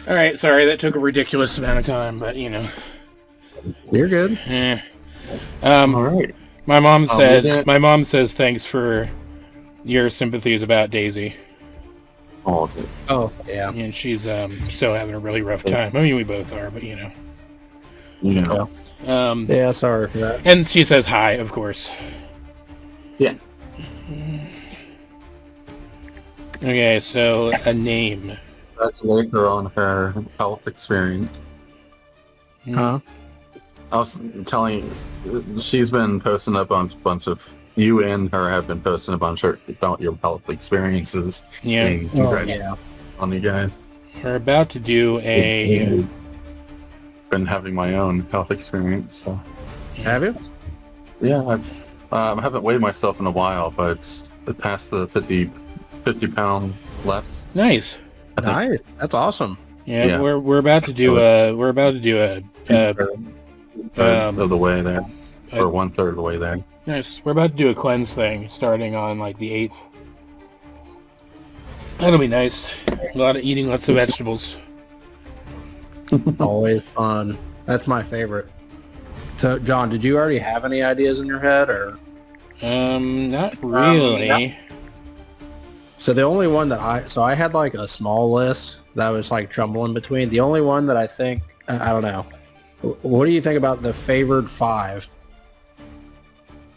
Alright, sorry, that took a ridiculous amount of time, but you know. You're good. All right. My mom says thanks for your sympathies about Daisy. Oh, yeah. And she's still having a really rough time. I mean, we both are, but you know. You know. Yeah, sorry for that. And she says hi, of course. Yeah. Okay, so a name. Congratulate her on her health experience. Huh? I was telling you, she's been posting a bunch of, you and her have been posting a bunch about your health experiences. Yeah. And Oh, congratulations yeah. on you guys. We're about to do a... Been having my own health experience, so. Have you? Yeah, I haven't weighed myself in a while, but it's past the 50 pound less. Nice. Nice. That's awesome. Yeah, Yeah. we're about to do a Third of the way there, uh, or 1/3 of the way there. nice. We're about to do a cleanse thing starting on like the 8th. That'll be nice. Eating lots of vegetables. Always fun. That's my favorite. So, John, did you already have any ideas in your head, or? Not really. So the only one that I had like a small list that I was like trembling between. The only one that I think, I don't know. What do you think about the favored 5?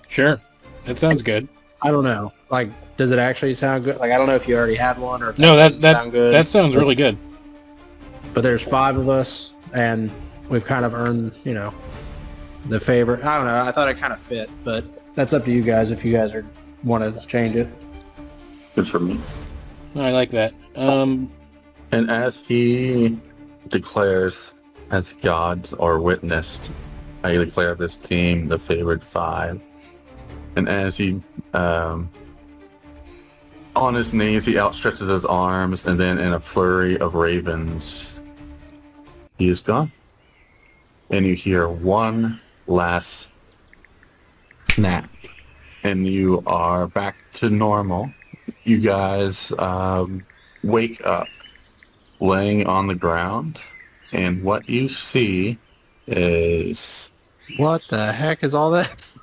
Sure, that sounds good. I don't know. Like, does it actually sound good? Like, I don't know if you already had one or if No, doesn't sound good. that sounds really good. But there's 5 of us, and we've kind of earned, the favorite. I don't know. I thought it kind of fit, but that's up to you guys if you guys want to change it. Good for me. I like that. And as he declares, as gods are witnessed, I declare this team the favored 5. And as he, on his knees, he outstretches his arms, and then in a flurry of ravens, he is gone. And you hear one last snap, and you are back to normal. You guys wake up laying on the ground, and what you see is... What the heck is all that?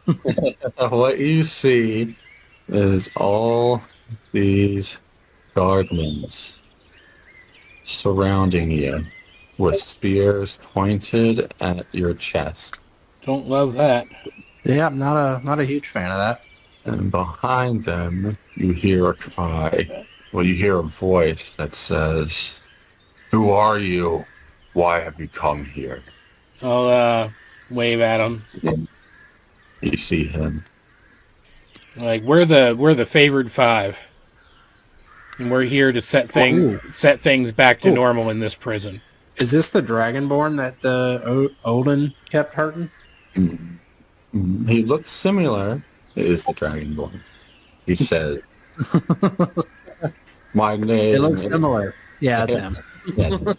What you see is all these guardsmen surrounding you with spears pointed at your chest. Don't love that. Yeah, I'm not a huge fan of that. And behind them, you hear a cry. Well, you hear a voice that says, "Who are you? Why have you come here?" I'll wave at him. You see him. Like we're the favored 5, and we're here to set things back to normal in this prison. Is this the Dragonborn that Odin kept hurting? Mm-hmm. He looks similar. It is the Dragonborn. He says, "My name." It looks similar. Yeah, it's him. That's him.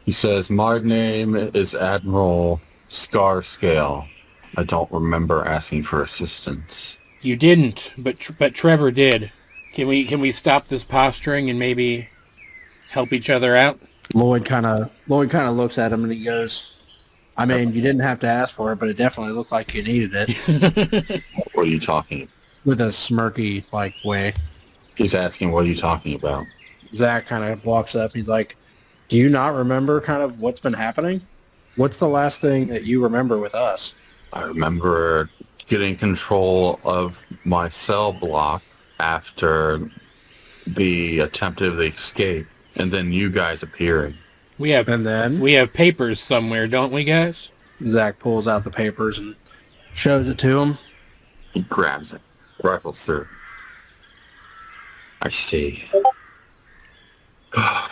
He says, "My name is Admiral Scarscale. I don't remember asking for assistance." You didn't, but Trevor did. Can we stop this posturing and maybe help each other out? Lloyd kind of looks at him and he goes, "I mean, you didn't have to ask for it, but it definitely looked like you needed it." What are you talking about? With a smirky way. He's asking, what are you talking about? Zack kind of walks up. He's like, "Do you not remember kind of what's been happening? What's the last thing that you remember with us?" I remember getting control of my cell block after the attempted escape, and then you guys appearing. We have papers somewhere, don't we, guys? Zack pulls out the papers and shows it to him. He grabs it, rifles through. I see.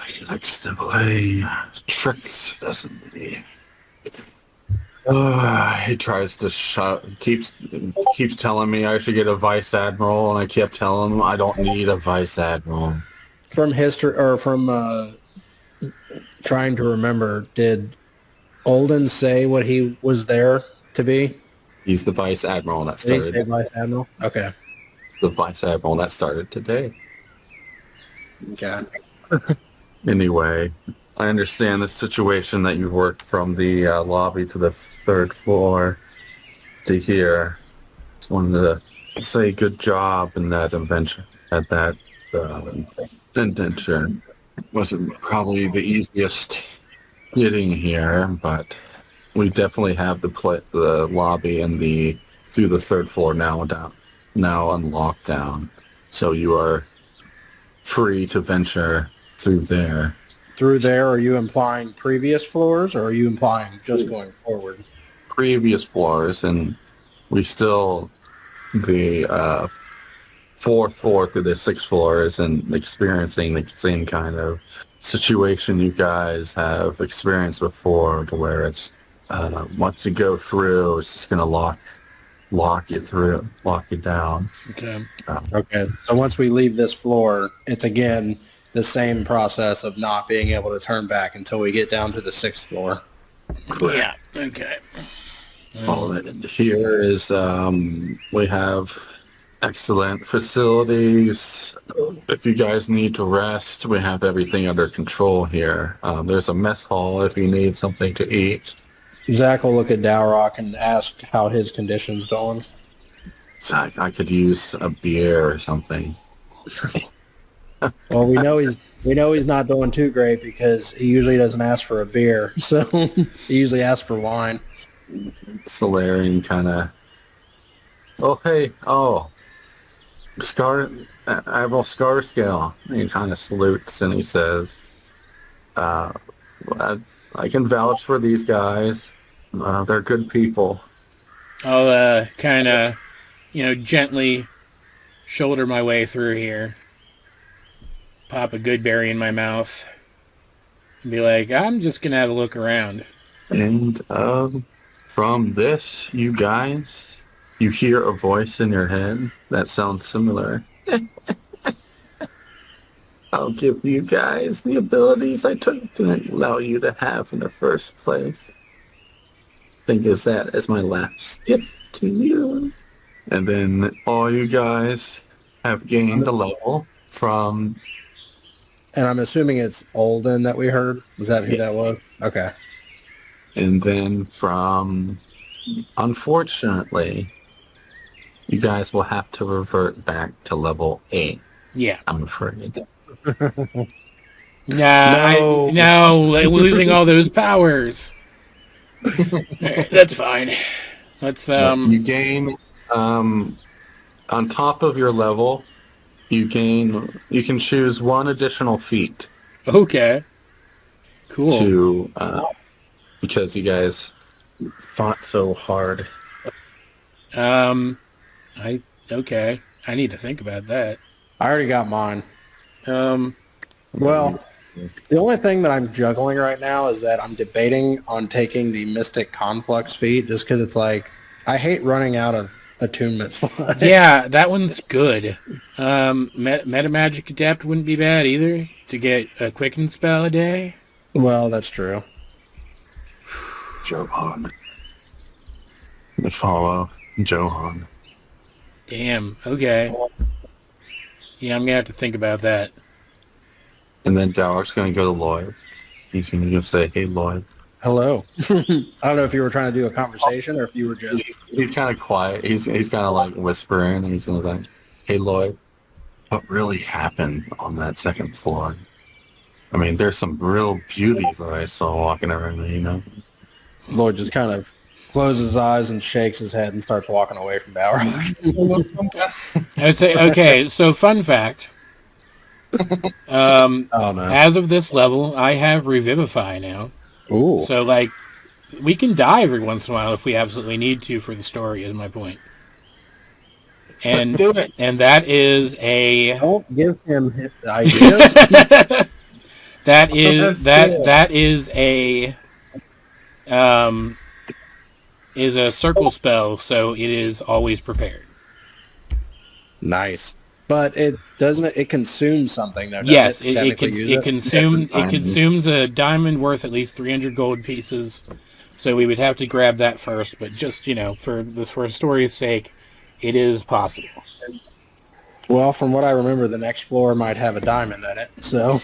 He likes to play tricks, doesn't he? He tries to keeps telling me I should get a vice admiral, and I kept telling him I don't need a vice admiral. From history, or from trying to remember, did Olden say what he was there to be? He's the vice admiral that Did he started. say vice admiral? Okay. The vice admiral that started today. Okay. Anyway, I understand the situation that you worked from the lobby to the 3rd floor to here. Just wanted to say good job in that adventure. At that adventure wasn't probably the easiest getting here, but we definitely have the lobby and through the 3rd floor now now on lockdown, so you are free to venture through there. Through there, are you implying previous floors, or are you implying just going forward? Previous floors, and we still the fourth floor through the sixth floors and experiencing the same kind of situation you guys have experienced before, to where it's once you go through, it's just gonna lock you down. Okay. Okay. So once we leave this floor, it's again the same process of not being able to turn back until we get down to the sixth floor. Yeah. Okay. All that here is we have excellent facilities. If you guys need to rest, we have everything under control here. There's a mess hall if you need something to eat. Zach will look at Dowroc and ask how his condition's going. Zack, I could use a beer or something. Well, we know he's not doing too great because he usually doesn't ask for a beer, so he usually asks for wine. Solarian kind of. Admiral Scarscale. He kind of salutes and he says, I can vouch for these guys. They're good people. I'll kind of, gently shoulder my way through here. Pop a good berry in my mouth. And be like, I'm just going to have a look around. And from this, you guys, you hear a voice in your head that sounds similar. I'll give you guys the abilities I didn't allow you to have in the first place. Think of that as my last gift to you. And then all you guys have gained a level from... And I'm assuming it's Olden that we heard. Was that who that was? Okay. And then from... Unfortunately, you guys will have to revert back to level 8. Yeah. I'm afraid. No, losing all those powers. That's fine. Let's You gain on top of your level, you can choose one additional feat. Okay. Cool. To because you guys fought so hard. Okay. I need to think about that. I already got mine. Well, the only thing that I'm juggling right now is that I'm debating on taking the Mystic Conflux feat just because it's like, I hate running out of attunement slots. Yeah, that one's good. Metamagic Adept wouldn't be bad either to get a Quicken spell a day. Well, that's true. Johan. The follow Johan. Damn, okay. Yeah, I'm going to have to think about that. And then Dowroc's going to go to Lloyd. He's going to say, hey, Lloyd. Hello. I don't know if you were trying to do a conversation or if you were just... He's kind of quiet. He's kind of like whispering. And he's going to be like, hey, Lloyd, what really happened on that second floor? I mean, there's some real beauties that I saw walking around there, Lloyd just kind of closes his eyes and shakes his head and starts walking away from Dowroc. I would say, okay, so fun fact. Oh, no. As of this level, I have Revivify now. Ooh. So, we can die every once in a while if we absolutely need to for the story, is my point. And, Let's do it. And that is a... Don't give him ideas. that is a circle spell, so it is always prepared. Nice. But it consumes something though. Yes, it consumes a diamond worth at least 300 gold pieces. So we would have to grab that first, but just, for story's sake, it is possible. Well, from what I remember, the next floor might have a diamond in it, so